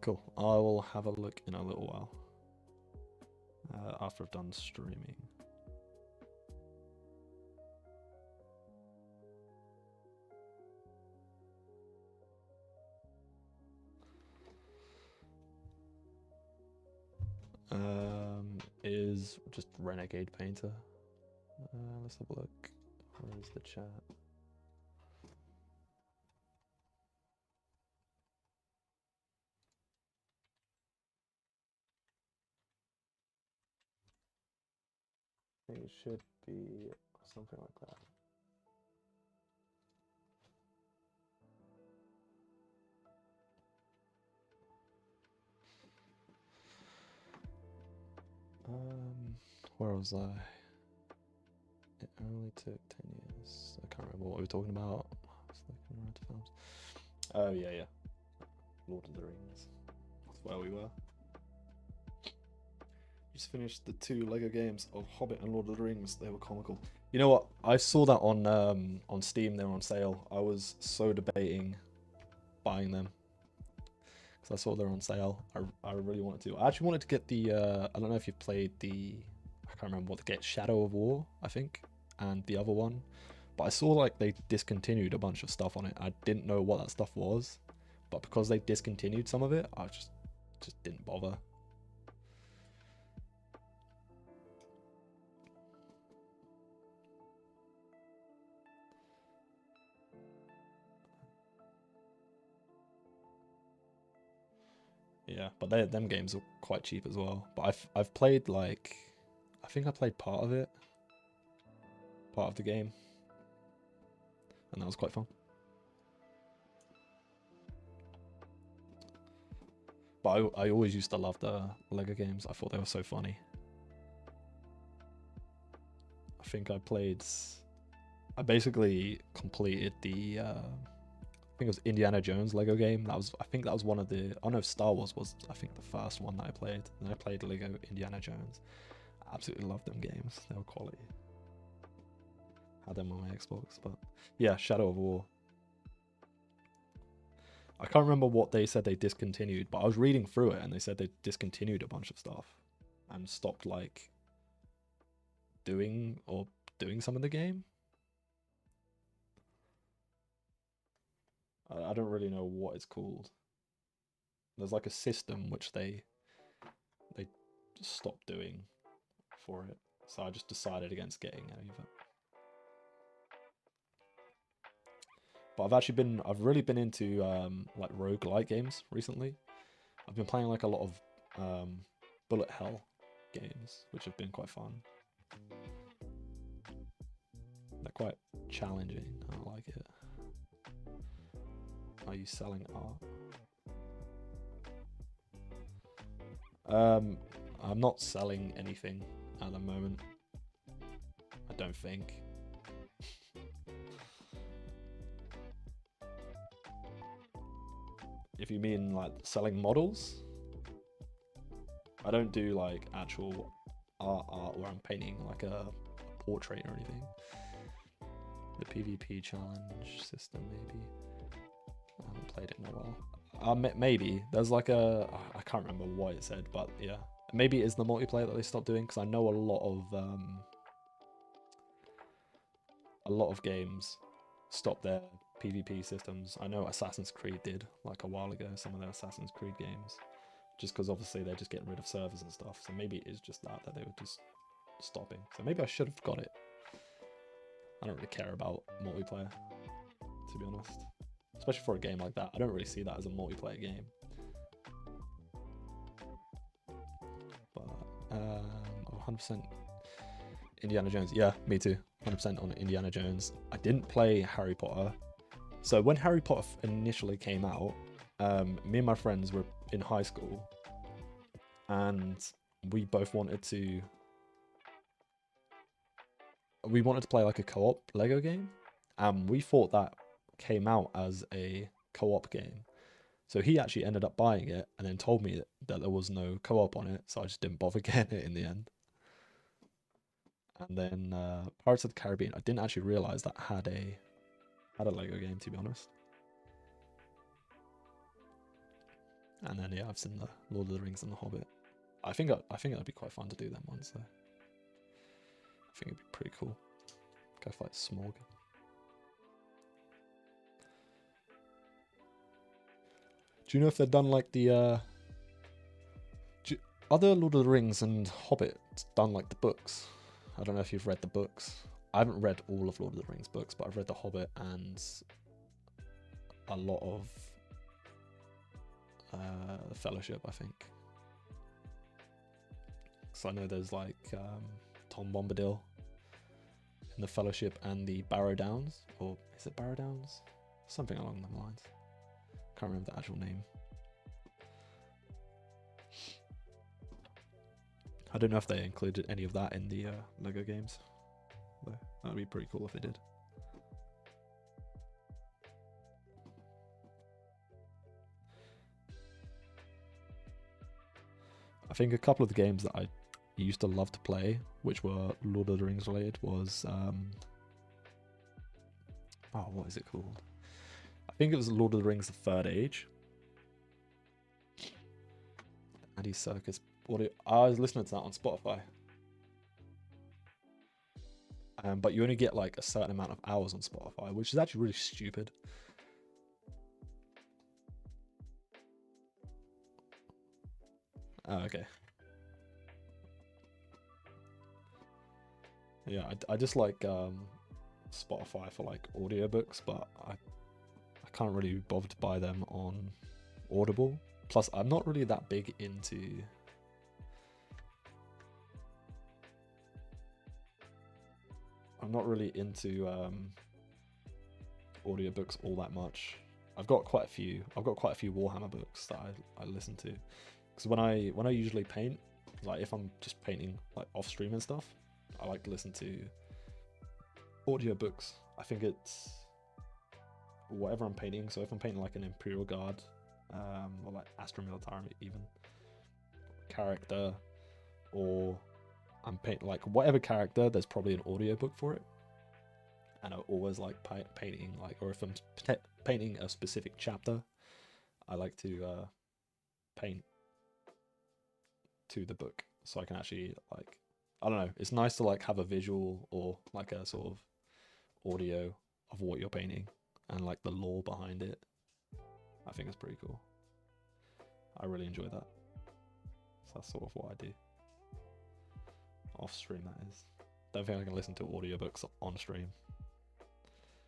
Cool. I will have a look in a little while. After I've done streaming. Is just Renegade Painter. Let's have a look. Where is the chat? I think it should be something like that. Where was I? It only took 10 years. I can't remember what we were talking about. I was looking around to films. Oh yeah. Lord of the Rings. That's where we were. Just finished the 2 Lego games of Hobbit and Lord of the Rings. They were comical. You know what? I saw that on Steam. They were on sale. I was so debating buying them because I saw they're on sale. I really wanted to. I actually wanted to get the. I don't know if you've played the. I can't remember what to get. Shadow of War, I think, and the other one. But I saw like they discontinued a bunch of stuff on it. I didn't know what that stuff was, but because they discontinued some of it, I just didn't bother. Yeah, but them games are quite cheap as well. But I've played like, I think I played part of it, part of the game, and that was quite fun. But I always used to love the Lego games. I thought they were so funny. I think I basically completed the, I think it was Indiana Jones Lego game. I think that was one of the, oh no, Star Wars was, I think, the first one that I played. And I played Lego Indiana Jones. I absolutely loved them games. They were quality. Had them on my Xbox, but yeah, Shadow of War. I can't remember what they said they discontinued, but I was reading through it and they said they discontinued a bunch of stuff and stopped like doing some of the game. I don't really know what it's called. There's like a system which they stopped doing for it, so I just decided against getting any of it. But I've really been into like roguelike games recently. I've been playing like a lot of bullet hell games, which have been quite fun. They're quite challenging. I like it. Are you selling art? I'm not selling anything at the moment. I don't think. If you mean like selling models, I don't do like actual art where I'm painting like a portrait or anything. The PvP challenge system, maybe. I haven't played it in a while. Maybe there's like I can't remember what it said, but yeah, maybe it is the multiplayer that they stopped doing, because I know a lot of games stopped their PvP systems. I know Assassin's Creed did like a while ago, some of their Assassin's Creed games, just because obviously they're just getting rid of servers and stuff. So maybe it is just that they were just stopping. So maybe I should have got it. I don't really care about multiplayer, to be honest. Especially for a game like that. I don't really see that as a multiplayer game. But 100% Indiana Jones. Yeah, me too. 100% on Indiana Jones. I didn't play Harry Potter. So when Harry Potter initially came out, me and my friends were in high school, and we both wanted to play like a co-op Lego game. We thought that came out as a co-op game. So he actually ended up buying it and then told me that there was no co-op on it, so I just didn't bother getting it in the end. And then Pirates of the Caribbean, I didn't actually realize that had a Lego game, to be honest. And then yeah, I've seen the Lord of the Rings and the Hobbit. I think that'd be quite fun to do them ones though. I think it'd be pretty cool. Go fight Smog. Do you know if they've done like the other Lord of the Rings and Hobbit done like the books? I don't know if you've read the books. I haven't read all of Lord of the Rings books, but I've read the Hobbit and a lot of the Fellowship, I think. So I know there's like Tom Bombadil in the Fellowship and the Barrow Downs, or is it Barrow Downs? Something along them lines. Can't remember the actual name. I don't know if they included any of that in the Lego games. Though. That'd be pretty cool if they did. I think a couple of the games that I used to love to play, which were Lord of the Rings related, was what is it called? I think it was Lord of the Rings: The Third Age. Andy Serkis. I was listening to that on Spotify. But you only get like a certain amount of hours on Spotify, which is actually really stupid. Oh, okay. Yeah, I just like Spotify for like audiobooks, but I can't really be bothered to buy them on Audible. Plus, I'm not really that big into audiobooks all that much. I've got quite a few Warhammer books that I listen to, because when I usually paint, like if I'm just painting like off stream and stuff, I like to listen to audiobooks. I think it's whatever I'm painting. So if I'm painting like an Imperial Guard, or like Astra Militarum even character, or I'm painting like whatever character, there's probably an audiobook for it. And I always like painting, like, or if I'm painting a specific chapter, I like to paint to the book, so I can actually, like, I don't know, it's nice to like have a visual or like a sort of audio of what you're painting and like the lore behind it. I think it's pretty cool. I really enjoy that. So that's sort of what I do off stream, that is. Don't think I can listen to audiobooks on stream.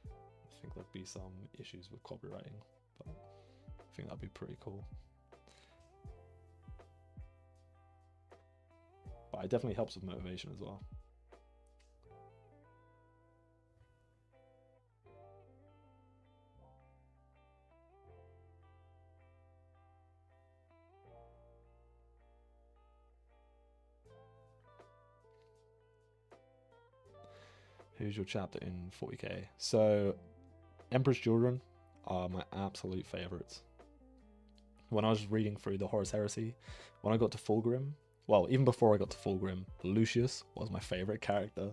I think there'd be some issues with copywriting, but I think that'd be pretty cool. But it definitely helps with motivation as well. Who's your chapter in 40k? So, Emperor's Children are my absolute favorites. When I was reading through the Horus Heresy, when I got to Fulgrim, well, even before I got to Fulgrim, Lucius was my favorite character,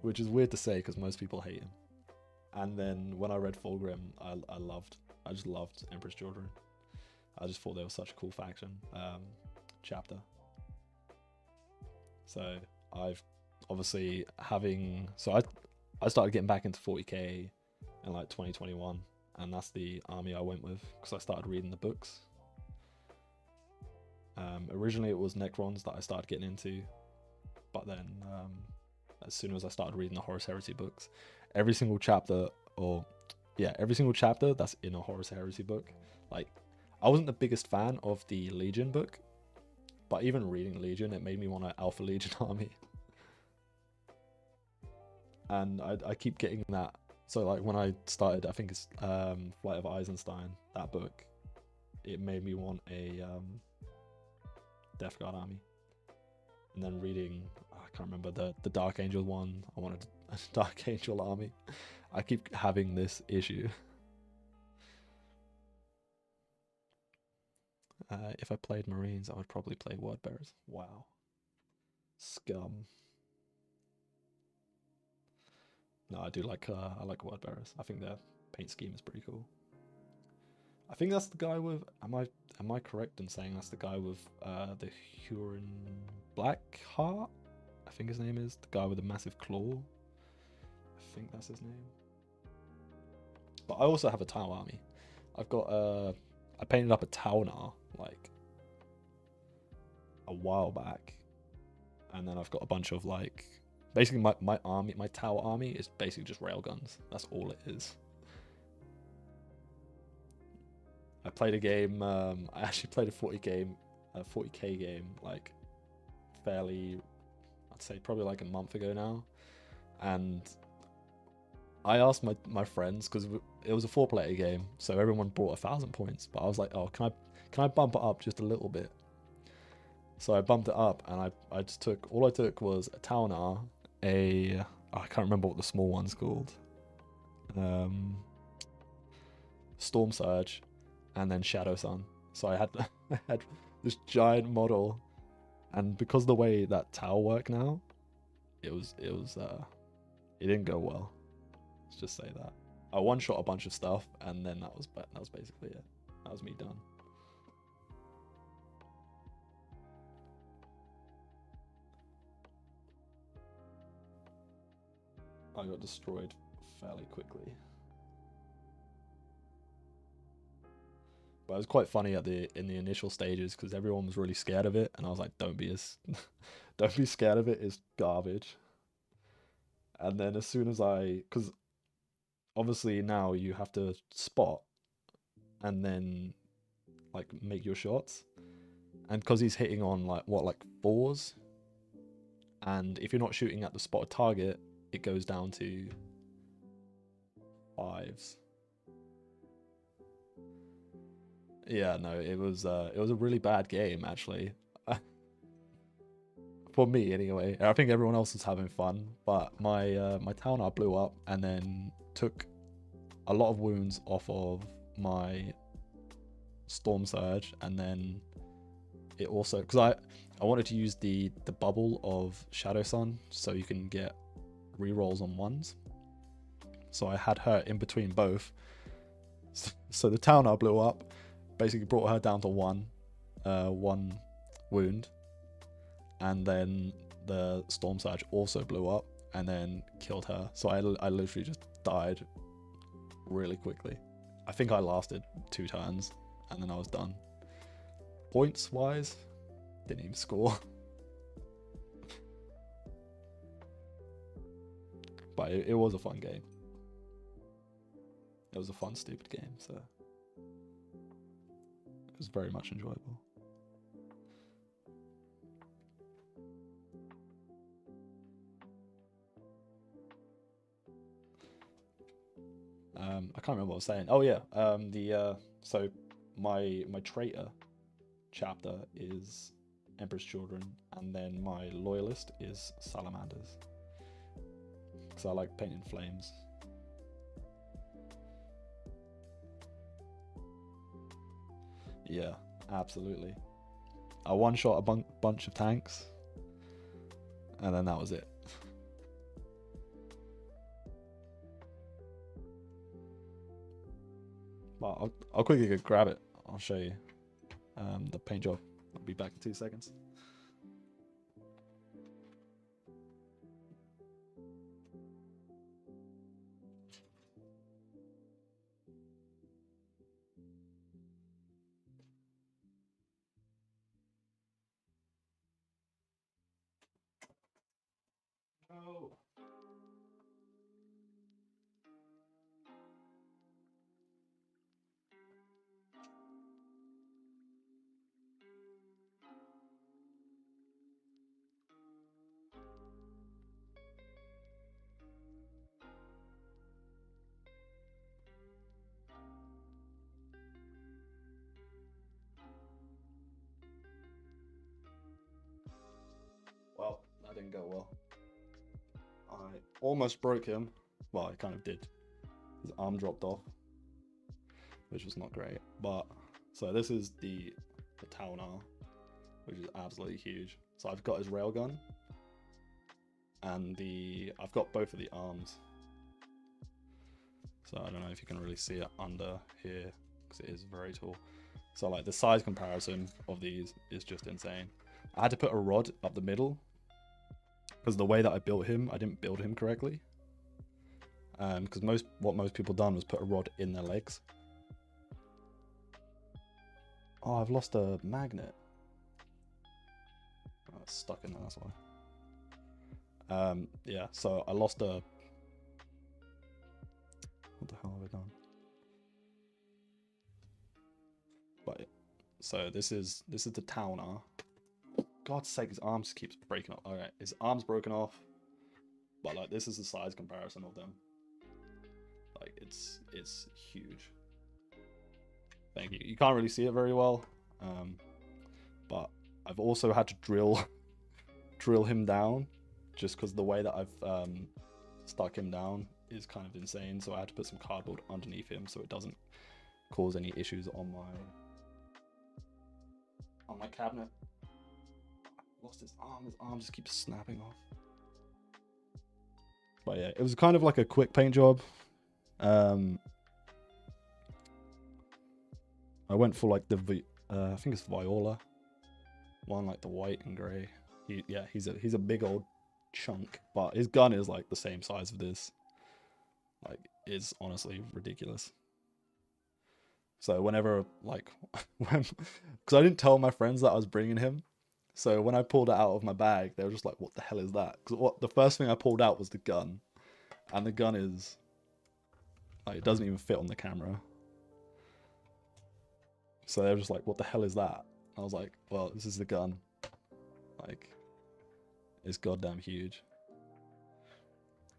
which is weird to say because most people hate him. And then when I read Fulgrim, I just loved Emperor's Children. I just thought they were such a cool faction chapter. So I've obviously I started getting back into 40k in like 2021, and that's the army I went with because I started reading the books. Originally it was Necrons that I started getting into, but then as soon as I started reading the Horus Heresy books, every single chapter that's in a Horus Heresy book, like, I wasn't the biggest fan of the Legion book, but even reading Legion, it made me want an Alpha Legion army. And I keep getting that. So like when I started, I think it's Flight of Eisenstein, that book, it made me want a Death Guard army. And then reading, I can't remember, the Dark Angel one, I wanted a Dark Angel army. I keep having this issue If I played Marines, I would probably play Word Bearers. Wow. Scum. No, I do like I like Word Bearers. I think their paint scheme is pretty cool. I think that's the guy with. Am I correct in saying that's the guy with the Huron Blackheart? I think his name is the guy with the massive claw. I think that's his name. But I also have a Tau army. I've got I painted up a Taunar like a while back, and then I've got a bunch of like basically my army, my Tau army is basically just railguns. That's all it is. I played a game. I actually played a 40k game, like fairly, I'd say probably like a month ago now, and I asked my friends because it was a 4-player game, so everyone brought 1,000 points. But I was like, oh, can I bump it up just a little bit? So I bumped it up, and I just took all I took was a Taunar, I can't remember what the small one's called, Storm Surge, and then Shadow Sun. So I had I had this giant model, and because of the way that Tau work now, it didn't go well. Let's just say that. I one-shot a bunch of stuff, and then that was basically it. That was me done. I got destroyed fairly quickly. But it was quite funny in the initial stages because everyone was really scared of it, and I was like, don't be scared of it, it's garbage. And then as soon as because obviously now you have to spot and then like make your shots, and because he's hitting on like 4s, and if you're not shooting at the spotted target, it goes down to 5s. Yeah, no, it was a really bad game actually. For me anyway. I think everyone else was having fun, but my Taunar blew up and then took a lot of wounds off of my Storm Surge, and then it also, because I wanted to use the bubble of Shadow Sun so you can get rerolls on 1s. So I had her in between both. So the Taunar blew up, basically brought her down to 1 wound, and then the Storm Surge also blew up and then killed her. So I literally just died really quickly. I think I lasted 2 turns and then I was done. Points wise, didn't even score. But it was a fun game. It was a fun, stupid game, so it was very much enjoyable. I can't remember what I was saying. Oh yeah, so my traitor chapter is Emperor's Children, and then my loyalist is Salamanders, because I like painting flames. Yeah, absolutely. I one-shot a bunch of tanks, and then that was it. Well, I'll quickly go grab it. I'll show you the paint job. I'll be back in 2 seconds. No. Well, that didn't go well. I almost broke him. Well, I kind of did. His arm dropped off, which was not great. But so this is the the town are, which is absolutely huge. So I've got his railgun, and I've got both of the arms. So I don't know if you can really see it under here, because it is very tall. So like the size comparison of these is just insane. I had to put a rod up the middle, because the way that I built him, I didn't build him correctly. Because what most people done was put a rod in their legs. Oh, I've lost a magnet. Oh, it's stuck in there, that's why. Yeah, so I lost a... What the hell have I done? But so this is the Towner. God's sake, his arm just keeps breaking off. Okay, his arm's broken off. But like this is the size comparison of them. Like it's huge. Thank you. You can't really see it very well. But I've also had to drill him down, just because the way that I've stuck him down is kind of insane. So I had to put some cardboard underneath him so it doesn't cause any issues on my cabinet. I lost his arm just keeps snapping off. But yeah, it was kind of like a quick paint job. I went for like the I think it's Viola one, like the white and grey. He's a big old chunk, but his gun is like the same size of this. Like, it's honestly ridiculous. So whenever, like, because I didn't tell my friends that I was bringing him, so when I pulled it out of my bag, they were just like, "What the hell is that?" Because the first thing I pulled out was the gun, and the gun is like, it doesn't even fit on the camera. So they were just like, "What the hell is that?" I was like, "Well, this is the gun. Like, it's goddamn huge."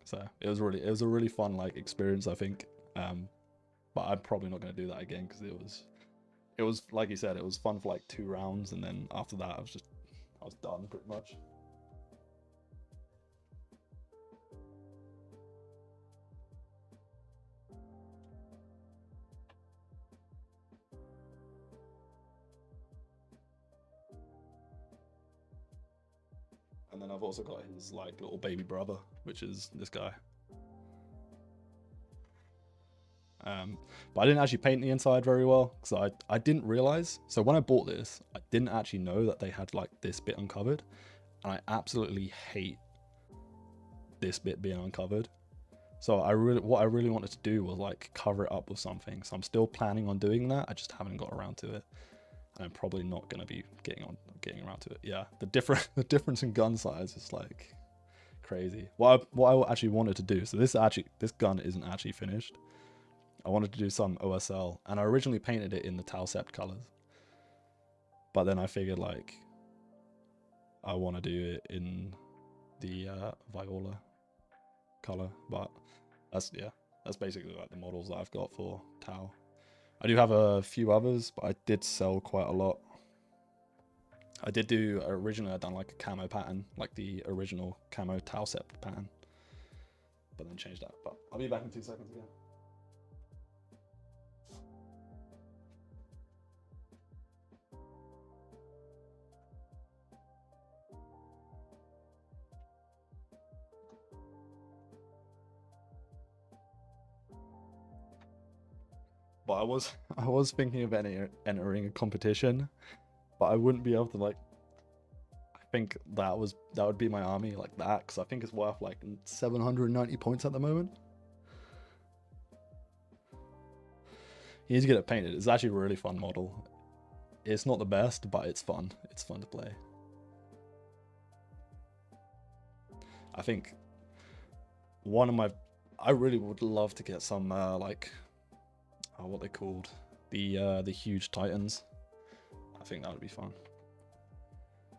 So it was a really fun like experience, I think. But I'm probably not going to do that again, because it was like you said, it was fun for like 2 rounds, and then after that I was done pretty much. And then I've also got his like little baby brother, which is this guy. But I didn't actually paint the inside very well, because I didn't realize. So when I bought this, I didn't actually know that they had like this bit uncovered, and I absolutely hate this bit being uncovered. So what I really wanted to do was like cover it up with something. So I'm still planning on doing that. I just haven't got around to it. And I'm probably not going to be getting around to it. Yeah, the difference in gun size is like crazy. What I actually wanted to do. So this gun isn't actually finished. I wanted to do some OSL, and I originally painted it in the Talsept colors, but then I figured like I want to do it in the Viola color. But that's basically like the models that I've got for Tau. I do have a few others, but I did sell quite a lot. I did do originally, I'd done like a camo pattern, like the original camo Talsept pattern, but then changed that. But I'll be back in 2 seconds again. But I was thinking of entering a competition, but I wouldn't be able to like. I think that would be my army like that, because I think it's worth like 790 points at the moment. You need to get it painted. It's actually a really fun model. It's not the best, but it's fun. It's fun to play. I think I really would love to get some like. What they called the huge titans. I think that would be fun.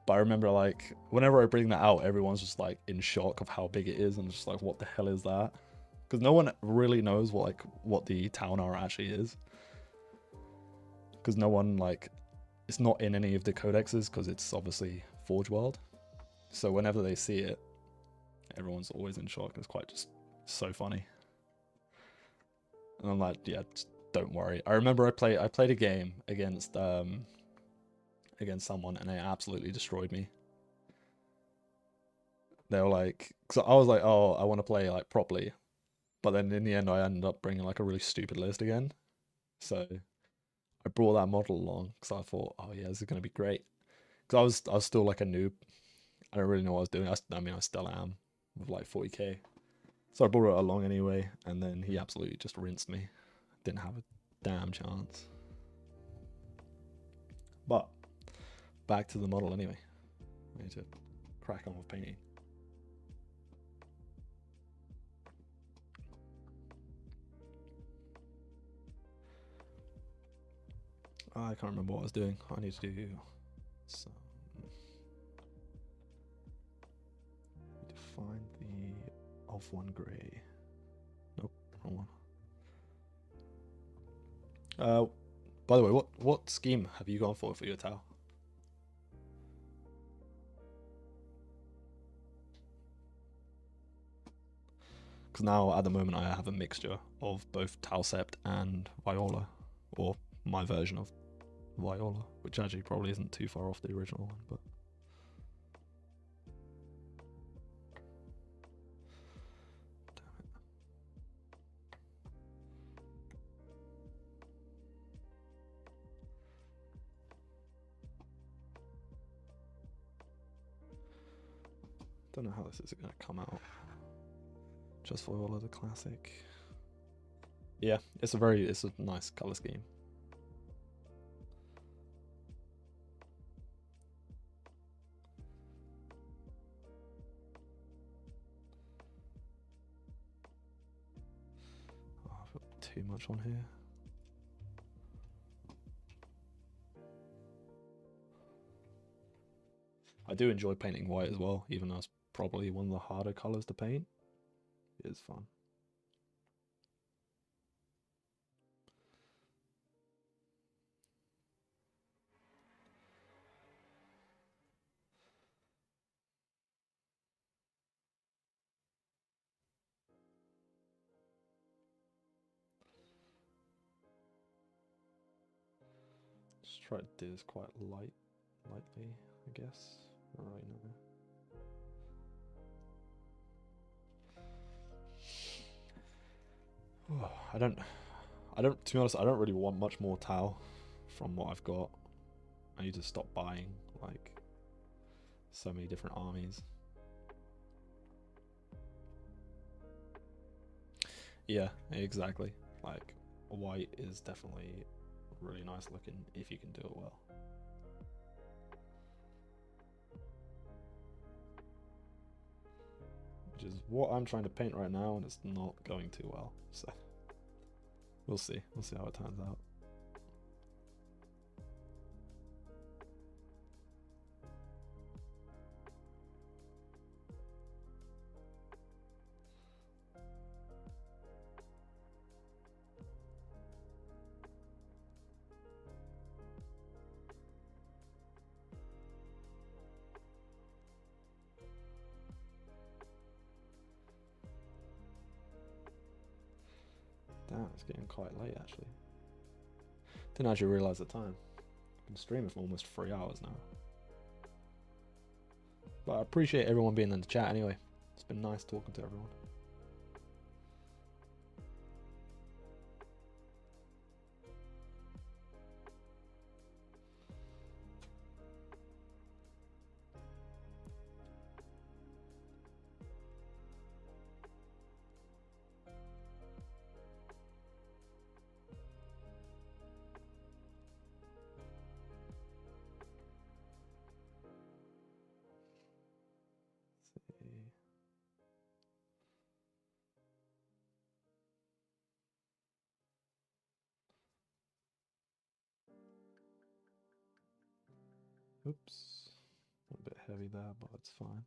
But I remember like whenever I bring that out, everyone's just like in shock of how big it is, and just like, what the hell is that? Because no one really knows what the Taunar actually is. Because no one like, it's not in any of the codexes, because it's obviously Forge World. So whenever they see it, everyone's always in shock. It's quite just so funny. And I'm like, yeah, don't worry. I remember I played a game against against someone, and they absolutely destroyed me. They were like, because I was like, oh, I want to play like properly, but then in the end, I ended up bringing like a really stupid list again. So I brought that model along because I thought, oh yeah, this is gonna be great. Because I was still like a noob. I don't really know what I was doing. I mean, I still am with like 40k. So I brought it along anyway, and then he absolutely just rinsed me. Didn't have a damn chance. But back to the model anyway. I need to crack on with painting. I can't remember what I was doing. I need to do some. Need to find the off one grey. Nope, wrong one. By the way, what scheme have you gone for your towel? Because now at the moment I have a mixture of both Talsept and Viola, or my version of Viola, which actually probably isn't too far off the original one, but damn it. Don't know how this is going to come out. Just Viola the classic. Yeah, it's a nice color scheme. Oh, I've got too much on here. I do enjoy painting white as well, even though it's probably one of the harder colors to paint. It is fun. Just try to do this quite lightly, I guess. Not really know. I don't, to be honest, I don't really want much more Tau from what I've got. I need to stop buying, like, so many different armies. Yeah, exactly. Like, white is definitely really nice looking if you can do it well. Which is what I'm trying to paint right now, and it's not going too well. So we'll see. We'll see how it turns out. Damn, it's getting quite late actually. Didn't actually realise the time. I've been streaming for almost 3 hours now. But I appreciate everyone being in the chat anyway. It's been nice talking to everyone. Oops, a bit heavy there, but it's fine.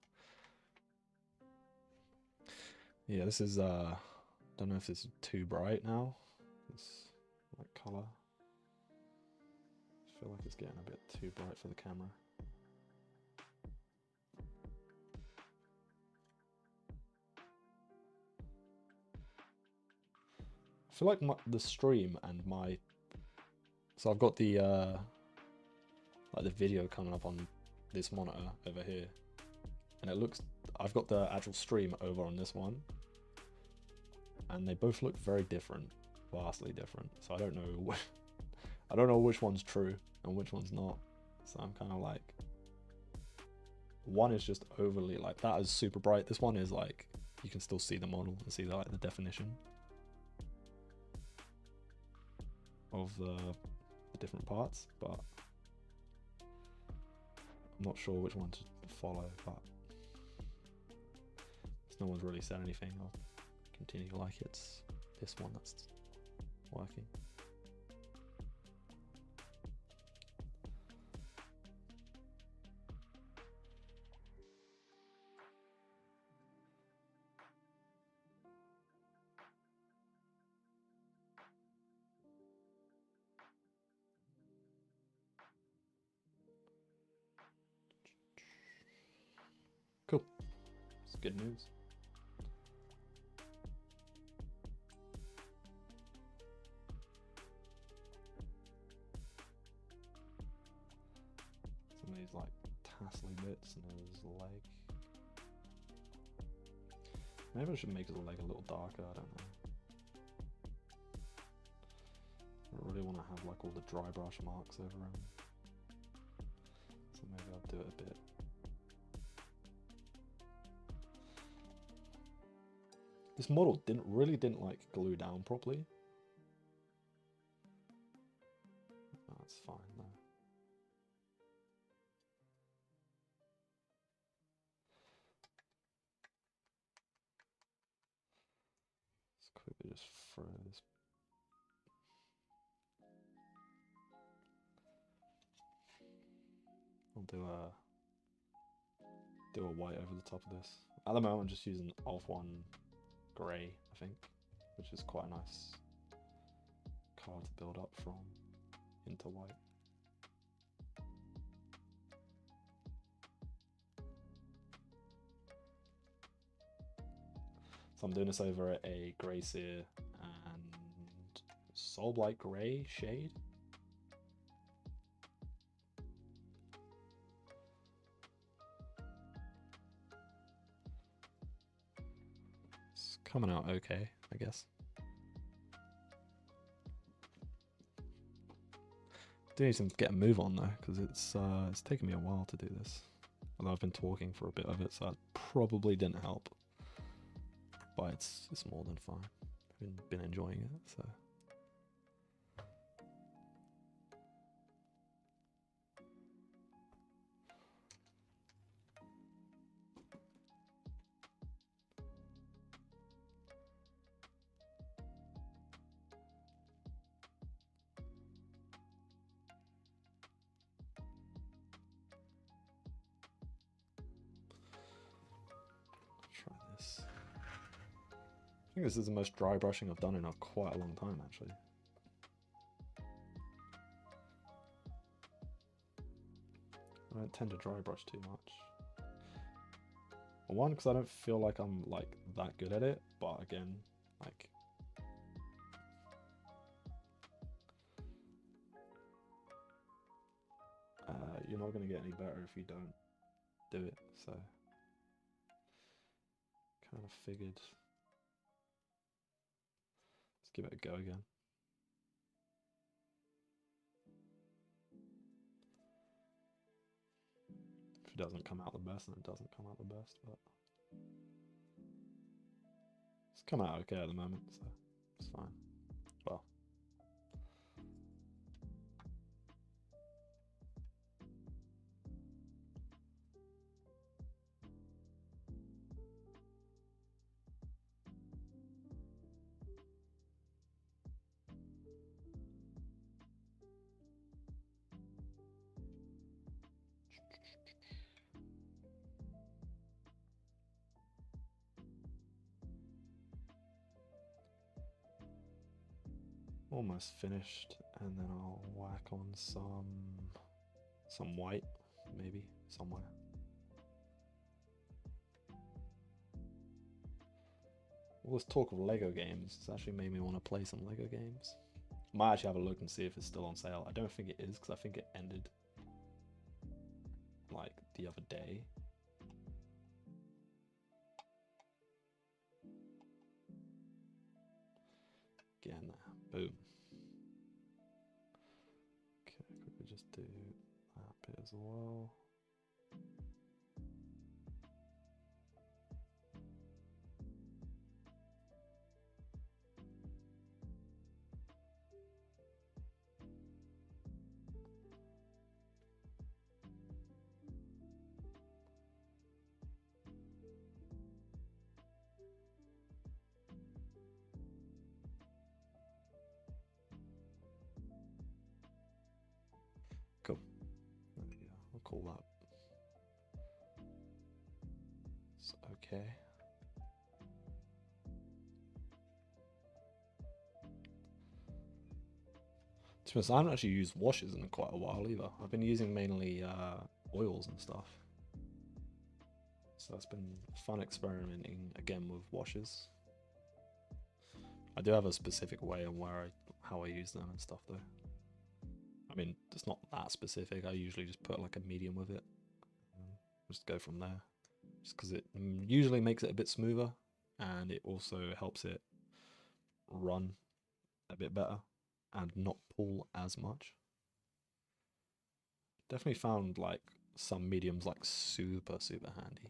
Yeah, this is don't know if this is too bright now. This like color. I feel like it's getting a bit too bright for the camera. I feel like the stream and my, so I've got the like the video coming up on this monitor over here, and it looks, I've got the actual stream over on this one, and they both look very different, vastly different. So I don't know I don't know which one's true and which one's not. So I'm kind of like, one is just overly, like, that is super bright. This one is like, you can still see the model and see the, like, the definition of the different parts, but I'm not sure which one to follow. But no one's really said anything, I'll continue like it's this one that's working. Cool. It's good news. Some of these like tassely bits and his leg. Maybe I should make his leg a little darker, I don't know. I really want to have like all the dry brush marks over him. So maybe I'll do it a bit. This model didn't like glue down properly. That's fine though. Let's quickly just throw this. I'll do a white over the top of this. At the moment I'm just using Alt-1 grey, I think, which is quite a nice colour to build up from into white. So I'm doing this over a grey sear and Soulblight grey shade. Coming out okay, I guess. Do need to get a move on though, because it's taken me a while to do this. Although I've been talking for a bit of it, so that probably didn't help. But it's more than fine. I've been enjoying it, so. I think this is the most dry brushing I've done in quite a long time, actually. I don't tend to dry brush too much. Well, one, because I don't feel like I'm like that good at it, but again, like you're not going to get any better if you don't do it. So kind of figured. Let's give it a go again. If it doesn't come out the best, then it doesn't come out the best, but it's come out okay at the moment, so it's fine. Well, almost finished, and then I'll whack on some white, maybe somewhere. All this talk of Lego games has actually made me want to play some Lego games. Might actually have a look and see if it's still on sale. I don't think it is, because I think it ended like the other day. Again, boom. Okay, quickly just do that bit as well. Cool. There we go. I'll call that. It's okay. To be honest, I haven't actually used washes in quite a while either. I've been using mainly oils and stuff. So that's been fun experimenting again with washes. I do have a specific way on how I use them and stuff though. I mean, it's not that specific. I usually just put like a medium with it. Just go from there. Just because it usually makes it a bit smoother, and it also helps it run a bit better and not pull as much. Definitely found like some mediums like super handy.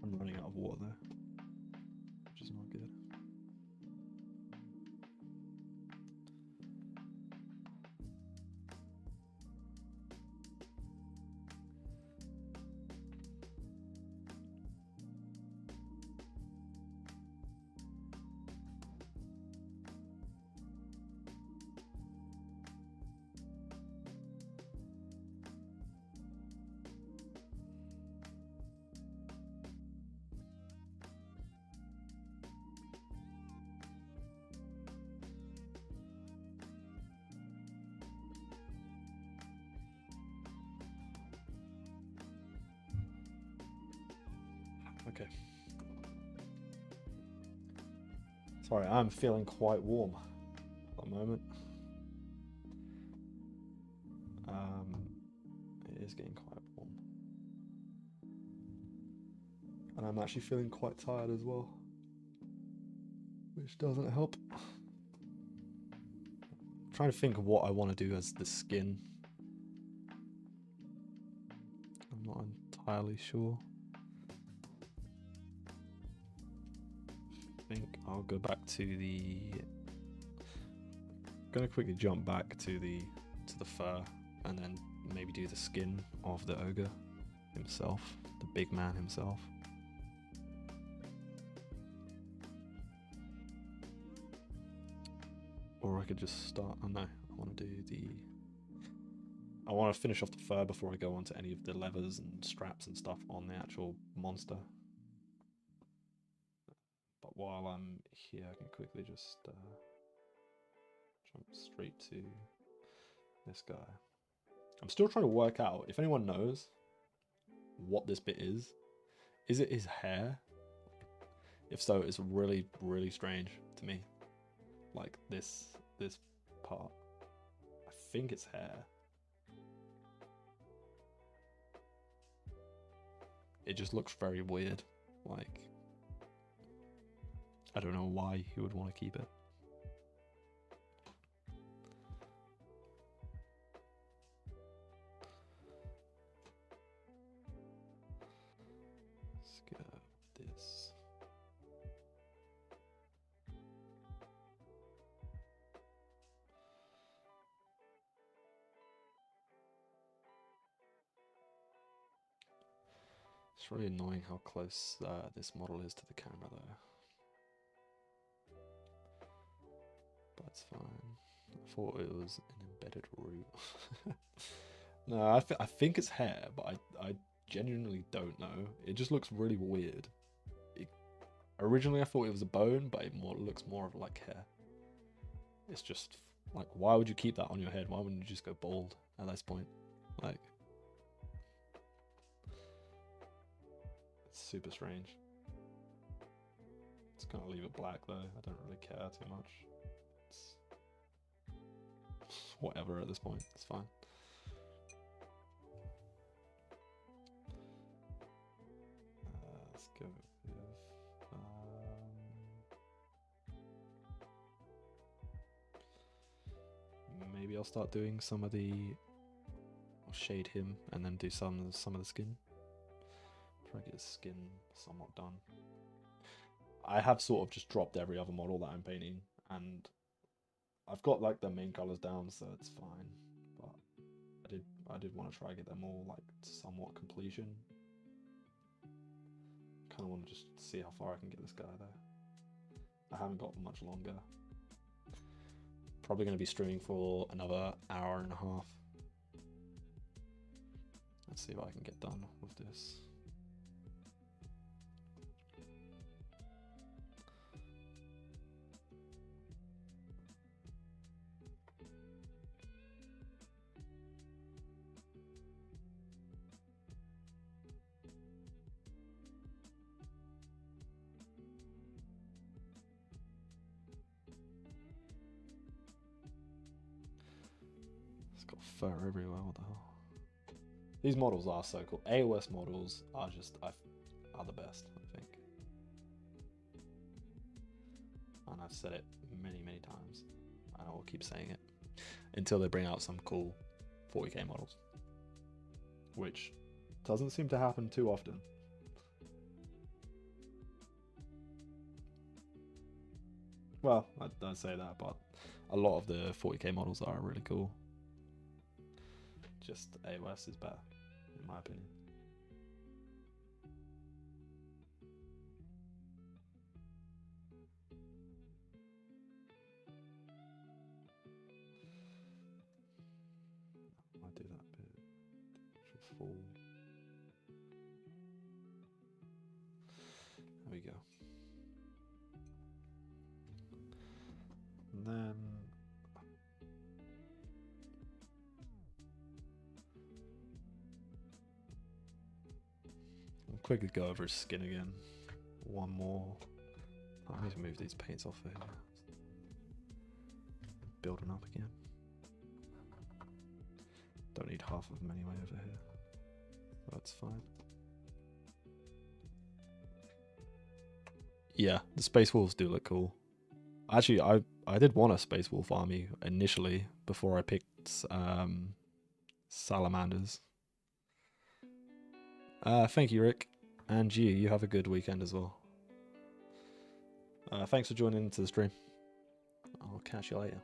I'm running out of water there, which is not good. Okay. Sorry, I'm feeling quite warm at the moment. It is getting quite warm. And I'm actually feeling quite tired as well, which doesn't help. I'm trying to think of what I want to do as the skin. I'm not entirely sure. I think I'll go back to the. I'm gonna quickly jump back to the fur, and then maybe do the skin of the ogre himself, the big man himself. Or I could just start. Oh no, I want to do the. I want to finish off the fur before I go on to any of the levers and straps and stuff on the actual monster. But while I'm here, I can quickly just jump straight to this guy. I'm still trying to work out, if anyone knows what this bit is it his hair? If so, it's really strange to me. Like this part. I think it's hair. It just looks very weird. Like, I don't know why he would want to keep it. Let's go with this. It's really annoying how close this model is to the camera though. But it's fine. I thought it was an embedded root. No, I think it's hair, but I genuinely don't know. It just looks really weird. Originally I thought it was a bone, but it looks more of like hair. It's just like, why would you keep that on your head? Why wouldn't you just go bald at this point? Like, it's super strange. Just gonna leave it black though. I don't really care too much. It's whatever at this point. It's fine. Let's go with maybe I'll start doing some of the. I'll shade him and then do some of the skin. Try to get his skin somewhat done. I have sort of just dropped every other model that I'm painting, and I've got like the main colors down, so it's fine. But I did want to try to get them all like somewhat completion. Kind of want to just see how far I can get this guy there. I haven't got much longer. Probably going to be streaming for another hour and a half. Let's see what I can get done with this. It's got fur everywhere, what the hell? These models are so cool. AOS models are just are the best, I think. And I've said it many, many times, and I will keep saying it until they bring out some cool 40k models, which doesn't seem to happen too often. Well, I don't say that, but a lot of the 40k models are really cool. Just AOS is better, in my opinion. I might do that bit. Should fall. There we go. And then I'll quickly go over his skin again. One more. I need to move these paints off here. Building up again. Don't need half of them anyway over here. That's fine. Yeah, the Space Wolves do look cool. Actually, I did want a Space Wolf army initially before I picked Salamanders. Thank you, Rick. And you have a good weekend as well. Thanks for joining into the stream. I'll catch you later.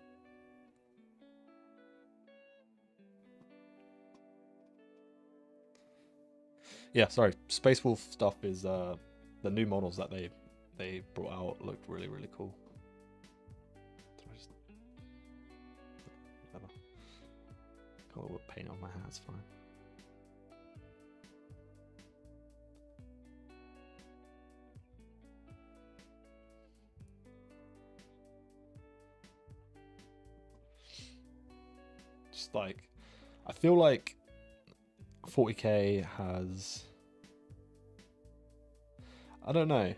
Yeah, sorry. Space Wolf stuff is the new models that they brought out looked really, really cool. Whatever. Got a little paint on my hat, it's fine. Just like, I feel like 40k has, I don't know,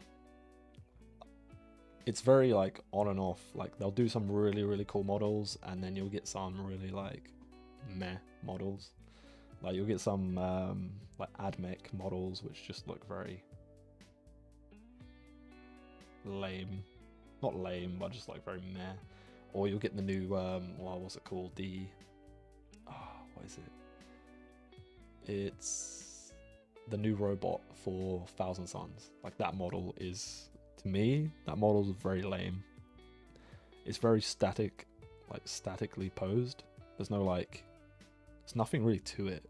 it's very like on and off. Like they'll do some really, really cool models, and then you'll get some really like meh models. Like you'll get some like AdMech models which just look very lame, not lame, but just like very meh. Or you'll get the new well, what's it called, the what is it, it's the new robot for Thousand Suns. Like that model is, to me, that model is very lame. It's very static, like statically posed. There's no like, there's nothing really to it.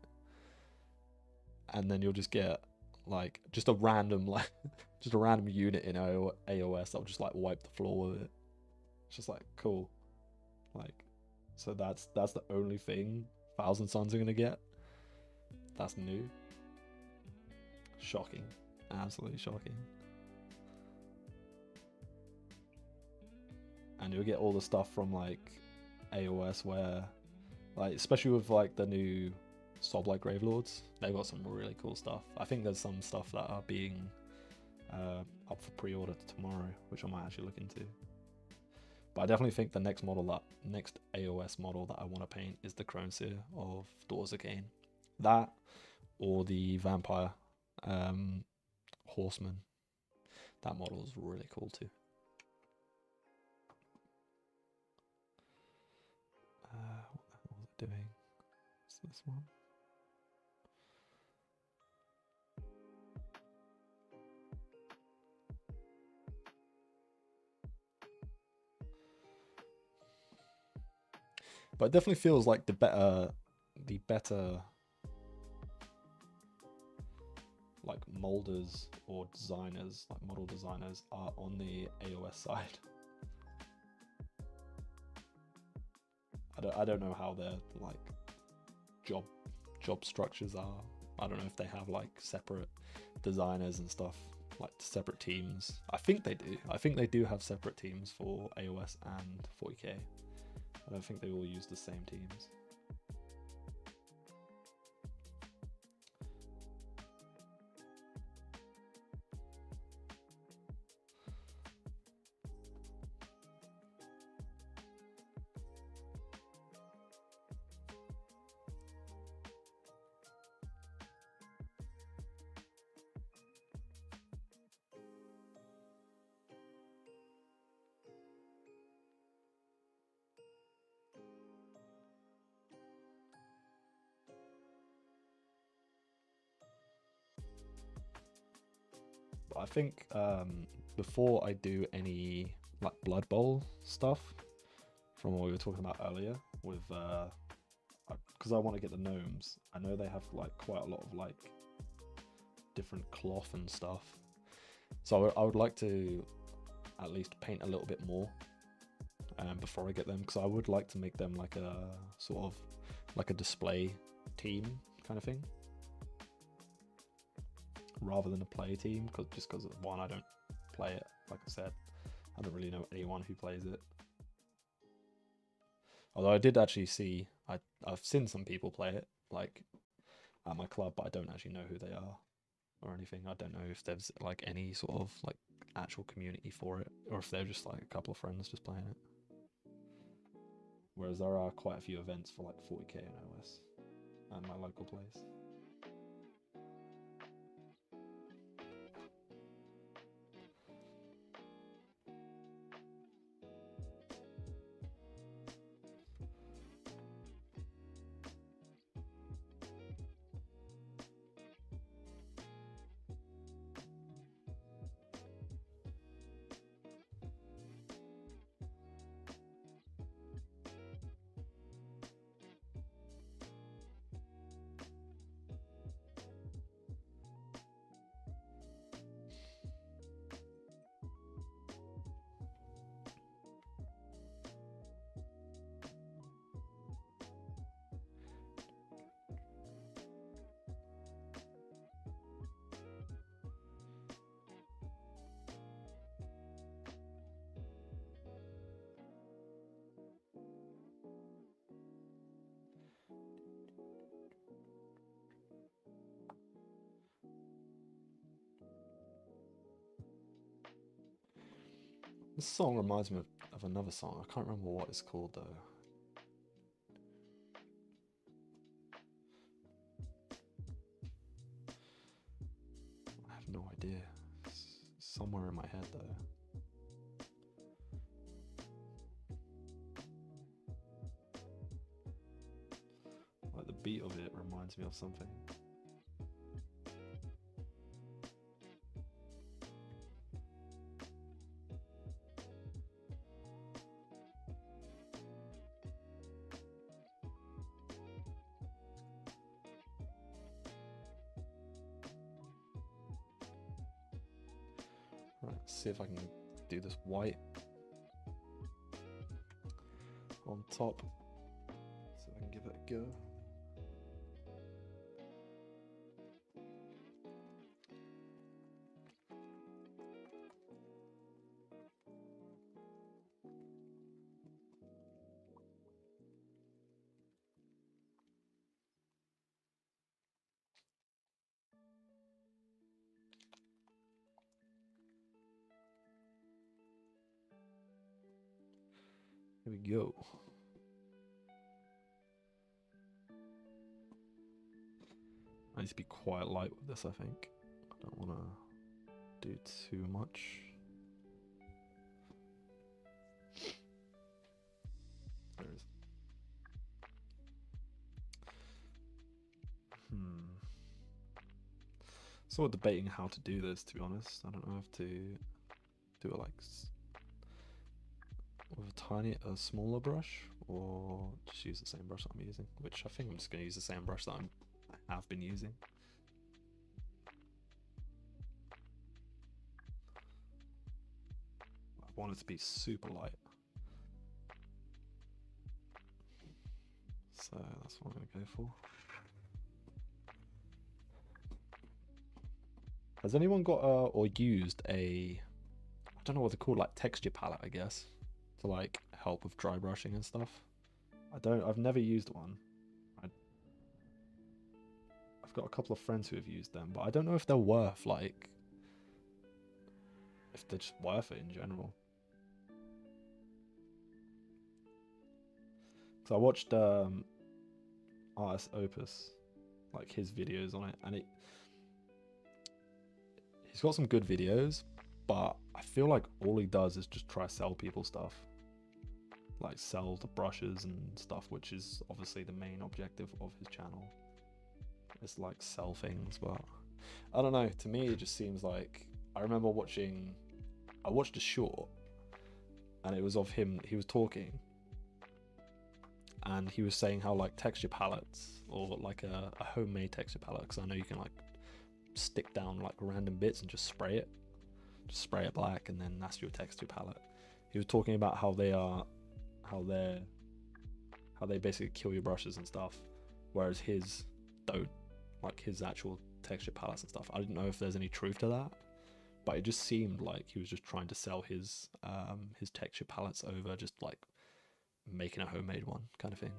And then you'll just get like just a random like just a random unit in AOS that'll just like wipe the floor with it. It's just like cool. Like, so that's the only thing Thousand Suns are gonna get. That's new. Shocking. Absolutely shocking. And you'll get all the stuff from like AOS where, like, especially with like the new Soblight Gravelords, they've got some really cool stuff. I think there's some stuff that are being up for pre-order tomorrow, which I might actually look into. But I definitely think the next AOS model that I want to paint is the Crone Seer of Daughters of Cain. That, or the Vampire Horseman. That model is really cool too. What the hell was it doing? What's this one? But it definitely feels like the better like molders or designers, like model designers, are on the AOS side. I don't know how their like job structures are. I don't know if they have like separate designers and stuff, like separate teams. I think they do. I think they do have separate teams for AOS and 40k. I don't think they all use the same teams. I think before I do any like Blood Bowl stuff, from what we were talking about earlier, with because I want to get the gnomes. I know they have like quite a lot of like different cloth and stuff, so I would like to at least paint a little bit more before I get them, because I would like to make them like a sort of like a display team kind of thing, rather than a play team, because one, I don't play it, like I said. I don't really know anyone who plays it. Although I did actually see, I've seen some people play it, like at my club, but I don't actually know who they are or anything. I don't know if there's like any sort of like actual community for it, or if they're just like a couple of friends just playing it. Whereas there are quite a few events for like 40k and OS at my local place. This song reminds me of another song. I can't remember what it's called though. I have no idea. It's somewhere in my head though. Like the beat of it reminds me of something. Right, let's see if I can do this white on top. See if I can give it a go. Here we go. I need to be quite light with this, I think. I don't want to do too much. There it is. Sort of debating how to do this, to be honest. I don't know if to do it like with a smaller brush, or just use the same brush that I'm using, which I think I'm just going to use the same brush that I have been using. I want it to be super light, so that's what I'm going to go for. Has anyone got or used a, I don't know what they're called, like texture palette, I guess, to like help with dry brushing and stuff? I've never used one. I've got a couple of friends who have used them, but I don't know if they're worth, like, if they're just worth it in general. So I watched Artist Opus, like his videos on it, and he's got some good videos, but I feel like all he does is just try to sell people stuff. Like sell the brushes and stuff, which is obviously the main objective of his channel. It's like sell things, but I don't know. To me, it just seems like, I remember I watched a short, and it was of him, he was talking, and he was saying how like texture palettes, or like a homemade texture palette, because I know you can like stick down like random bits and just spray it black, and then that's your texture palette. He was talking about how they basically kill your brushes and stuff, whereas his don't, like his actual texture palettes and stuff. I didn't know if there's any truth to that, but it just seemed like he was just trying to sell his texture palettes over just like making a homemade one kind of thing.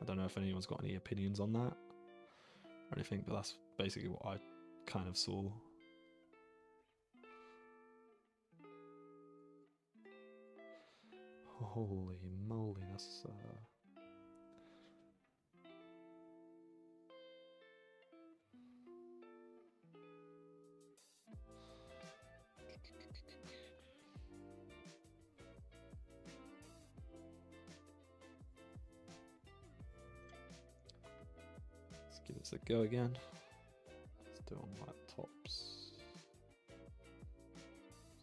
I don't know if anyone's got any opinions on that or anything, but that's basically what I kind of saw. Holy moly, that's let's give this a go again. Let's do it on my tops.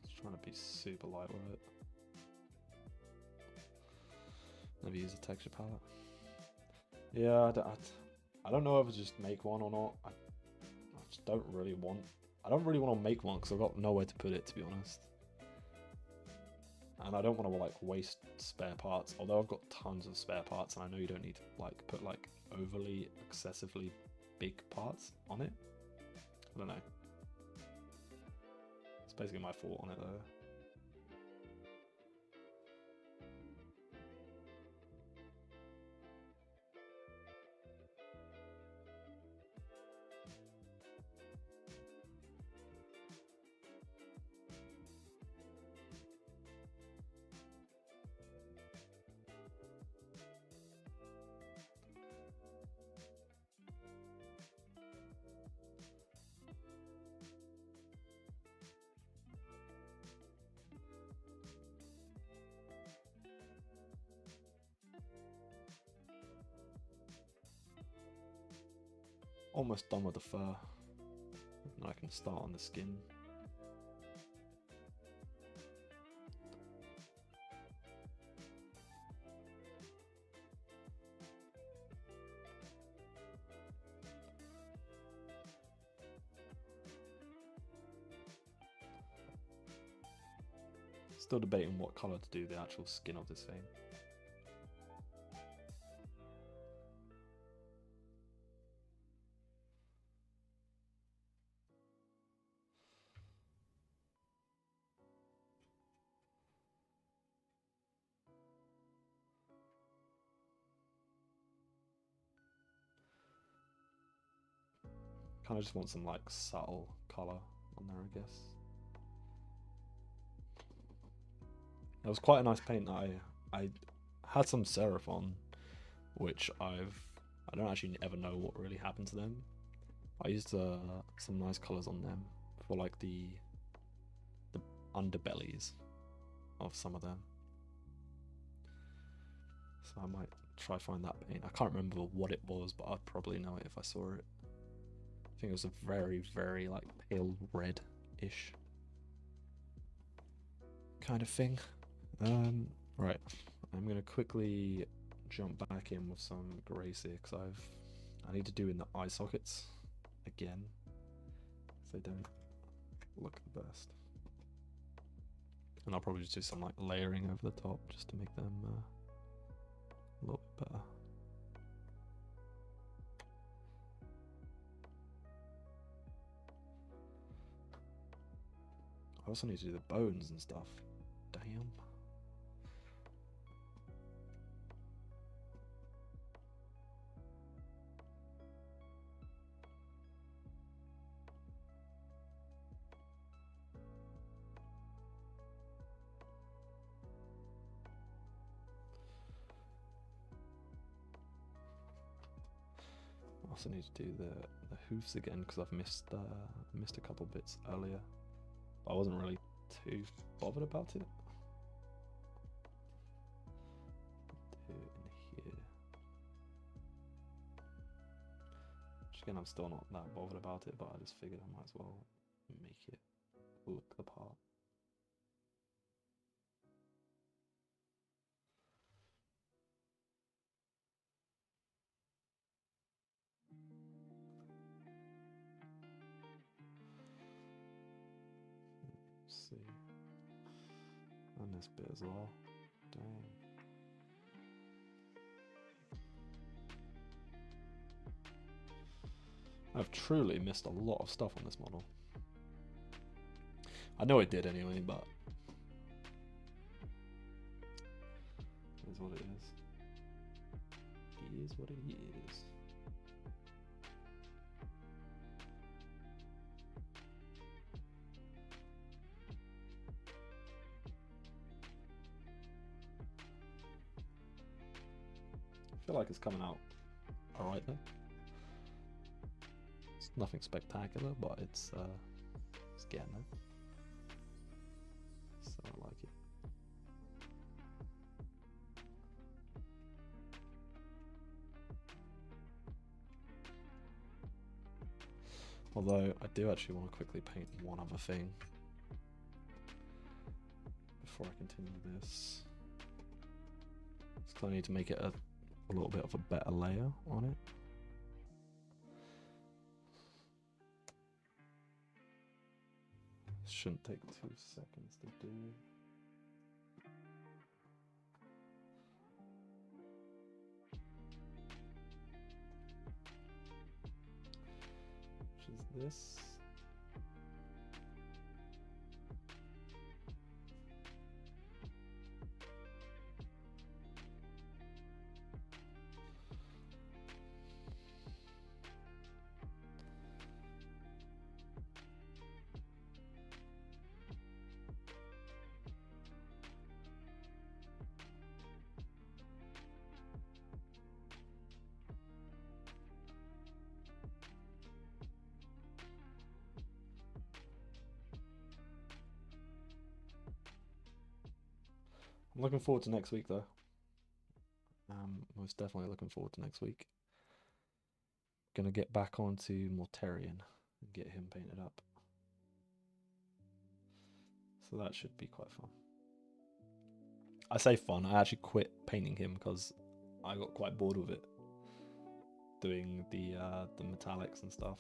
Just trying to be super light with it. Never use a texture palette. Yeah, I don't know if I just make one or not. I just don't really want. I don't really want to make one because I've got nowhere to put it, to be honest. And I don't want to like waste spare parts. Although I've got tons of spare parts, and I know you don't need to like put like overly excessively big parts on it. I don't know. It's basically my fault on it though. Almost done with the fur. Now I can start on the skin. Still debating what colour to do the actual skin of this thing. Kind of just want some like subtle colour on there, I guess. It was quite a nice paint that I had some Seraphon, which I don't actually ever know what really happened to them. I used some nice colors on them for like the underbellies of some of them. So I might try find that paint. I can't remember what it was, but I'd probably know it if I saw it. I think it was a very, very like pale red-ish kind of thing. Right, I'm gonna quickly jump back in with some grays here because I need to do in the eye sockets again. They don't look the best, and I'll probably just do some like layering over the top just to make them a little bit better. I also need to do the bones and stuff. Damn. I also need to do the hoofs again because I've missed a couple bits earlier. I wasn't really too bothered about it. Do it in here. Which again, I'm still not that bothered about it, but I just figured I might as well make it look the part. See, and this bit as well. Dang. I've truly missed a lot of stuff on this model. I know I did anyway, but it is what it is. It is what it is. I feel like it's coming out alright though. It's nothing spectacular, but it's getting there. So I like it. Although I do actually want to quickly paint one other thing before I continue this. So I need to make it a little bit of a better layer on it. Shouldn't take 2 seconds to do. Which is this. I'm looking forward to next week though. Most definitely looking forward to next week. Gonna get back onto Mortarion and get him painted up. So that should be quite fun. I say fun, I actually quit painting him because I got quite bored with it. Doing the metallics and stuff.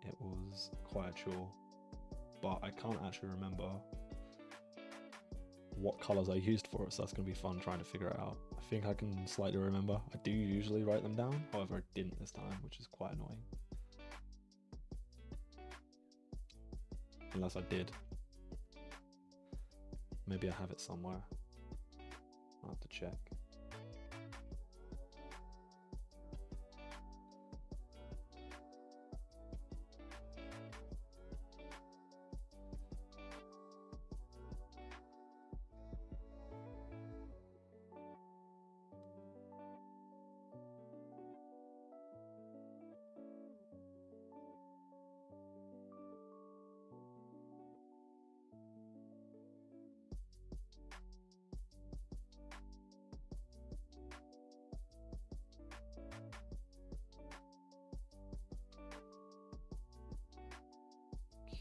It was quite a chore. But I can't actually remember what colours I used for it, so that's going to be fun trying to figure it out. I think I can slightly remember. I do usually write them down, however I didn't this time, which is quite annoying. Unless I did. Maybe I have it somewhere. I'll have to check.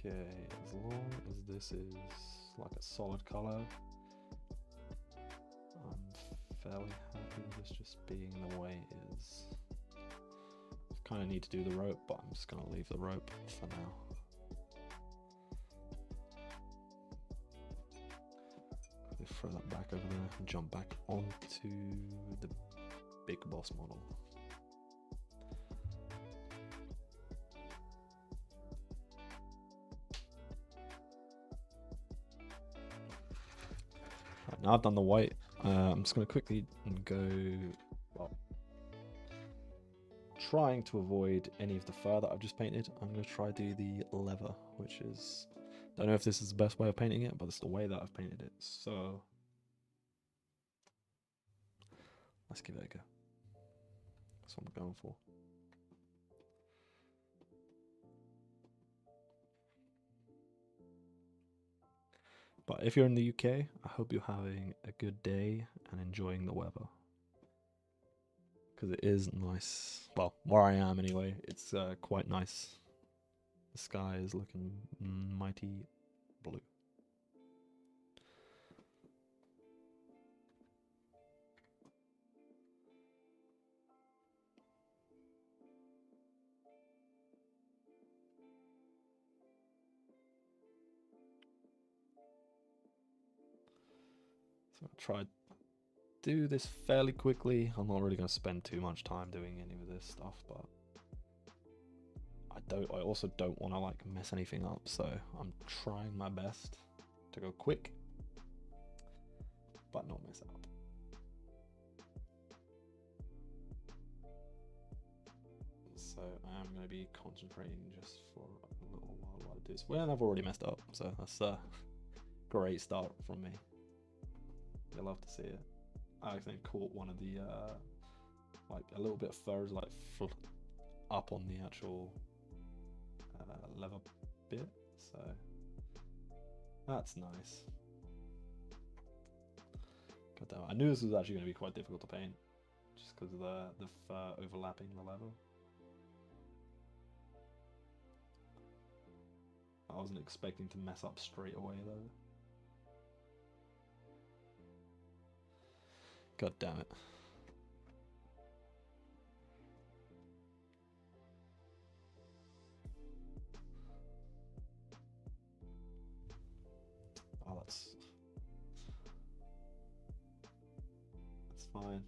Okay, as long as this is like a solid color, I'm fairly happy with this just being the way it is. I kind of need to do the rope, but I'm just going to leave the rope for now. Quickly throw that back over there and jump back onto the big boss model. Right, now I've done the white, I'm just going to quickly go, well, trying to avoid any of the fur that I've just painted. I'm going to try do the leather, which is, don't know if this is the best way of painting it, but it's the way that I've painted it. So let's give it a go. That's what I'm going for. But if you're in the UK, I hope you're having a good day and enjoying the weather. Because it is nice. Well, where I am anyway, it's quite nice. The sky is looking mighty blue. So I'll try do this fairly quickly. I'm not really going to spend too much time doing any of this stuff, but I also don't want to like mess anything up, so I'm trying my best to go quick but not mess up. So I'm going to be concentrating just for a little while I do this. Well, I've already messed up, so that's a great start from me. You'll love to see it. I think caught one of the like a little bit of fur is like up on the actual leather bit, so that's nice. God damn, I knew this was actually going to be quite difficult to paint just because of the fur overlapping the leather. I wasn't expecting to mess up straight away though. God damn it. Oh, that's fine.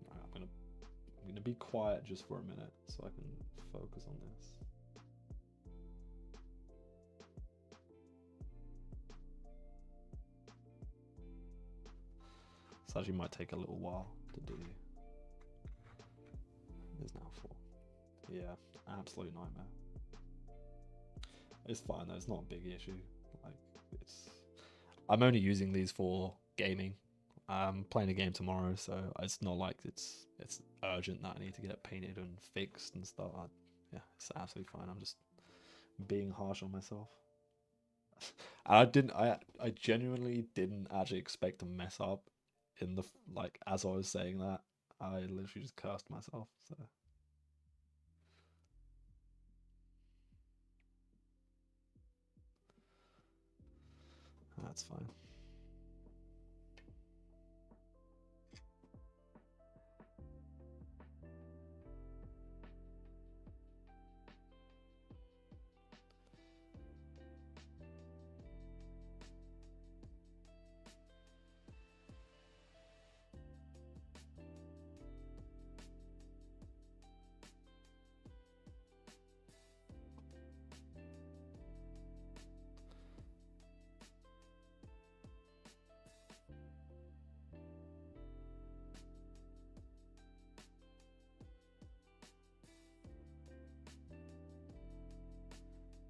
Right, I'm gonna be quiet just for a minute so I can focus on this. This actually might take a little while to do. It's now 4. Yeah, absolute nightmare. It's fine though, it's not a big issue. Like I'm only using these for gaming. I'm playing a game tomorrow, so it's not like it's urgent that I need to get it painted and fixed and stuff. Yeah, it's absolutely fine. I'm just being harsh on myself. I genuinely didn't actually expect to mess up in the like as I was saying that. I literally just cursed myself. So that's fine.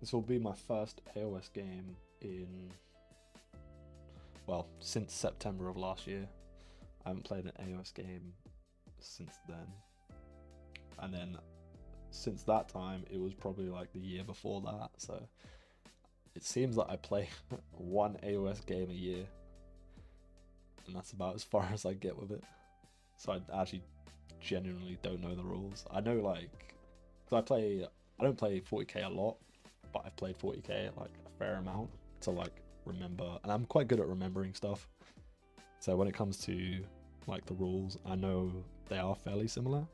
This will be my first AOS game in, well, since September of last year. I haven't played an AOS game since then. And then since that time, it was probably like the year before that. So it seems like I play one AOS game a year. and that's about as far as I get with it. So I actually genuinely don't know the rules. I know, like, because I don't play 40k a lot, but I've played 40k like a fair amount to like remember, and I'm quite good at remembering stuff. So when it comes to like the rules, I know they are fairly similar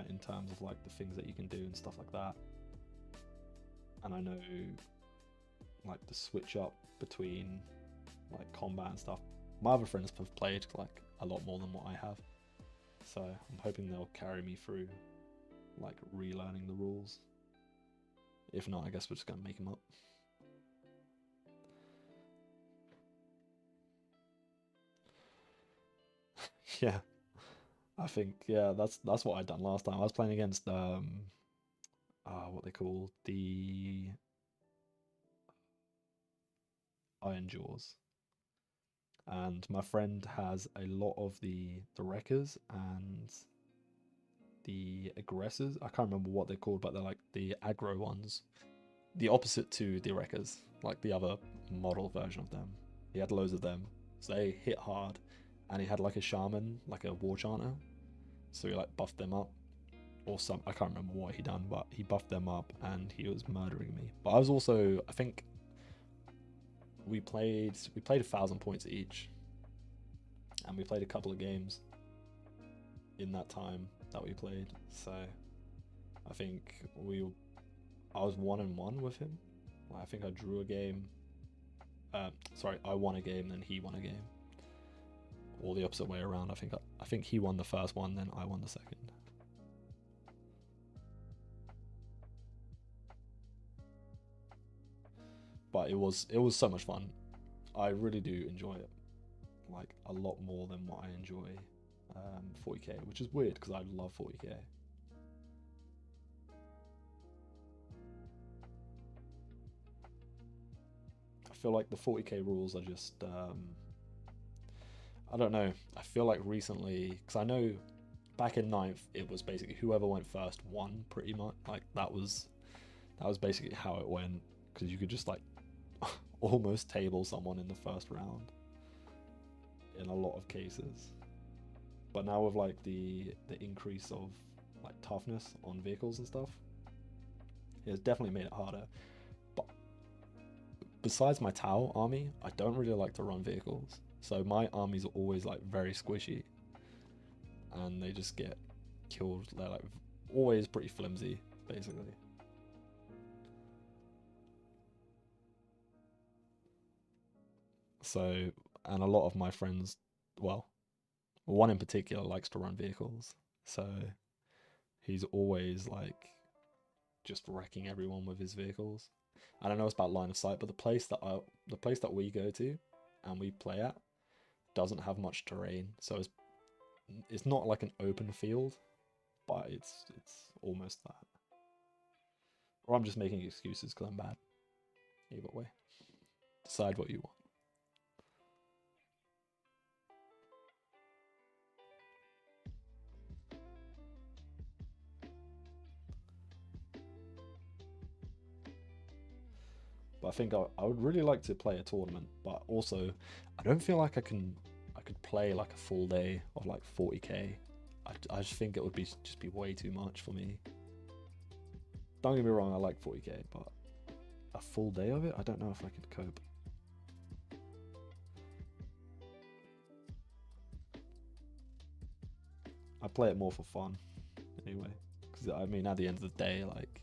in terms of like the things that you can do and stuff like that. And I know like the switch up between like combat and stuff. My other friends have played like a lot more than what I have, so I'm hoping they'll carry me through like relearning the rules. If not, I guess we're just gonna make them up. Yeah, I think, yeah, that's what I done last time. I was playing against what they call the Iron Jaws, and my friend has a lot of the wreckers and the aggressors. I can't remember what they're called, but they're like the aggro ones, the opposite to the wreckers, like the other model version of them. He had loads of them, so they hit hard, and he had like a shaman, like a war chanter, so he like buffed them up, or some, I can't remember what he done, but he buffed them up and he was murdering me. But I was also, I think we played 1,000 points each, and we played a couple of games in that time that we played. So I think I was 1-1 with him. I think I drew a game. I won a game, then he won a game, or the opposite way around. I think he won the first one, then I won the second. But it was so much fun. I really do enjoy it, like a lot more than what I enjoy 40k, which is weird because I love 40k. I feel like the 40k rules are just I don't know. I feel like recently, because I know back in 9th it was basically whoever went first won, pretty much. Like that was basically how it went, because you could just like almost table someone in the first round in a lot of cases. But now with like the increase of like toughness on vehicles and stuff, it's definitely made it harder. But besides my Tau army, I don't really like to run vehicles, so my armies are always like very squishy, and they just get killed. They're like always pretty flimsy, basically. So, and a lot of my friends, well, one in particular likes to run vehicles, so he's always like just wrecking everyone with his vehicles. And I know it's about line of sight, but the place that we go to and we play at doesn't have much terrain, so it's not like an open field, but it's almost that. Or I'm just making excuses because I'm bad. Either way, decide what you want. But I think I would really like to play a tournament, but also I don't feel like I could play like a full day of like 40k. I just think it would just be way too much for me. Don't get me wrong, I like 40k, but a full day of it, I don't know if I could cope. I play it more for fun anyway, because I mean at the end of the day, like,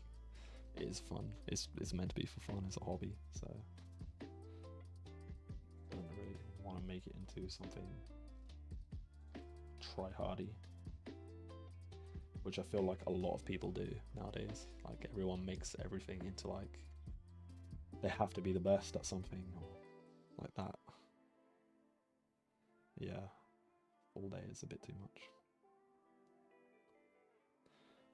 it is fun. It's meant to be for fun. It's a hobby, so don't really want to make it into something try-hardy, which I feel like a lot of people do nowadays. Like everyone makes everything into like they have to be the best at something or like that. Yeah, all day is a bit too much.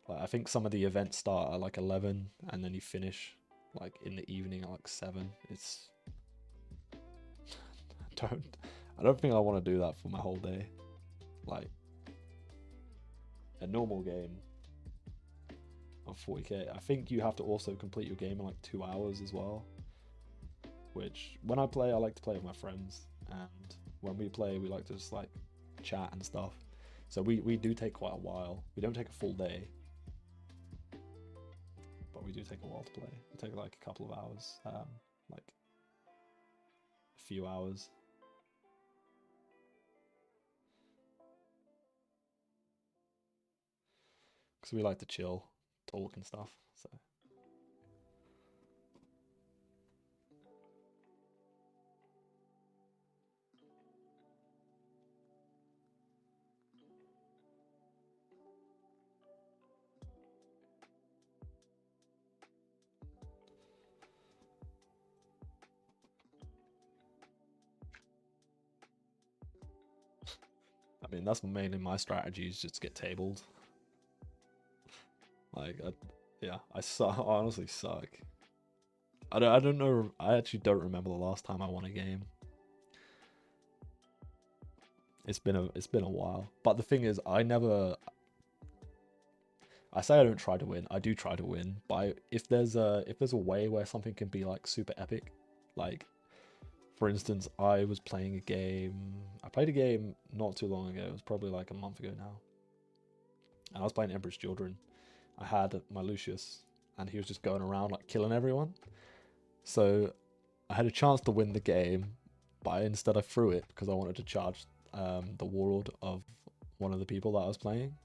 Like I think some of the events start at like 11 and then you finish like in the evening at like 7. It's I don't think I want to do that for my whole day. Like a normal game of 40k, I think you have to also complete your game in like 2 hours as well. Which when I play, I like to play with my friends, and when we play, we like to just like chat and stuff. So we do take quite a while. We don't take a full day, but we do take a while to play. We take like a couple of hours, like a few hours. Because we like to chill, talk and stuff. So. I mean, that's mainly my strategy, is just get tabled. Like, yeah, I suck. I honestly suck. I don't know. I actually don't remember the last time I won a game. It's been a while. But the thing is, I say I don't try to win. I do try to win. But if there's a way where something can be like super epic, like for instance, I was playing a game. I played a game not too long ago. It was probably like a month ago now. And I was playing Emperor's Children. I had my Lucius, and he was just going around like killing everyone. So I had a chance to win the game, but instead I threw it because I wanted to charge the warlord of one of the people that I was playing,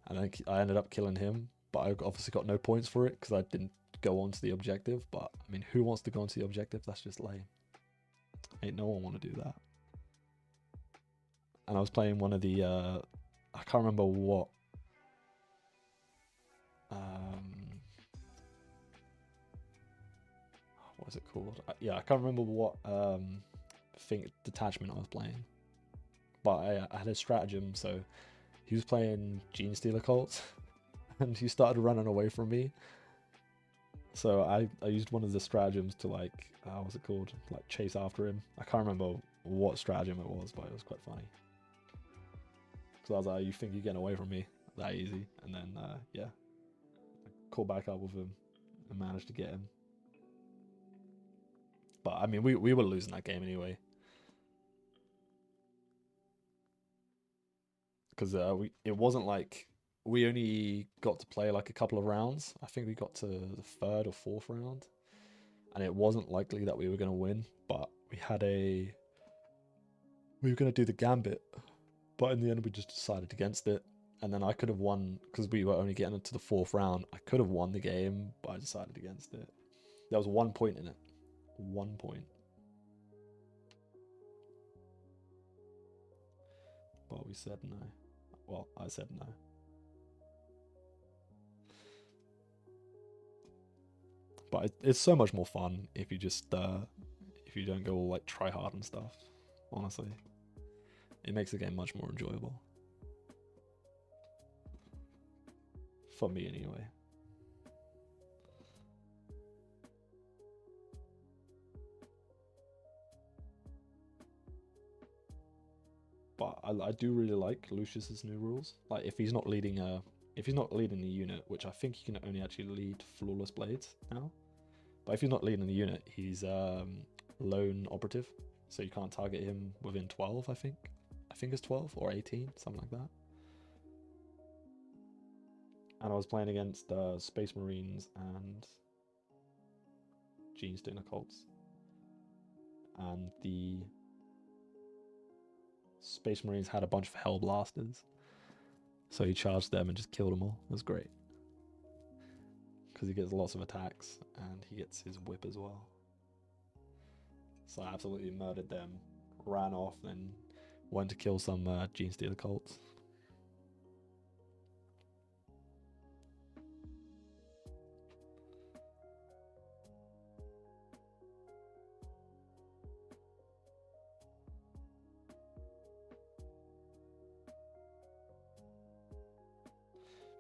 and I ended up killing him. But I obviously got no points for it because I didn't go on to the objective. But I mean, who wants to go on to the objective? That's just lame. Ain't no one want to do that. And I was playing one of the I can't remember what what is it called? Yeah, I can't remember what detachment I was playing, but I had a stratagem. So he was playing Gene Stealer Colts, and he started running away from me. So I used one of the stratagems to like what's it called? Like chase after him. I can't remember what stratagem it was, but it was quite funny. Because I was like, "You think you're getting away from me that easy?" And then yeah, I caught back up with him and managed to get him. But I mean, we were losing that game anyway. Because it wasn't like we only got to play like a couple of rounds. I think we got to the third or fourth round, and it wasn't likely that we were going to win. But we were going to do the gambit, but in the end we just decided against it. And then I could have won because we were only getting into the fourth round. I could have won the game, but I decided against it. There was 1 point in it. 1 point. But we said no. Well, I said no. But it's so much more fun if you just if you don't go all like try hard and stuff. Honestly, it makes the game much more enjoyable. For me, anyway. But I do really like Lucius's new rules. Like if he's not leading a unit, which I think he can only actually lead flawless blades now. But if he's not leading the unit, he's lone operative, so you can't target him within 12. I think it's 12 or 18, something like that. And I was playing against Space Marines and Gene Stealer Colts, and the Space Marines had a bunch of Hell Blasters, so he charged them and just killed them all. It was great because he gets lots of attacks and he gets his whip as well. So I absolutely murdered them, ran off, and went to kill some Gene Stealer Colts.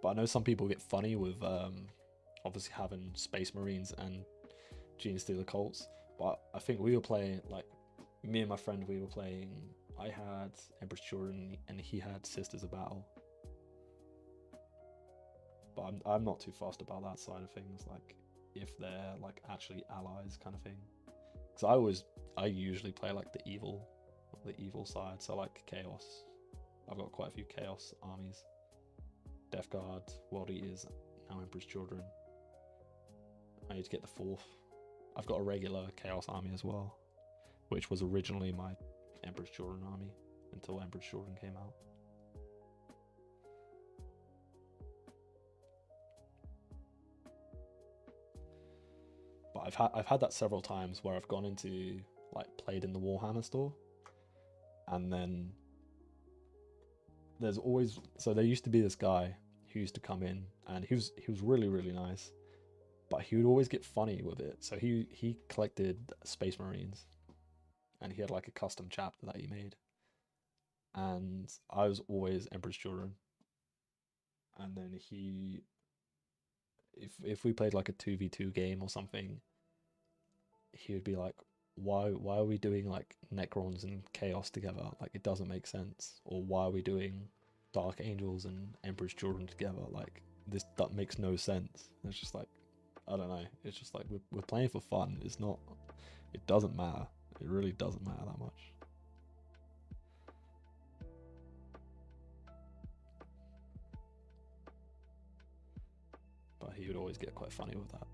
But I know some people get funny with obviously having Space Marines and Gene Stealer Colts. But I think we were playing, like, me and my friend, we were playing, I had Emperor's Children and he had Sisters of Battle. But I'm not too fussed about that side of things, like, if they're, like, actually allies kind of thing. Because I usually play, like, the evil the evil side. So like Chaos. I've got quite a few Chaos armies. Death Guard, World Eaters, now Emperor's Children. I need to get the 4th. I've got a regular Chaos army as well, which was originally my Emperor's Children army until Emperor's Children came out. But I've had that several times where I've gone into, like, played in the Warhammer store, and then there's always, so there used to be this guy who used to come in, and he was really, really nice, but he would always get funny with it. So he collected Space Marines, and he had like a custom chapter that he made, and I was always Emperor's Children. And then if we played like a 2v2 game or something, he would be like, why are we doing like Necrons and Chaos together? Like, it doesn't make sense. Or why are we doing Dark Angels and Emperor's Children together? Like, that makes no sense. And it's just like, I don't know. It's just like we're playing for fun. It doesn't matter. It really doesn't matter that much. But he would always get quite funny with that.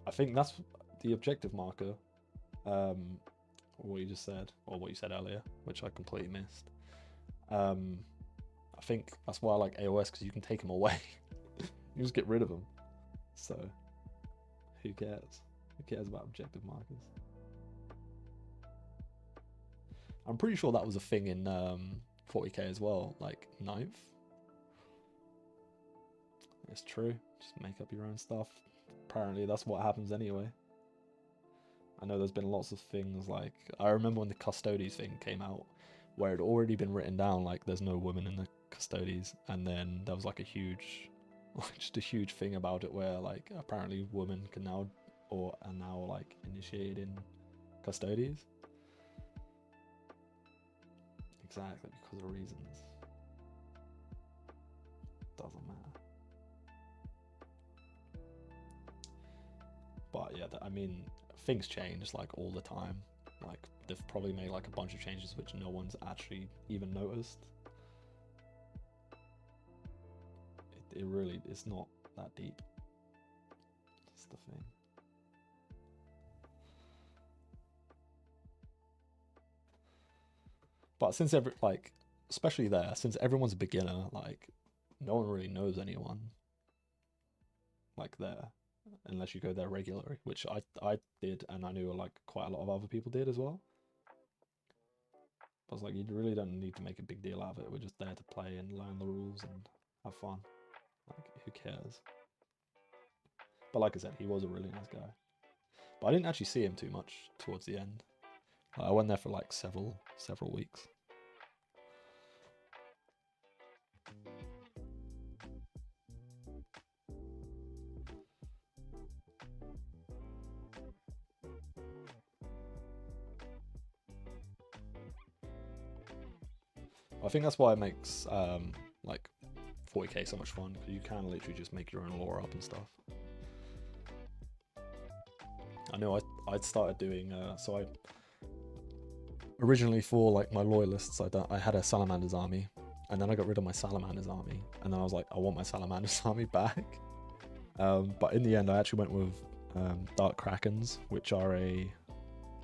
I think that's the objective marker. What you just said, or what you said earlier, which I completely missed. I think that's why I like AOS, because you can take them away. You just get rid of them. So, who cares? Who cares about objective markers? I'm pretty sure that was a thing in 40k as well, like 9th. It's true. Just make up your own stuff. Apparently that's what happens anyway. I know there's been lots of things, like, I remember when the Custodes thing came out, where it had already been written down, like, there's no women in the Custodes, and then there was like just a huge thing about it where, like, apparently women can now, or are now, like, initiated in Custodes. Exactly, because of reasons. Doesn't matter. But yeah, I mean, things change like all the time. Like, they've probably made like a bunch of changes which no one's actually even noticed. It really is not that deep. That's the thing. But since especially there, since everyone's a beginner, like, no one really knows anyone like there, unless you go there regularly, which I did, and I knew like quite a lot of other people did as well. I was like, you really don't need to make a big deal out of it. We're just there to play and learn the rules and have fun. Like, who cares? But like I said, he was a really nice guy. But I didn't actually see him too much towards the end. I went there for like several weeks. I think that's why it makes like 40k so much fun, because you can literally just make your own lore up and stuff. I know I'd started doing so I originally, for like my loyalists, I had a Salamanders army, and then I got rid of my Salamanders army, and then I was like, I want my Salamanders army back. But in the end, I actually went with Dark Krakens, which are a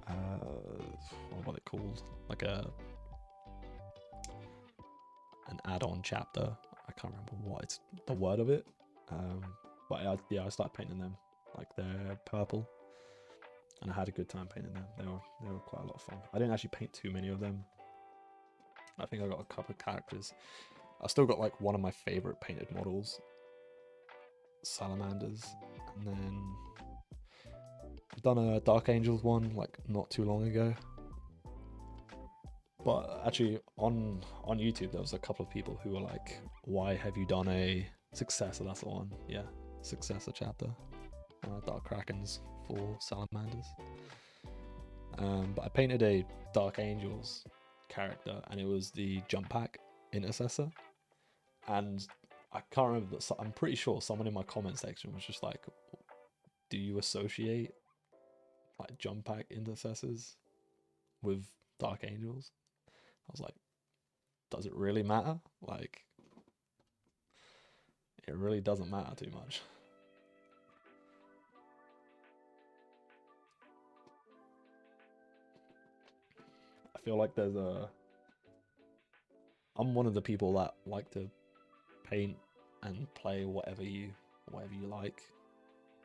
what are they called? Like an add-on chapter. I can't remember what it's the word of it. But I started painting them. Like, they're purple, and I had a good time painting them. They were quite a lot of fun. I didn't actually paint too many of them. I think I got a couple of characters. I still got like one of my favorite painted models, Salamanders, and then I've done a Dark Angels one like not too long ago. But actually on YouTube there was a couple of people who were like, why have you done a successor? That's the one, yeah, successor chapter, Dark Krakens for Salamanders. But I painted a Dark Angels character, and it was the jump pack intercessor, and I can't remember, but I'm pretty sure someone in my comment section was just like, do you associate like jump pack intercessors with Dark Angels. I was like, does it really matter? Like, it really doesn't matter too much. I feel like there's a... I'm one of the people that like to paint and play whatever you like.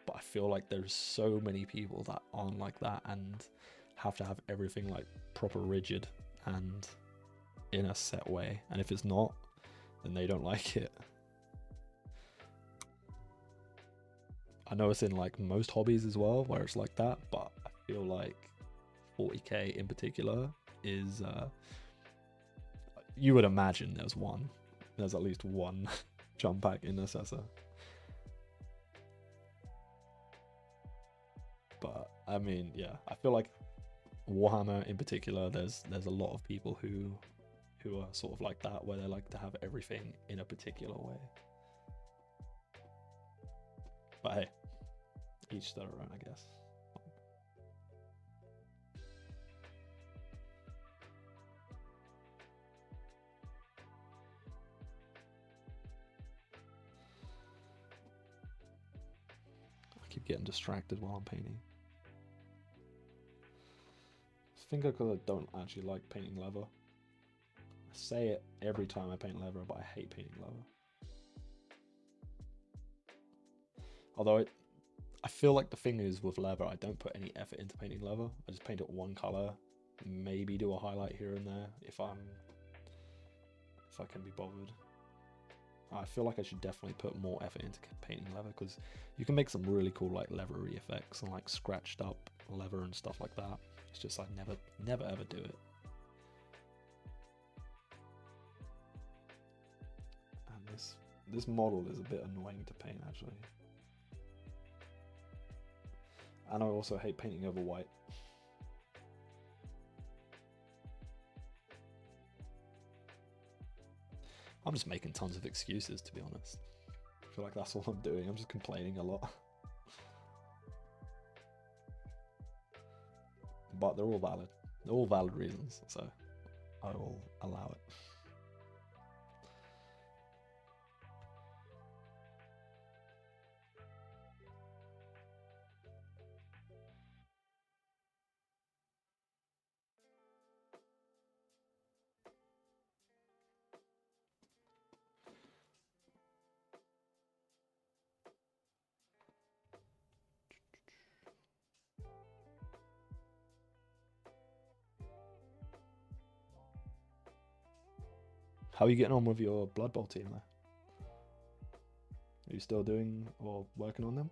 But I feel like there's so many people that aren't like that and have to have everything like proper rigid and in a set way. And if it's not, then they don't like it. I know it's in like most hobbies as well where it's like that, but I feel like 40k in particular is you would imagine there's at least one jump pack intercessor. But I mean, yeah, I feel like Warhammer in particular, there's a lot of people who are sort of like that, where they like to have everything in a particular way. But hey, each their own, I guess. I keep getting distracted while I'm painting. I think because I don't actually like painting leather. I say it every time I paint leather, but I hate painting leather. Although I feel like the thing is with leather, I don't put any effort into painting leather. I just paint it one color, maybe do a highlight here and there if I can be bothered. I feel like I should definitely put more effort into painting leather, because you can make some really cool like leathery effects and like scratched up leather and stuff like that. It's just I never ever do it. And this model is a bit annoying to paint actually. And I also hate painting over white. I'm just making tons of excuses, to be honest. I feel like that's all I'm doing. I'm just complaining a lot. But they're all valid. They're all valid reasons, so I will allow it. How are you getting on with your Blood Bowl team there? Are you still doing or working on them?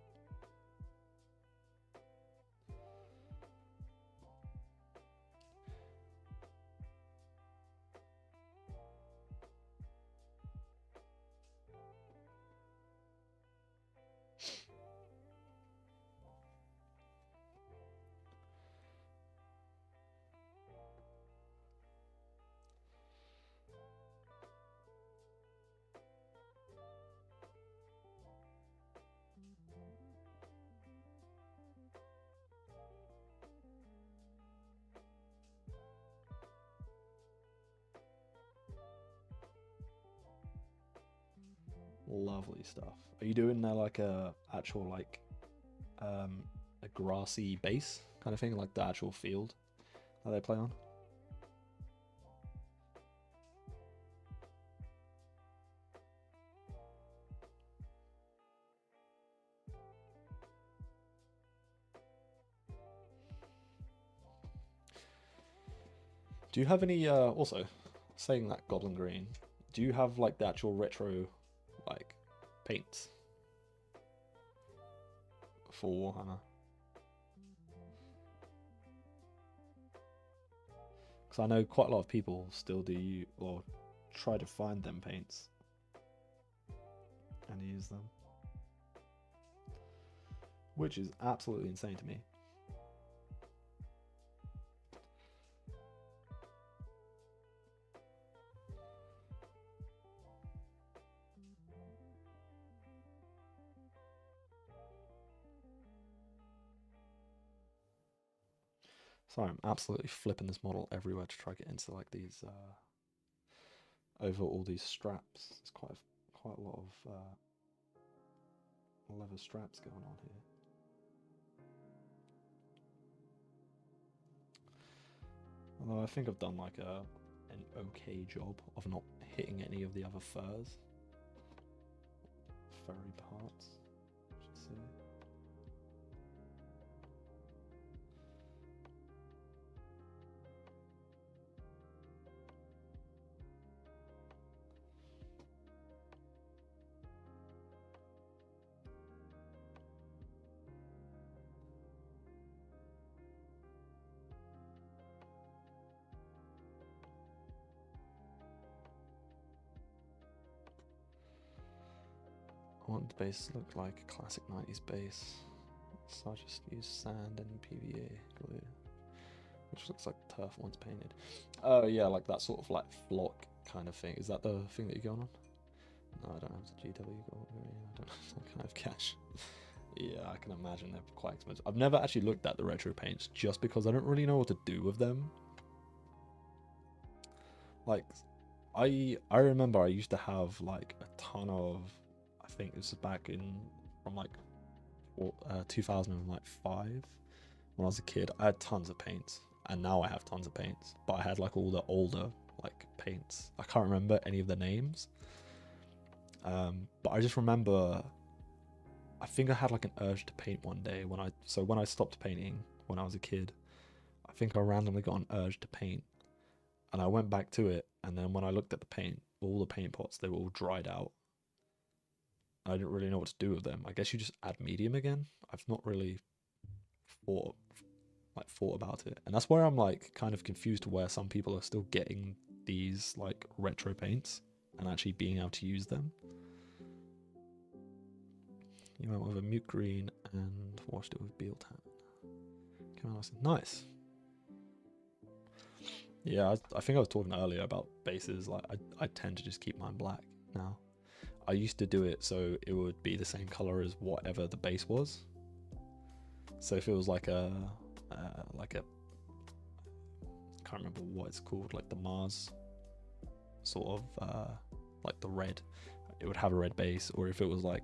Lovely stuff. Are you doing like a actual like a grassy base kind of thing, like the actual field that they play on? Do you have any also saying that Goblin Green, do you have like the actual retro like paints for Warhammer? Because I know quite a lot of people still do or try to find them paints and use them, which is absolutely insane to me. Sorry, I'm absolutely flipping this model everywhere to try to get into like these over all these straps. There's quite a lot of leather straps going on here. Although I think I've done like an okay job of not hitting any of the other furs. Furry parts, I should say. I want the base to look like a classic 90s base, so I just use sand and PVA glue, which looks like turf once painted. Oh yeah, like that sort of like flock kind of thing. Is that the thing that you're going on? No, I don't have the GW. I don't have that kind of cash. Yeah, I can imagine they're quite expensive. I've never actually looked at the retro paints just because I don't really know what to do with them. Like, I remember I used to have like a ton of, I think this is back in from like 2005 when I was a kid. I had tons of paints, and now I have tons of paints, but I had like all the older like paints. I can't remember any of the names, but I just remember I think I had like an urge to paint one day when I stopped painting when I was a kid. I think I randomly got an urge to paint, and I went back to it, and then when I looked at the paint, all the paint pots, they were all dried out. I didn't really know what to do with them. I guess you just add medium again. I've not really thought about it, and that's where I'm like kind of confused to where some people are still getting these like retro paints and actually being able to use them. You went with a mute green and washed it with Beal tan. Nice. Yeah, I think I was talking earlier about bases. Like I tend to just keep mine black now. I used to do it so it would be the same color as whatever the base was. So if it was like a I can't remember what it's called, like the Mars sort of like the red, it would have a red base. Or if it was like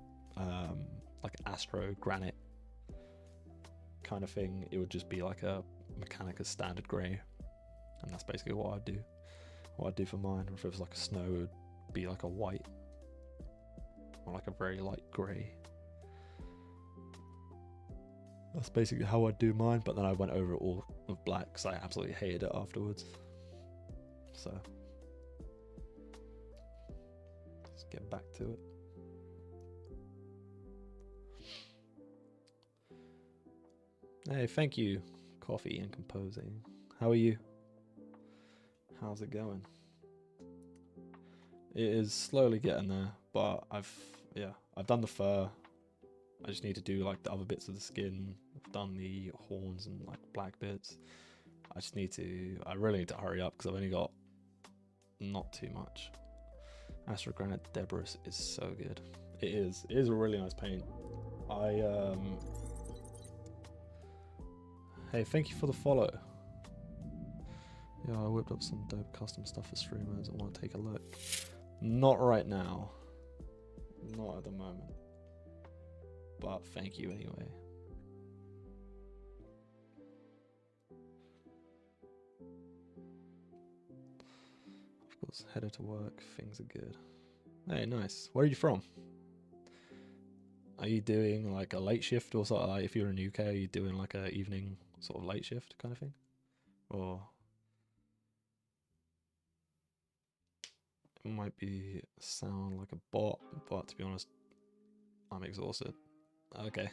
Astro Granite kind of thing, it would just be like a Mechanicus standard grey, and that's basically what I'd do for mine. Or if it was like a snow, it would be like a white or like a very light grey. That's basically how I'd do mine, but then I went over it all with black because I absolutely hated it afterwards. So let's get back to it. Hey, thank you, Coffee and Composing. How are you? How's it going? It is slowly getting there, but I've done the fur. I just need to do like the other bits of the skin. I've done the horns and like black bits. I really need to hurry up because I've only got not too much. Astro Granite Debris is so good. It is a really nice paint. Hey, thank you for the follow. Yeah, I whipped up some dope custom stuff for streamers. I want to take a look. Not right now. Not at the moment. But thank you anyway. Of course, headed to work. Things are good. Hey, nice. Where are you from? Are you doing like a late shift or something? Like if you're in the UK, are you doing like a evening sort of late shift kind of thing? Or it might be sound like a bot, but to be honest, I'm exhausted. Okay.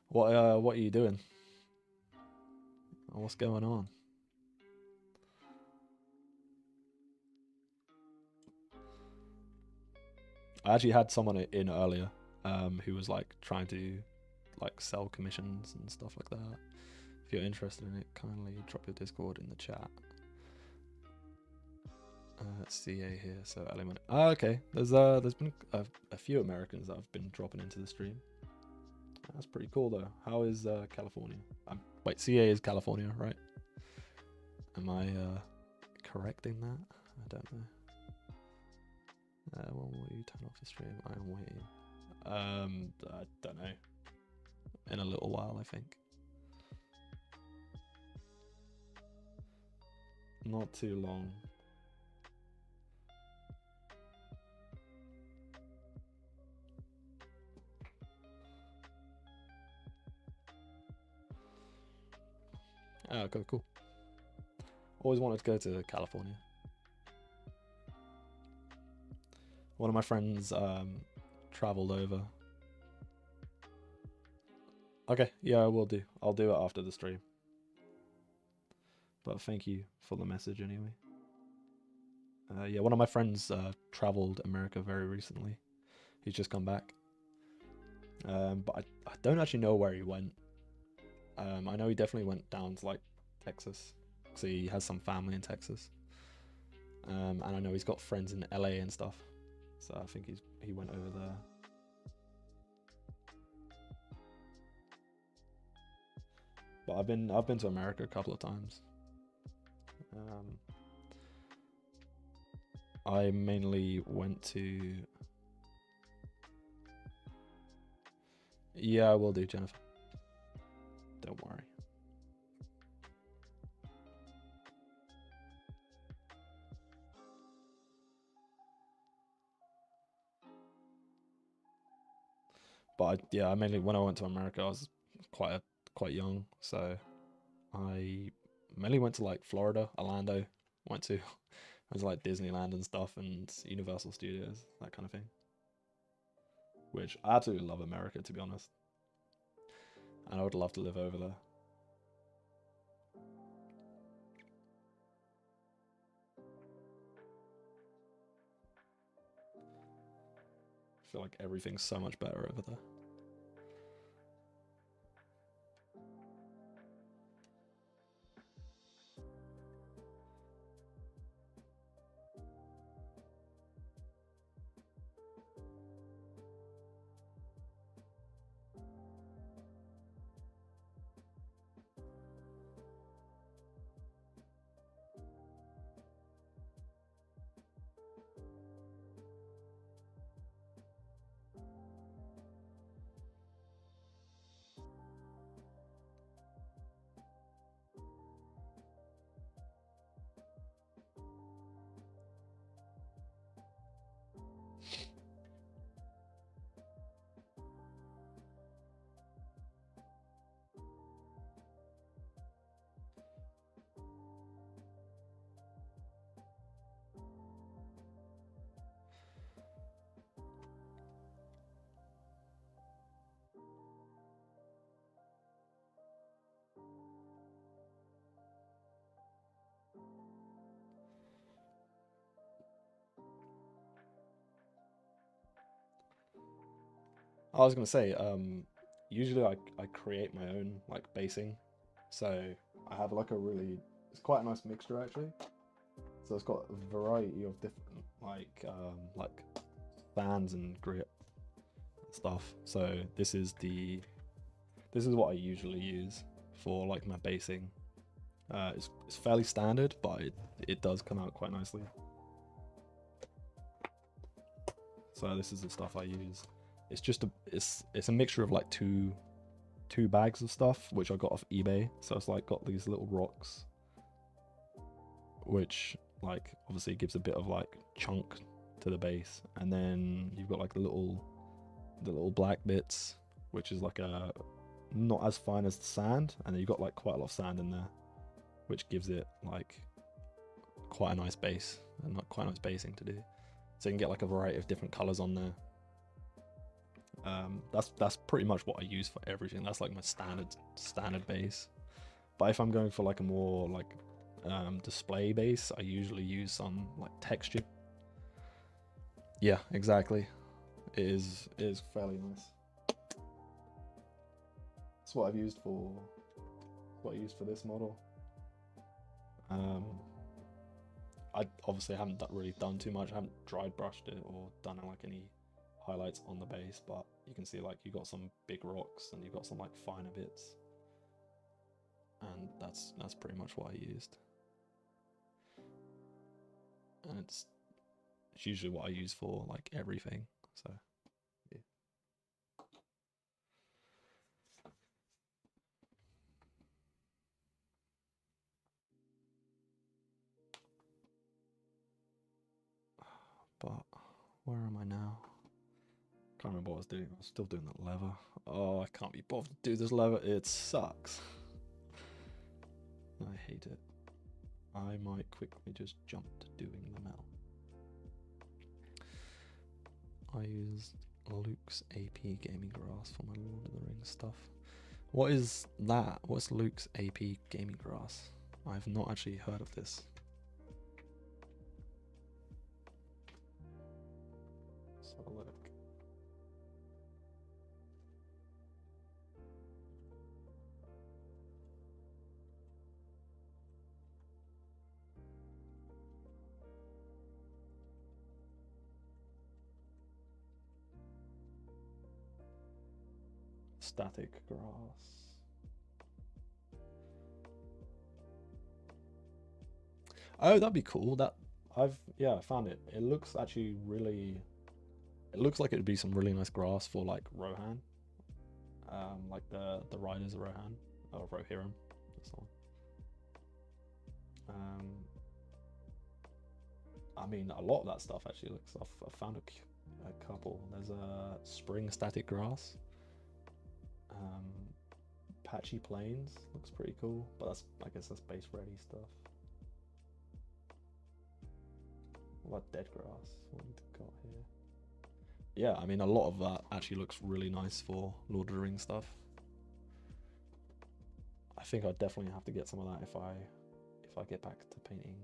What are you doing? What's going on? I actually had someone in earlier who was like trying to like sell commissions and stuff like that. If you're interested in it, kindly drop your Discord in the chat. CA here, so element. Okay. There's been a few Americans that have been dropping into the stream. That's pretty cool though. How is California? Wait, CA is California, right? Am I correcting that? I don't know. When will you turn off your stream? I am waiting. I don't know. In a little while, I think. Not too long. Oh, okay, cool. Always wanted to go to California. One of my friends traveled over. Okay, yeah, I will do. I'll do it after the stream. But thank you for the message anyway. Yeah, one of my friends traveled America very recently. He's just come back. But I don't actually know where he went. I know he definitely went down to like Texas, so he has some family in Texas. And I know he's got friends in LA and stuff, so I think he went over there. But I've been to America a couple of times. I mainly went to. Yeah, I will do, Jennifer. Don't worry. But I mainly, when I went to America, I was quite young, so I mainly went to like Florida, Orlando. Went to like Disneyland and stuff, and Universal Studios, that kind of thing. Which I absolutely love America, to be honest, and I would love to live over there. I feel like everything's so much better over there. I was gonna say, usually I create my own like basing, so I have like it's quite a nice mixture actually. So it's got a variety of different like bands and grit stuff. So this is what I usually use for like my basing. It's fairly standard, but it does come out quite nicely. So this is the stuff I use. It's just it's a mixture of like two bags of stuff which I got off eBay. So it's like got these little rocks, which like obviously gives a bit of like chunk to the base, and then you've got like the little black bits, which is like a not as fine as sand, and then you've got like quite a lot of sand in there, which gives it like quite a nice base and not quite a nice basing to do. So you can get like a variety of different colors on there. That's pretty much what I use for everything. That's like my standard base. But if I'm going for like a more like display base, I usually use some like texture. Yeah, exactly. It is fairly nice. That's what I've used for this model. I obviously haven't really done too much. I haven't dry brushed it or done like any highlights on the base, but you can see like you've got some big rocks and you've got some like finer bits, and that's pretty much what I used. and it's usually what I use for like everything. So yeah. But where am I now? Can't remember what I was doing. I was still doing that lever. Oh, I can't be bothered to do this lever. It sucks. I hate it. I might quickly just jump to doing the metal. I used Luke's AP Gaming Grass for my Lord of the Rings stuff. What is that? What's Luke's AP Gaming Grass? I've not actually heard of this. Let's have a look. Static grass. Oh, that'd be cool. I found it. It looks actually really. It looks like it'd be some really nice grass for like Rohan. Like the riders of Rohan or Rohirrim. That's the one. I mean, a lot of that stuff actually looks. I've found a couple. There's a spring static grass. Patchy Plains looks pretty cool, but I guess that's base ready stuff. What about dead grass? What have we got here? Yeah, I mean, a lot of that actually looks really nice for Lord of the Rings stuff. I think I'd definitely have to get some of that if I get back to painting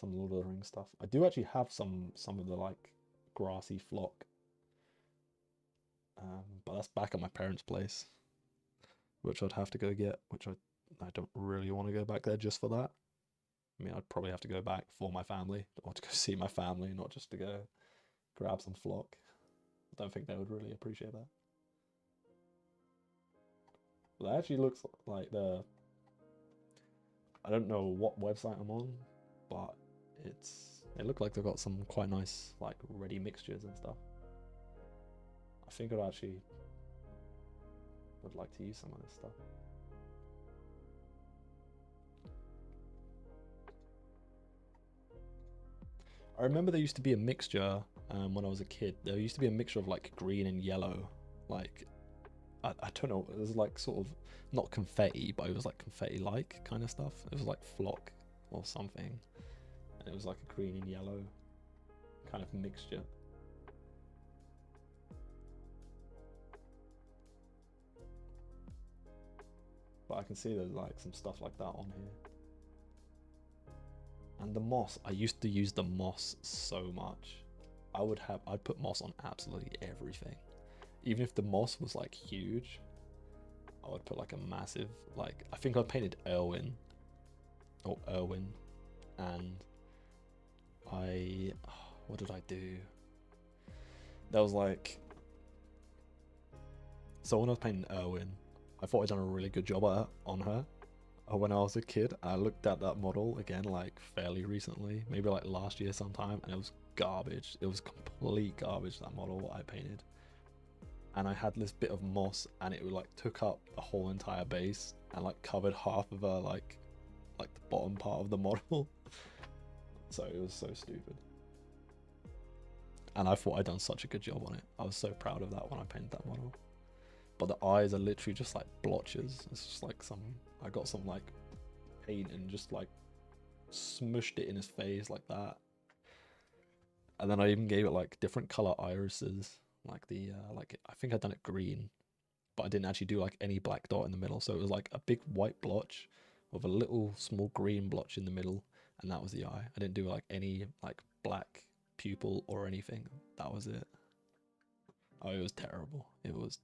some Lord of the Rings stuff. I do actually have some of the like grassy flock, but that's back at my parents' place, which I'd have to go get, which I don't really want to go back there just for that. I mean, I'd probably have to go back for my family, or to go see my family, not just to go grab some flock. I don't think they would really appreciate that. But that actually looks like I don't know what website I'm on, but it looked like they've got some quite nice like ready mixtures and stuff. I think I actually would like to use some of this stuff. I remember there used to be a mixture when I was a kid. There used to be a mixture of like green and yellow. Like, I don't know, it was like sort of, not confetti, but it was like confetti-like kind of stuff. It was like flock or something. And it was like a green and yellow kind of mixture. But I can see there's like some stuff like that on here. And the moss, I used to use the moss so much. I'd put moss on absolutely everything. Even if the moss was like huge, I would put like a massive, like, I think I painted Erwin, and what did I do? There was like, so when I was painting Erwin, I thought I'd done a really good job on her. When I was a kid, I looked at that model again like fairly recently, maybe like last year sometime, and it was garbage. It was complete garbage, that model I painted. And I had this bit of moss, and it like took up the whole entire base and like covered half of her like the bottom part of the model. So it was so stupid. And I thought I'd done such a good job on it. I was so proud of that when I painted that model. But the eyes are literally just like blotches. It's just like I got some like paint and just like smushed it in his face like that. And then I even gave it like different color irises, like I think I'd done it green, but I didn't actually do like any black dot in the middle. So it was like a big white blotch with a little small green blotch in the middle, and that was the eye. I didn't do like any like black pupil or anything. That was it. Oh, it was terrible. It was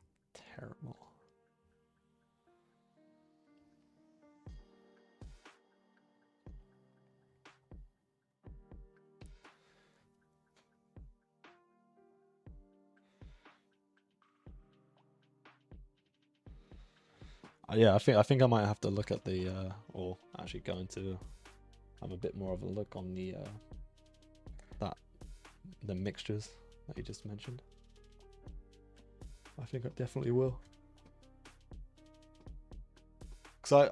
terrible. Yeah, I think I might have to look at the or actually go into have a bit more of a look on the the mixtures that you just mentioned. I think I definitely will. Because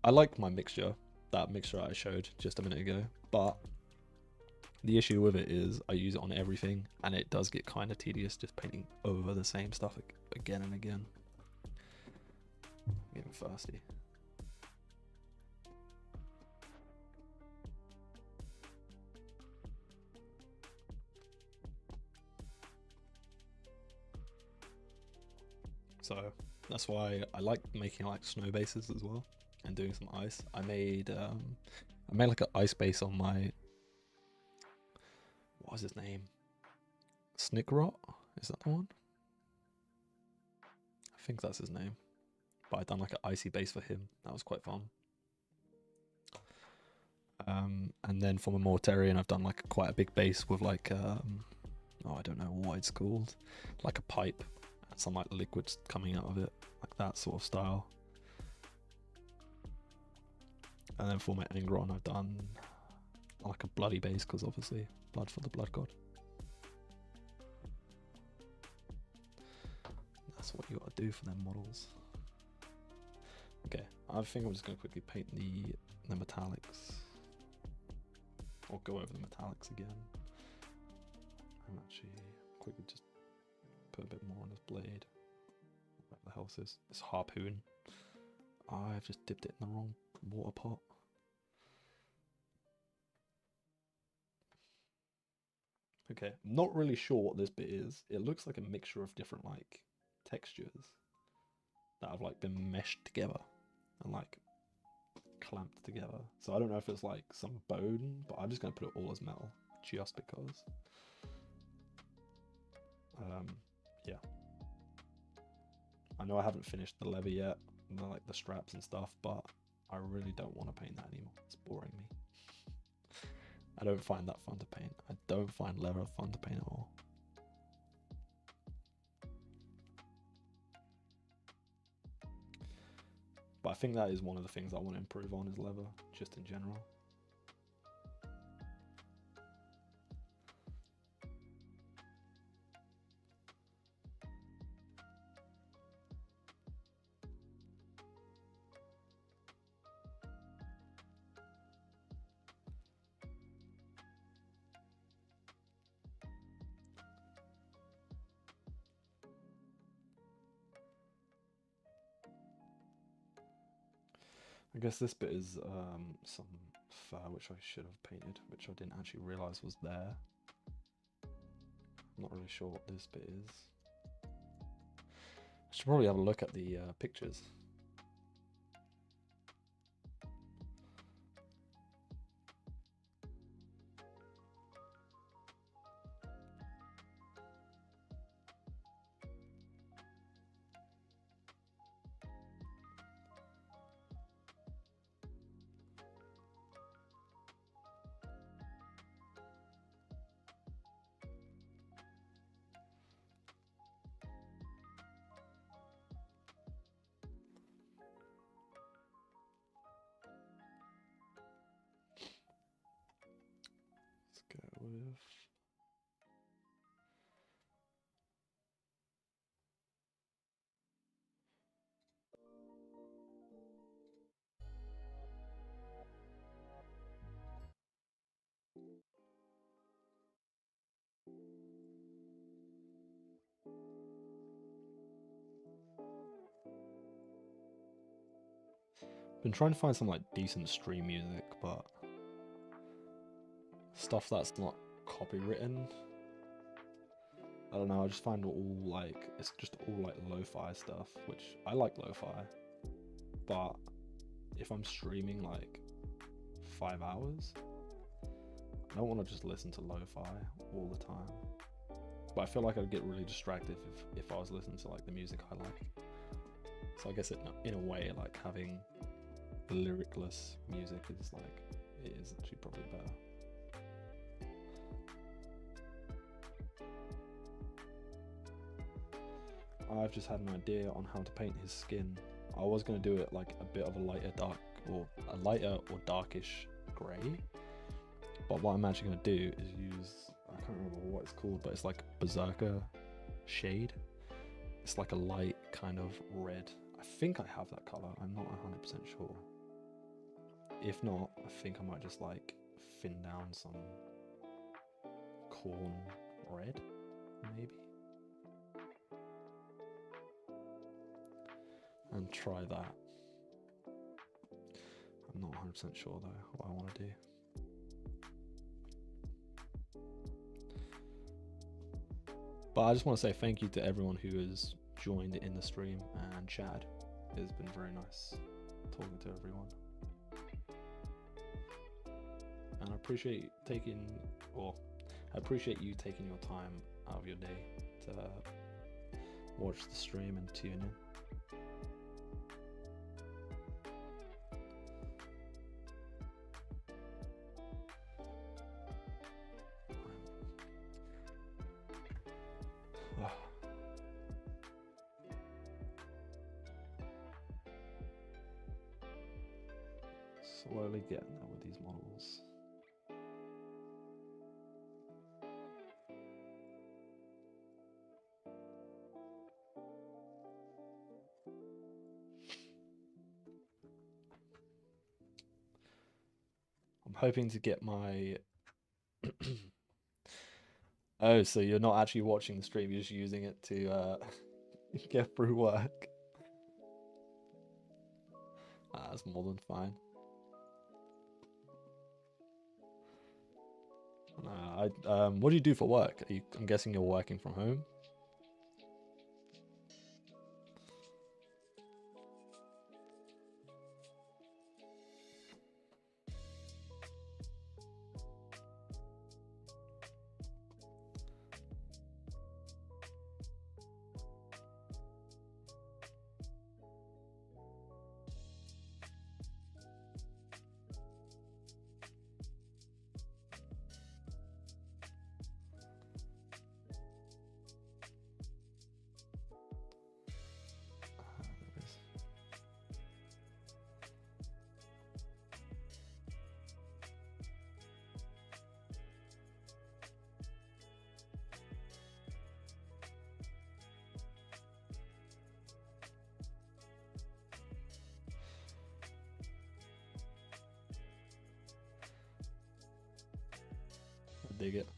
I like my mixture, that mixture I showed just a minute ago, but the issue with it is I use it on everything, and it does get kind of tedious just painting over the same stuff again and again. I'm getting thirsty. So that's why I like making like snow bases as well, and doing some ice. I made like an ice base on my, what was his name? Snickrot? Is that the one? I think that's his name. But I done like an icy base for him. That was quite fun. And then for my Mortarion, I've done like quite a big base with like oh, I don't know what it's called, like a pipe and some like liquids coming out of it, like that sort of style. And then for my Angron, I've done like a bloody base, because obviously blood for the blood god. That's what you gotta do for them models. Okay, I think I'm just gonna quickly paint the metallics, or go over the metallics again. And actually quickly just put a bit more on this blade. What the hell is this? It's harpoon. I've just dipped it in the wrong water pot. Okay, I'm not really sure what this bit is. It looks like a mixture of different like textures that have like been meshed together and like clamped together. So I don't know if it's like some bone, but I'm just gonna put it all as metal just because. Yeah. I know I haven't finished the leather yet, like the straps and stuff, but I really don't want to paint that anymore. It's boring me. I don't find that fun to paint. I don't find leather fun to paint at all. But I think that is one of the things I want to improve on, is leather, just in general. I guess this bit is some fur which I should have painted, which I didn't actually realise was there. I'm not really sure what this bit is. I should probably have a look at the pictures. With been trying to find some like decent stream music, but stuff that's not copywritten. I don't know, I just find all like, it's just all like lo-fi stuff, which I like lo-fi, but if I'm streaming like 5 hours, I don't want to just listen to lo-fi all the time. But I feel like I'd get really distracted if I was listening to like the music I like. So I guess in a way, like having lyricless music is like, it is actually probably better. I've just had an idea on how to paint his skin. I was going to do it like a bit of a lighter or darkish grey. But what I'm actually going to do is use, I can't remember what it's called, but it's like Berserker shade. It's like a light kind of red. I think I have that colour, I'm not 100% sure. If not, I think I might just like thin down some corn red, maybe. And try that. I'm not 100% sure though what I want to do. But I just want to say thank you to everyone who has joined in the stream and chatted. It's been very nice talking to everyone. And I appreciate you taking your time out of your day to watch the stream and tune in. Slowly getting there with these models. I'm hoping to get my oh, so you're not actually watching the stream, you're just using it to get through work. That's more than fine. What do you do for work? I'm guessing you're working from home? Dig it.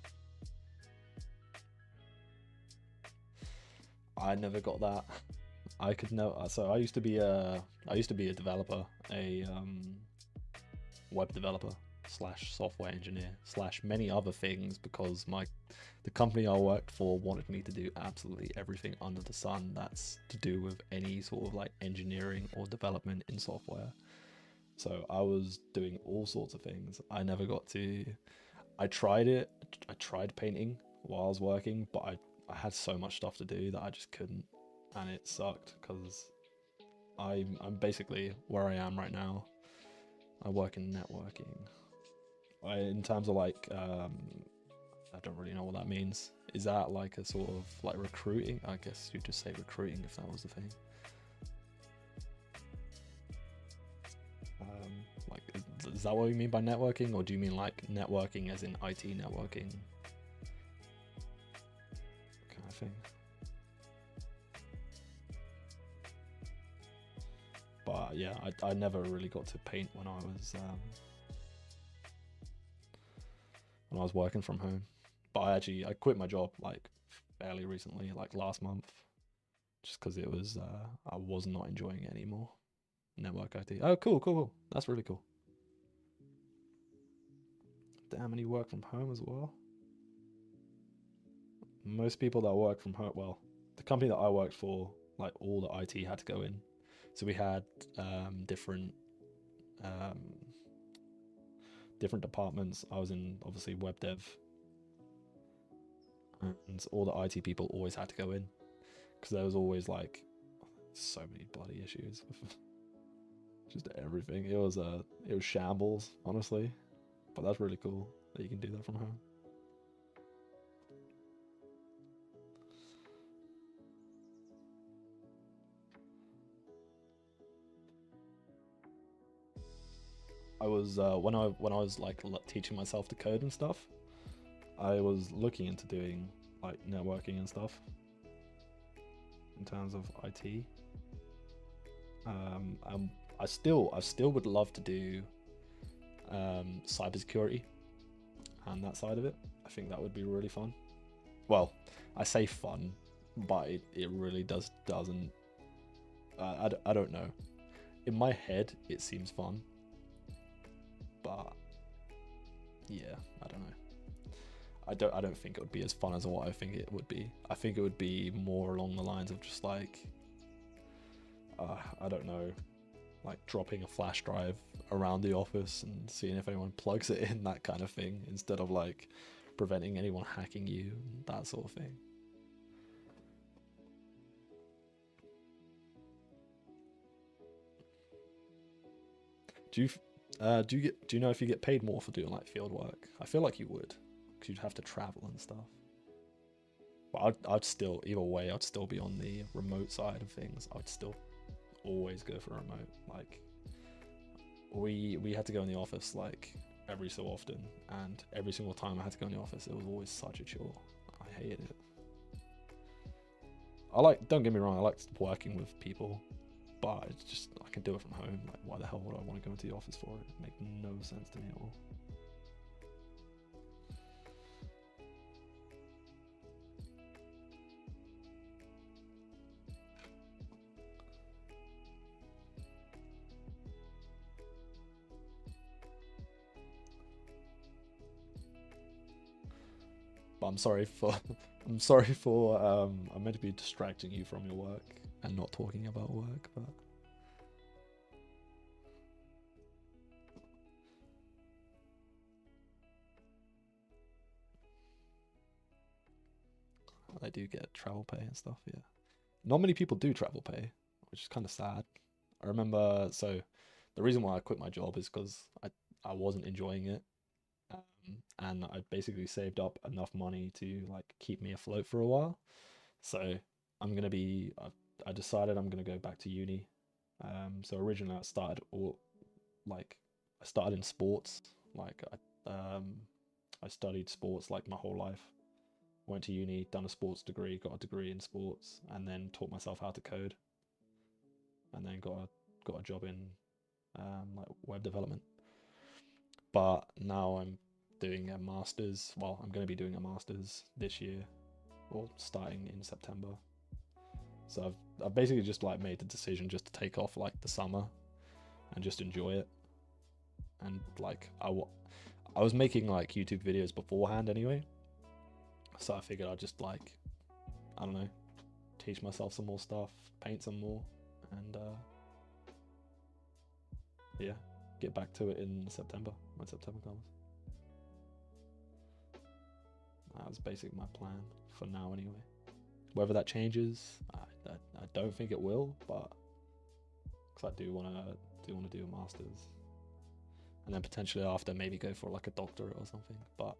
I never got that. I could know. So I used to be a developer, a web developer slash software engineer slash many other things, because the company I worked for wanted me to do absolutely everything under the sun that's to do with any sort of like engineering or development in software. So I was doing all sorts of things. I never got to. I tried painting while I was working, but I had so much stuff to do that I just couldn't, and it sucked because I'm basically where I am right now. I work in networking. In terms of like, I don't really know what that means. Is that like a sort of like recruiting? I guess you'd just say recruiting if that was the thing. Like, is that what you mean by networking, or do you mean like networking as in IT networking kind of thing? But yeah, I never really got to paint when I was working from home. But I quit my job like fairly recently, like last month, just because it was I was not enjoying it anymore. Network IT. Oh, cool. That's really cool. Damn, and you work from home as well? Most people that work from home, well, the company that I worked for, like all the IT had to go in. So we had different departments. I was in obviously web dev, and all the IT people always had to go in because there was always like so many bloody issues with just everything. It was shambles, honestly. But that's really cool that you can do that from home. I was when I was like teaching myself to code and stuff, I was looking into doing like networking and stuff in terms of IT. I still would love to do cybersecurity and that side of it. I think that would be really fun. Well, I say fun, but it really doesn't. I don't know. In my head, it seems fun, but yeah, I don't know. I don't think it would be as fun as what I think it would be. I think it would be more along the lines of just like, I don't know, like dropping a flash drive around the office and seeing if anyone plugs it in, that kind of thing, instead of like preventing anyone hacking you, that sort of thing. Do you know if you get paid more for doing like field work? I feel like you would, because you'd have to travel and stuff. But I'd still, either way, I'd still be on the remote side of things. I'd still always go for remote. Like we had to go in the office like every so often, and every single time I had to go in the office, it was always such a chore. I hated it. Don't get me wrong, I liked working with people, but it's just, I can do it from home. Like, why the hell would I want to go into the office for it? It makes no sense to me at all. But I'm sorry for I'm meant to be distracting you from your work and not talking about work, but I do get travel pay and stuff, yeah. Not many people do travel pay, which is kind of sad. I remember, so the reason why I quit my job is because I wasn't enjoying it, and I basically saved up enough money to like keep me afloat for a while. So I'm gonna be I decided I'm gonna go back to uni. So originally I started in sports. Like I studied sports like my whole life. Went to uni, done a sports degree, got a degree in sports, and then taught myself how to code, and then got a job in like web development. But now I'm doing a master's. Well, I'm going to be doing a master's this year, or starting in September. So I've basically just like made the decision just to take off like the summer and just enjoy it. And like I was making like YouTube videos beforehand anyway, so I figured I'd just like, I don't know, teach myself some more stuff, paint some more, and yeah, get back to it in September when September comes. That was basically my plan for now anyway. Whether that changes, I don't think it will, but because I do want to do a master's, and then potentially after maybe go for like a doctorate or something. But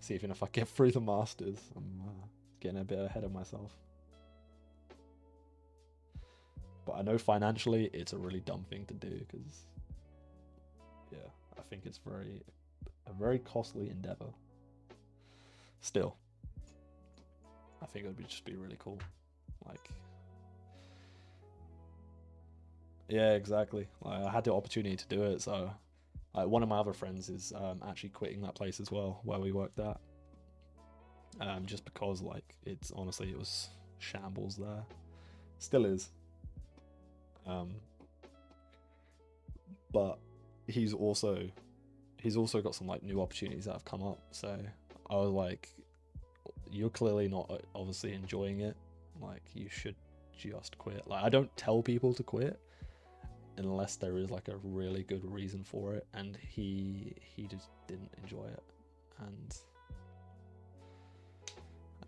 see even if I get through the masters, I'm getting a bit ahead of myself. But I know financially it's a really dumb thing to do because, yeah, I think it's a very costly endeavor. Still, I think it would just be really cool. Like, yeah, exactly. Like, I had the opportunity to do it, so like one of my other friends is actually quitting that place as well where we worked at. Just because like it was shambles there. Still is. But he's also got some like new opportunities that have come up. So I was like, you're clearly not obviously enjoying it. Like you should just quit. Like I don't tell people to quit unless there is like a really good reason for it, and he just didn't enjoy it, and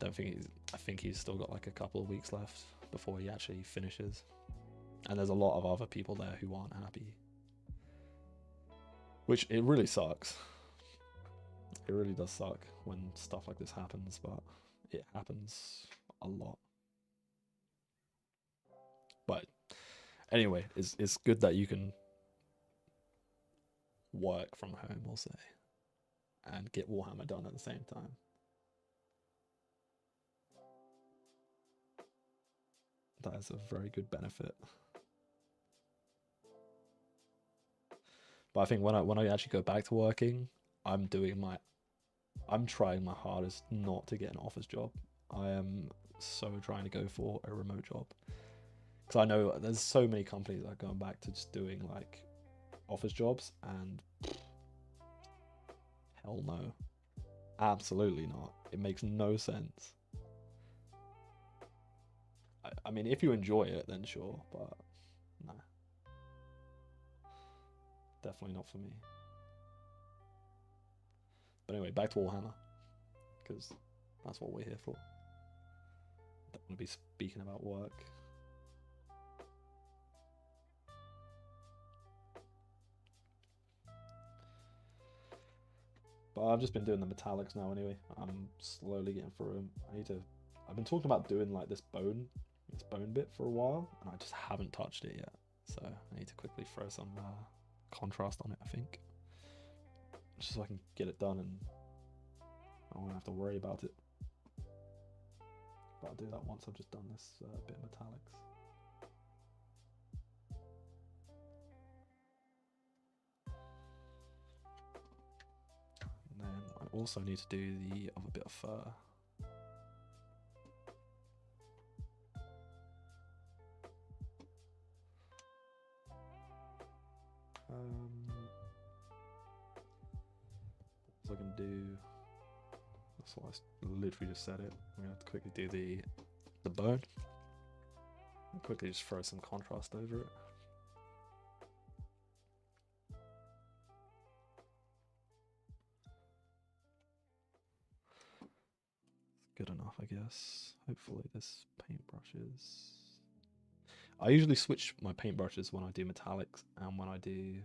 I think he's still got like a couple of weeks left before he actually finishes, and there's a lot of other people there who aren't happy, which it really sucks. It really does suck when stuff like this happens, but it happens a lot. But anyway, it's good that you can work from home, we'll say, and get Warhammer done at the same time. That is a very good benefit. But I think when I actually go back to working, I'm trying my hardest not to get an office job. I am so trying to go for a remote job. Because I know there's so many companies that are going back to just doing like office jobs, and hell no. Absolutely not. It makes no sense. I mean, if you enjoy it, then sure, but nah. Definitely not for me. But anyway, back to Warhammer, because that's what we're here for. Don't want to be speaking about work. But I've just been doing the metallics now anyway. I'm slowly getting through them. I've been talking about doing like this bone bit for a while, and I just haven't touched it yet. So I need to quickly throw some contrast on it, I think. Just so I can get it done and I won't have to worry about it. But I'll do that once I've just done this bit of metallics. And then I also need to do the other bit of fur. What was I going to do? That's what I literally just said it. I'm going to have to quickly do the bone. And quickly just throw some contrast over it. It's good enough, I guess. Hopefully this paintbrush is... I usually switch my paintbrushes when I do metallics and when I do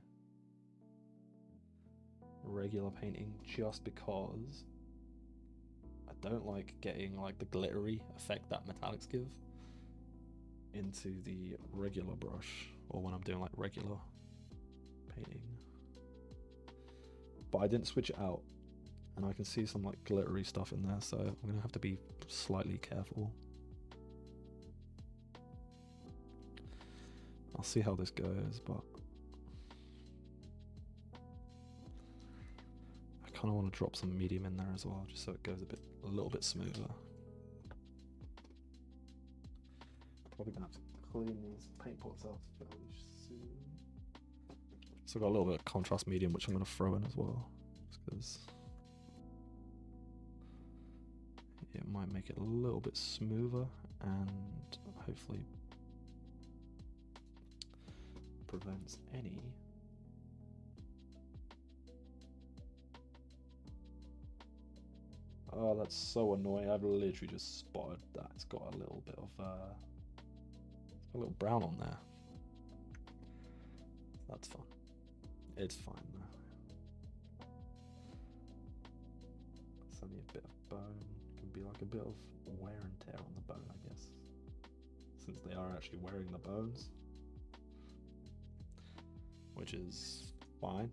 regular painting, just because I don't like getting like the glittery effect that metallics give into the regular brush, or when I'm doing like regular painting. But I didn't switch it out, and I can see some like glittery stuff in there, so I'm gonna have to be slightly careful. I'll see how this goes, but I kind of want to drop some medium in there as well, just so it goes a little bit smoother. Probably gonna have to clean these paint pots out fairly soon. So I've got a little bit of contrast medium, which I'm gonna throw in as well, just because it might make it a little bit smoother and hopefully prevents any oh, that's so annoying. I've literally just spotted that it's got a little bit of a little brown on there. That's fine. It's fine though. It's only a bit of bone. It can be like a bit of wear and tear on the bone, I guess, since they are actually wearing the bones, which is fine.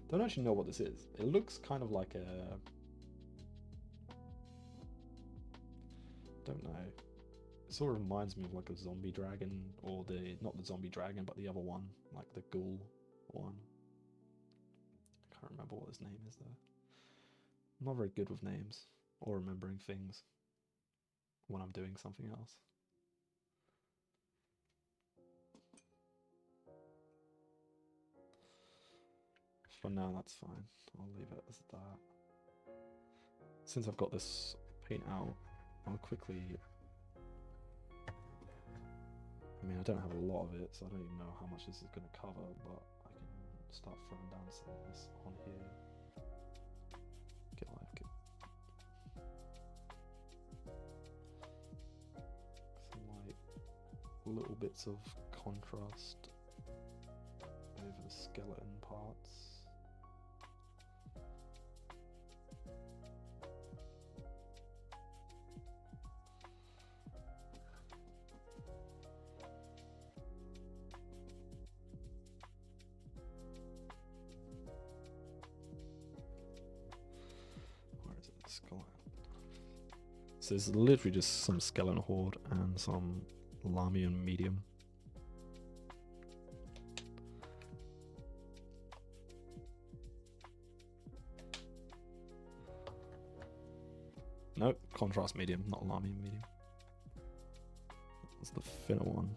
Don't actually know what this is. It looks kind of like a... don't know. It sort of reminds me of like a zombie dragon, or not the zombie dragon, but the other one, like the ghoul one. I can't remember what his name is though. I'm not very good with names or remembering things when I'm doing something else. For now, that's fine. I'll leave it as that. Since I've got this paint out, I'll quickly... I mean, I don't have a lot of it, so I don't even know how much this is going to cover, but I can start throwing down some of this on here. Get like some like little bits of contrast over the skeleton parts. So it's literally just some skeleton horde and some Lamian medium. Nope, contrast medium, not Lamian medium. That's the thinner one.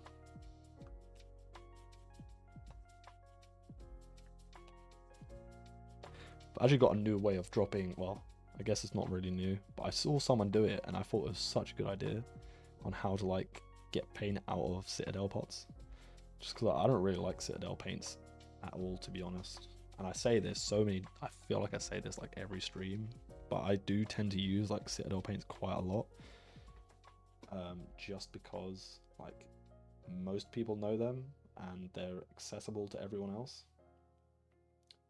I've actually got a new way of dropping, well, I guess it's not really new, but I saw someone do it and I thought it was such a good idea on how to like get paint out of Citadel pots. Just because I don't really like Citadel paints at all, to be honest. And I say this I feel like I say this like every stream, but I do tend to use like Citadel paints quite a lot. Just because like most people know them and they're accessible to everyone else.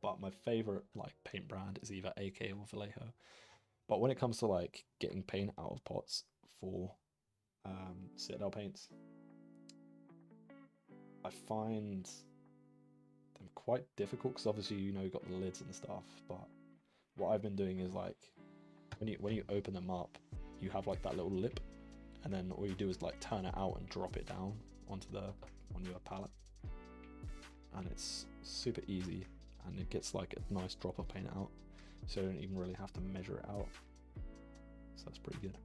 But my favorite like paint brand is either AK or Vallejo. But when it comes to like getting paint out of pots for Citadel paints, I find them quite difficult because obviously you've got the lids and stuff. But what I've been doing is like when you open them up, you have like that little lip, and then all you do is like turn it out and drop it down onto a pallet, and it's super easy. And it gets like a nice drop of paint out, so you don't even really have to measure it out. So that's pretty good.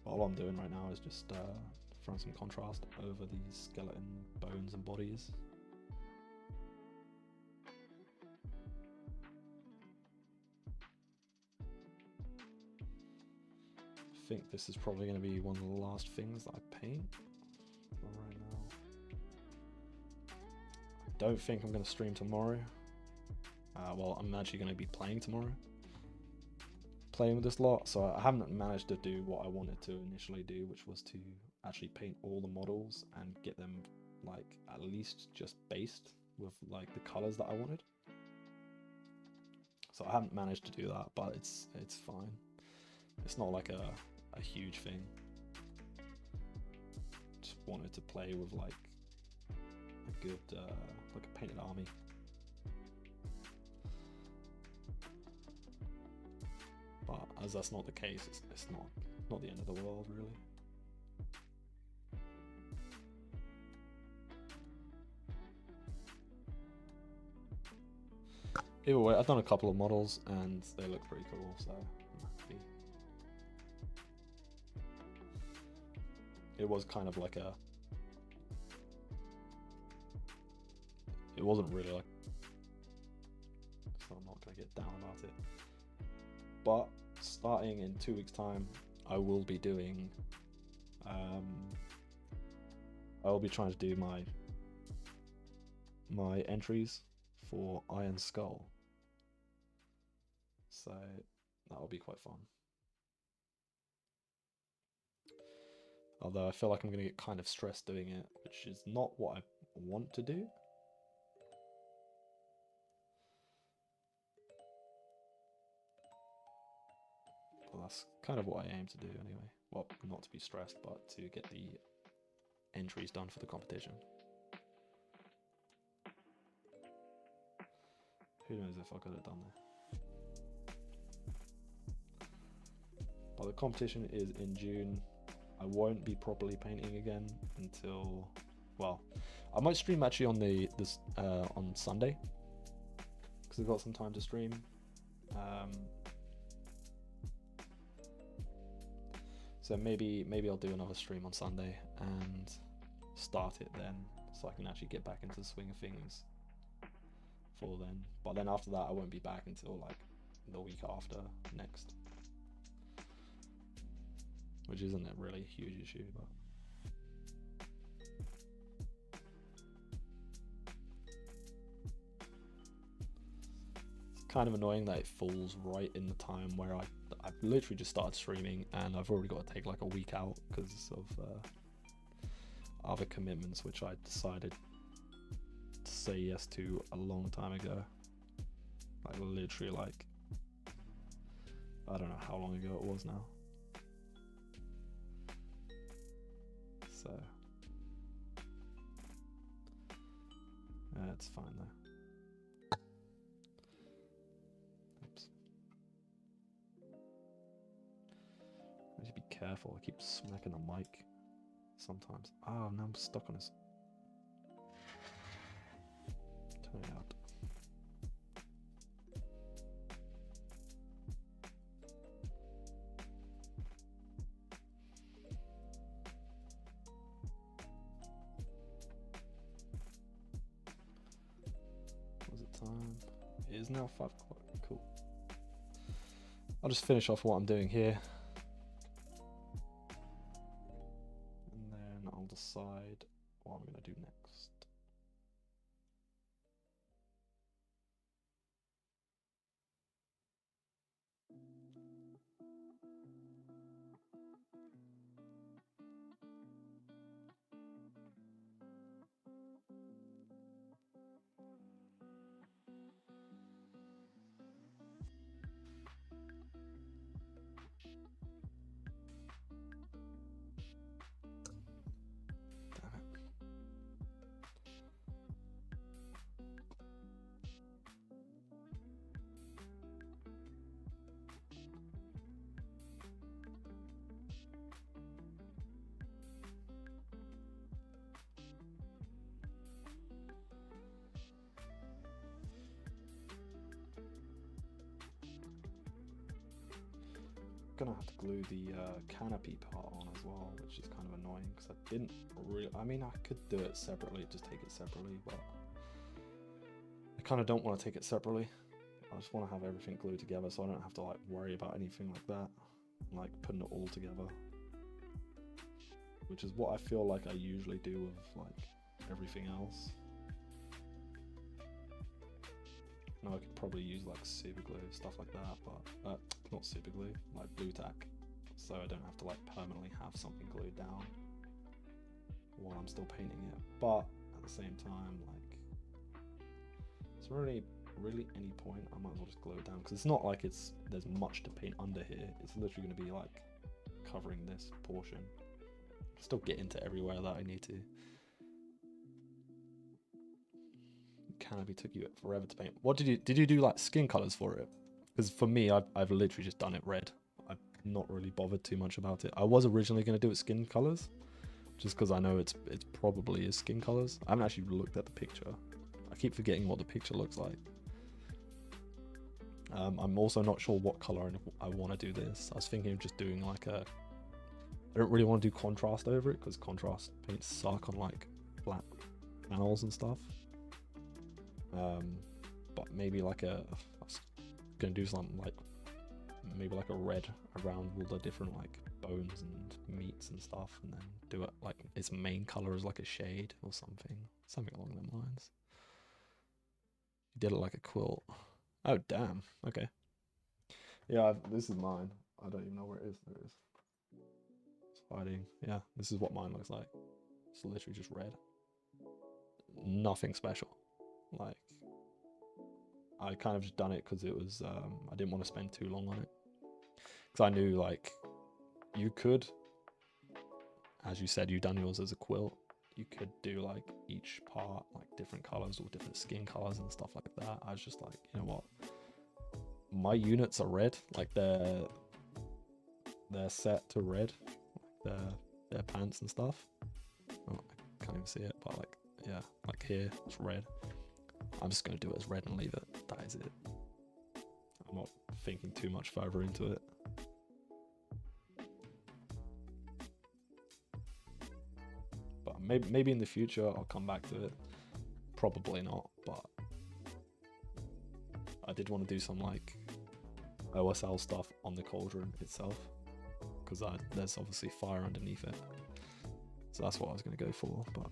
All I'm doing right now is just throwing some contrast over these skeleton bones and bodies. I think this is probably going to be one of the last things that I paint right now. Don't think I'm going to stream tomorrow. Well, I'm actually going to be playing tomorrow. Playing with this lot, so I haven't managed to do what I wanted to initially do, which was to actually paint all the models and get them like at least just based with like the colors that I wanted. So I haven't managed to do that, but it's fine. It's not like a huge thing. Just wanted to play with like a good like a painted army. But as that's not the case, it's not the end of the world really. Either way, I've done a couple of models and they look pretty cool, so I'm happy. It was kind of like it wasn't really like, so I'm not going to get down about it. But starting in 2 weeks time, I will be doing, I will be trying to do my entries for Iron Skull. So that will be quite fun. Although I feel like I'm going to get kind of stressed doing it, which is not what I want to do. Well, that's kind of what I aim to do anyway. Well, not to be stressed, but to get the entries done for the competition. Who knows if I could have done that. But the competition is in June. I won't be properly painting again until, well, I might stream actually on Sunday because I've got some time to stream. So maybe I'll do another stream on Sunday and start it then, so I can actually get back into the swing of things for then. But then after that, I won't be back until like the week after next, which isn't a really huge issue, but it's kind of annoying that it falls right in the time where I've literally just started streaming and I've already got to take like a week out because of other commitments which I decided to say yes to a long time ago. Like literally like, I don't know how long ago it was now. So it's fine though. Oops. careful. I keep smacking the mic sometimes. Oh, now I'm stuck on this. Turn it out. Was it time? It is now 5 o'clock. Cool. I'll just finish off what I'm doing here. And then I'll decide what I'm going to do next. Gonna have to glue the canopy part on as well, which is kind of annoying because I didn't really. I mean, I could do it separately, just take it separately, but I kind of don't want to take it separately. I just want to have everything glued together, so I don't have to like worry about anything like that, like putting it all together. Which is what I feel like I usually do with like everything else. No, I could probably use like super glue, stuff like that, but not super glue, like blue tack, so I don't have to like permanently have something glued down while I'm still painting it. But at the same time, like, it's really any point, I might as well just glue it down, because it's not like there's much to paint under here. It's literally going to be like covering this portion. Still get into everywhere that I need to. Canopy took you forever to paint. What did you do like skin colors for it? Because for me, I've literally just done it red. I've not really bothered too much about it. I was originally going to do it skin colors, just because I know it's probably is skin colors. I haven't actually looked at the picture. I keep forgetting what the picture looks like. I'm also not sure what color I want to do this. I was thinking of just doing like a. I don't really want to do contrast over it because contrast paints suck on like black panels and stuff. But maybe like I was gonna do something like maybe like a red around all the different like bones and meats and stuff, and then do it like its main color is like a shade or something along them lines. You did it like a quilt. Oh damn. Okay. Yeah, this is mine. I don't even know where it is. There it is. It's hiding. Yeah, this is what mine looks like. It's literally just red. Nothing special. Like, I kind of just done it because it was I didn't want to spend too long on it, because I knew like you could, as you said, you done yours as a quilt, you could do like each part like different colors or different skin colors and stuff like that. I was just like, you know what, my units are red, like they're set to red, their pants and stuff. Oh, I can't even see it, but like, yeah, like here it's red. I'm just going to do it as red and leave it. That is it. I'm not thinking too much further into it. But maybe in the future I'll come back to it. Probably not, but I did want to do some like OSL stuff on the cauldron itself, because there's obviously fire underneath it. So that's what I was going to go for, but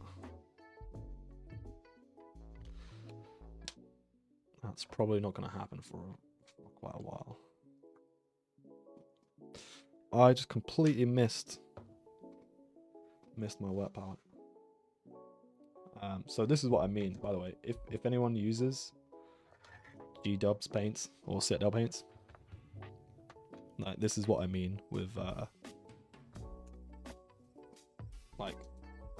that's probably not going to happen for quite a while. I just completely missed my wet palette. So this is what I mean, by the way. If anyone uses G-dubs paints or Citadel paints, like, this is what I mean with like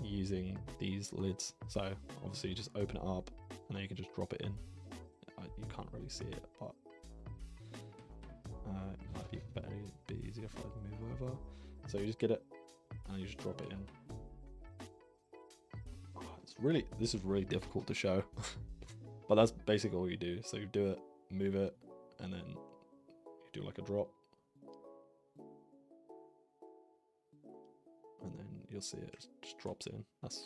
using these lids. So obviously you just open it up and then you can just drop it in. You can't really see it, but it might be easier if I move over. So you just get it and you just drop it in. This is really difficult to show, but that's basically all you do. So you do it, move it, and then you do like a drop, and then you'll see it just drops in. That's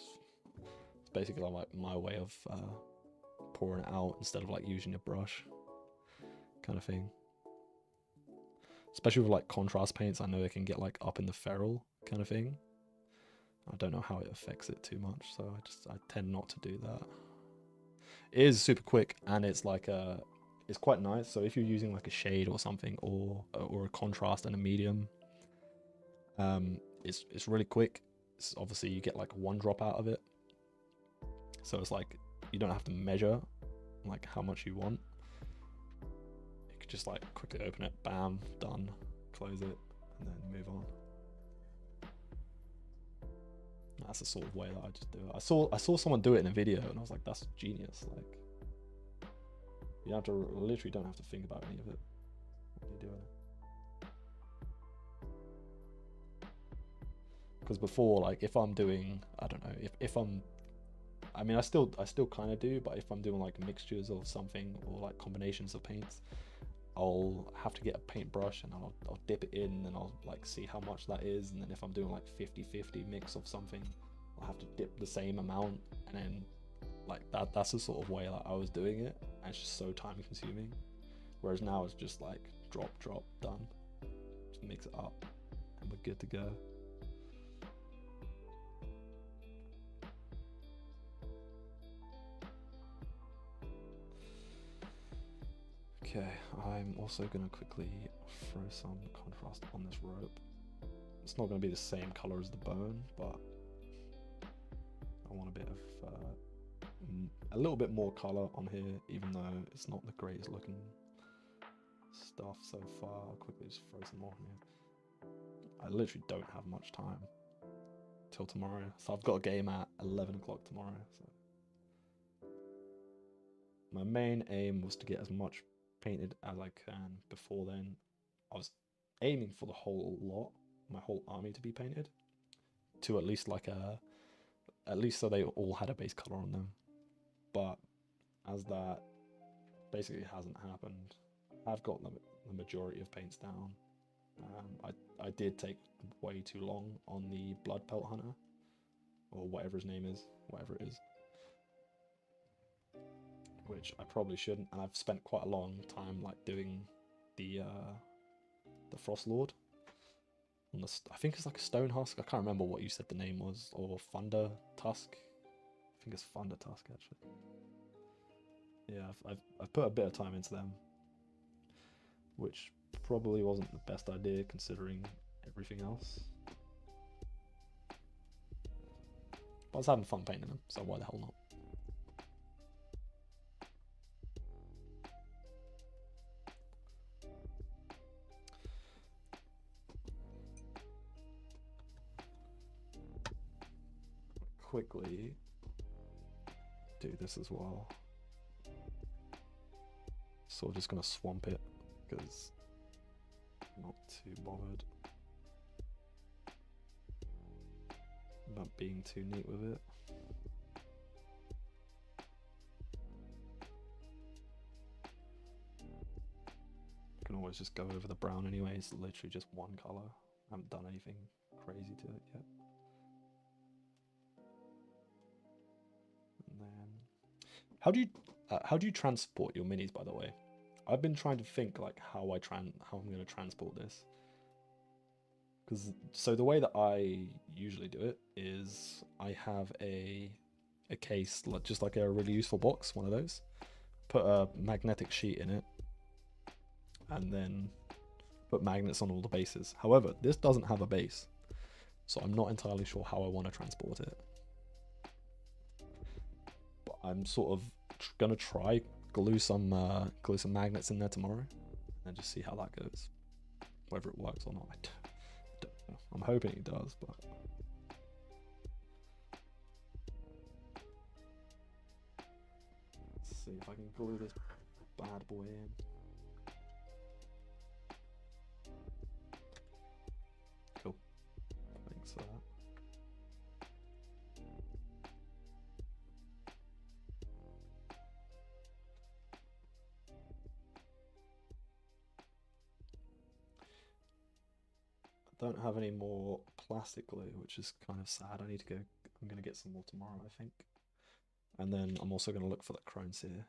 basically like my way of pouring it out instead of like using your brush, kind of thing. Especially with like contrast paints, I know they can get like up in the ferrule kind of thing. I don't know how it affects it too much, so I tend not to do that. It is super quick, and it's like it's quite nice. So if you're using like a shade or something, or a contrast and a medium, it's really quick. It's obviously you get like one drop out of it, so it's like you don't have to measure like how much you want. You could just like quickly open it, bam, done, close it, and then move on. That's the sort of way that I just do it. I saw someone do it in a video, and I was like, that's genius. Like, you literally don't have to think about any of it when you're doing it. Because before, like, if I'm doing, I don't know, if I'm, I mean, I still kind of do, but if I'm doing like mixtures of something or like combinations of paints, I'll have to get a paintbrush and I'll dip it in, and I'll like see how much that is, and then if I'm doing like 50-50 mix of something, I'll have to dip the same amount, and then like that's the sort of way that I was doing it, and it's just so time consuming. Whereas now it's just like drop, done, just mix it up and we're good to go. Okay, I'm also going to quickly throw some contrast on this rope. It's not going to be the same color as the bone, but I want a bit of a little bit more color on here, even though it's not the greatest looking stuff so far. I'll quickly just throw some more on here. I literally don't have much time till tomorrow, so I've got a game at 11 o'clock tomorrow. So my main aim was to get as much painted as I can before then. I was aiming for the whole lot, my whole army to be painted to at least like at least so they all had a base color on them. But as that basically hasn't happened, I've got the majority of paints down. I did take way too long on the blood pelt hunter, or whatever his name is, whatever it is, which I probably shouldn't, and I've spent quite a long time like doing the Frost Lord on the, I think it's like a stone husk. I can't remember what you said the name was, or Thunder Tusk. I think it's Thunder Tusk actually. Yeah, I've put a bit of time into them, which probably wasn't the best idea considering everything else. But I was having fun painting them, so why the hell not? Quickly do this as well. So we're just gonna swamp it because I'm not too bothered about being too neat with it. You can always just go over the brown anyway. It's literally just one color. I haven't done anything crazy to it yet. And then how do you transport your minis, by the way? I've been trying to think like how I'm going to transport this. Because so the way that I usually do it is I have a case, just like a really useful box, one of those. Put a magnetic sheet in it, and then put magnets on all the bases. However, this doesn't have a base, so I'm not entirely sure how I want to transport it. But I'm sort of gonna try glue some magnets in there tomorrow, and just see how that goes. Whether it works or not, I don't know. I'm hoping it does, but let's see if I can glue this bad boy in. Cool. don't have any more plastic glue, which is kind of sad. I need to go. I'm gonna get some more tomorrow, I think. And then I'm also gonna look for the crones here.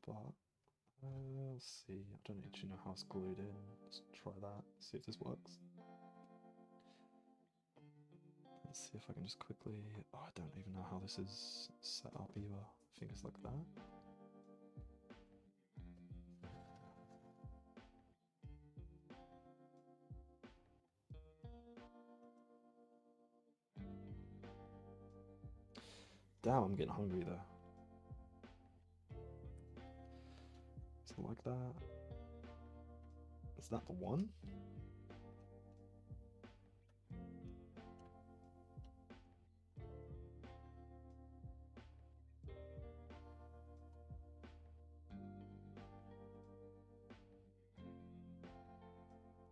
But let's see. I don't actually know how it's glued in. Let's try that. See if this works. Let's see if I can just quickly. Oh, I don't even know how this is set up either. I think it's like that. Damn, I'm getting hungry though. Is it like that? Is that the one?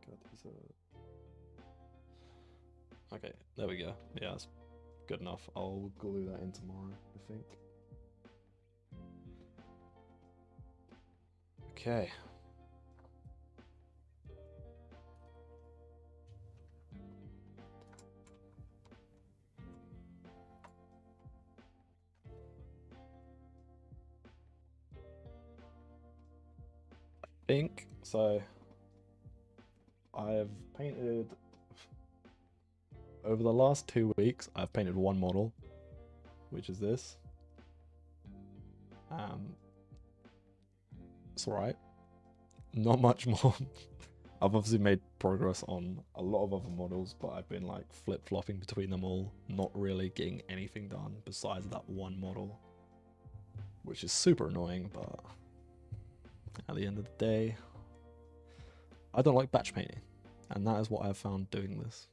God, these are... Okay, there we go. Yeah, that's good enough. I'll glue that in tomorrow, I think. Okay. I think so. I've painted over the last 2 weeks. I've painted one model, which is this. It's alright. Not much more. I've obviously made progress on a lot of other models, but I've been like flip-flopping between them all, not really getting anything done besides that one model, which is super annoying. But at the end of the day, I don't like batch painting, and that is what I've found doing this.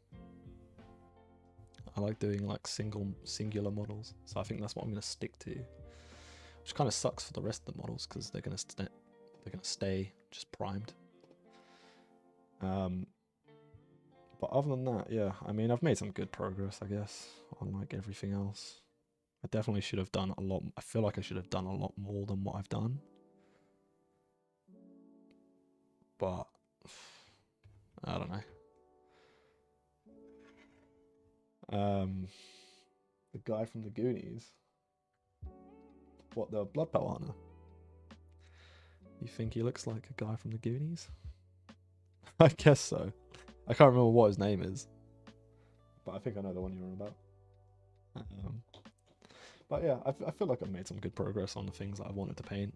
I like doing like singular models, so I think that's what I'm going to stick to, which kind of sucks for the rest of the models because they're going to stay just primed. But other than that, yeah, I mean, I've made some good progress, I guess, on like everything else. I definitely should have done a lot. I feel like I should have done a lot more than what I've done. But I don't know. The guy from the Goonies. What, the blood partner? You think he looks like a guy from the Goonies? I guess so. I can't remember what his name is, but I think I know the one you're on about. But yeah, I feel like I've made some good progress on the things that I wanted to paint.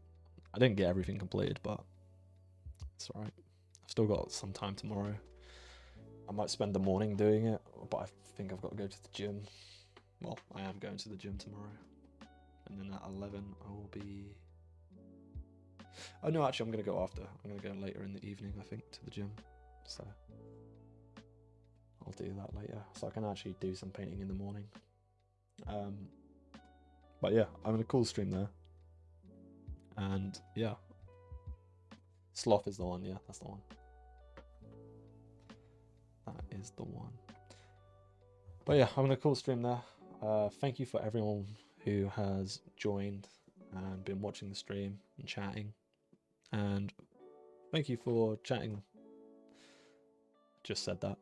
I didn't get everything completed, but it's alright. I've still got some time tomorrow. I might spend the morning doing it, but I think I've got to go to the gym. Well, I am going to the gym tomorrow. And then at 11, I will be... Oh no, actually I'm going to go after. I'm going to go later in the evening, I think, to the gym. So I'll do that later. So I can actually do some painting in the morning. But yeah, I'm in a cool stream there. And yeah. Sloth is the one, yeah, that's the one. That is the one. But yeah, I'm in a cool stream there. Thank you for everyone who has joined and been watching the stream and chatting. And thank you for chatting. Just said that.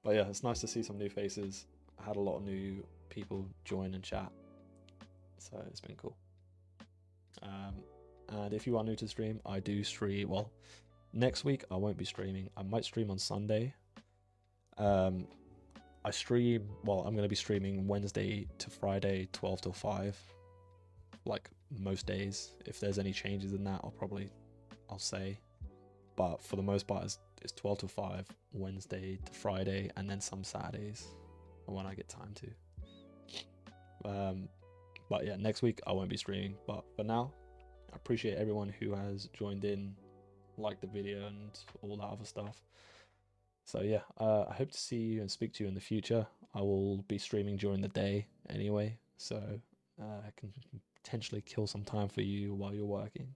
But yeah, it's nice to see some new faces. I had a lot of new people join and chat, so it's been cool. And if you are new to the stream, I do stream. Well, next week I won't be streaming. I might stream on Sunday. I stream. Well, I'm going to be streaming Wednesday to Friday, 12 till 5. Like most days. If there's any changes in that, I'll say. But for the most part, it's 12 to 5, Wednesday to Friday, and then some Saturdays when I get time to. But yeah, next week I won't be streaming. But for now, I appreciate everyone who has joined in, liked the video, and all that other stuff. So yeah, I hope to see you and speak to you in the future. I will be streaming during the day anyway, so I can potentially kill some time for you while you're working.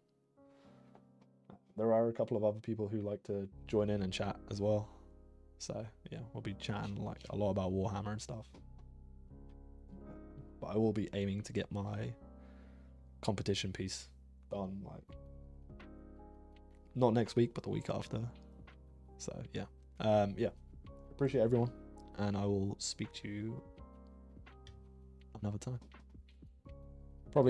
There are a couple of other people who like to join in and chat as well. So yeah, we'll be chatting like a lot about Warhammer and stuff. But I will be aiming to get my competition piece done like not next week, but the week after. So yeah, yeah. Appreciate everyone, and I will speak to you another time.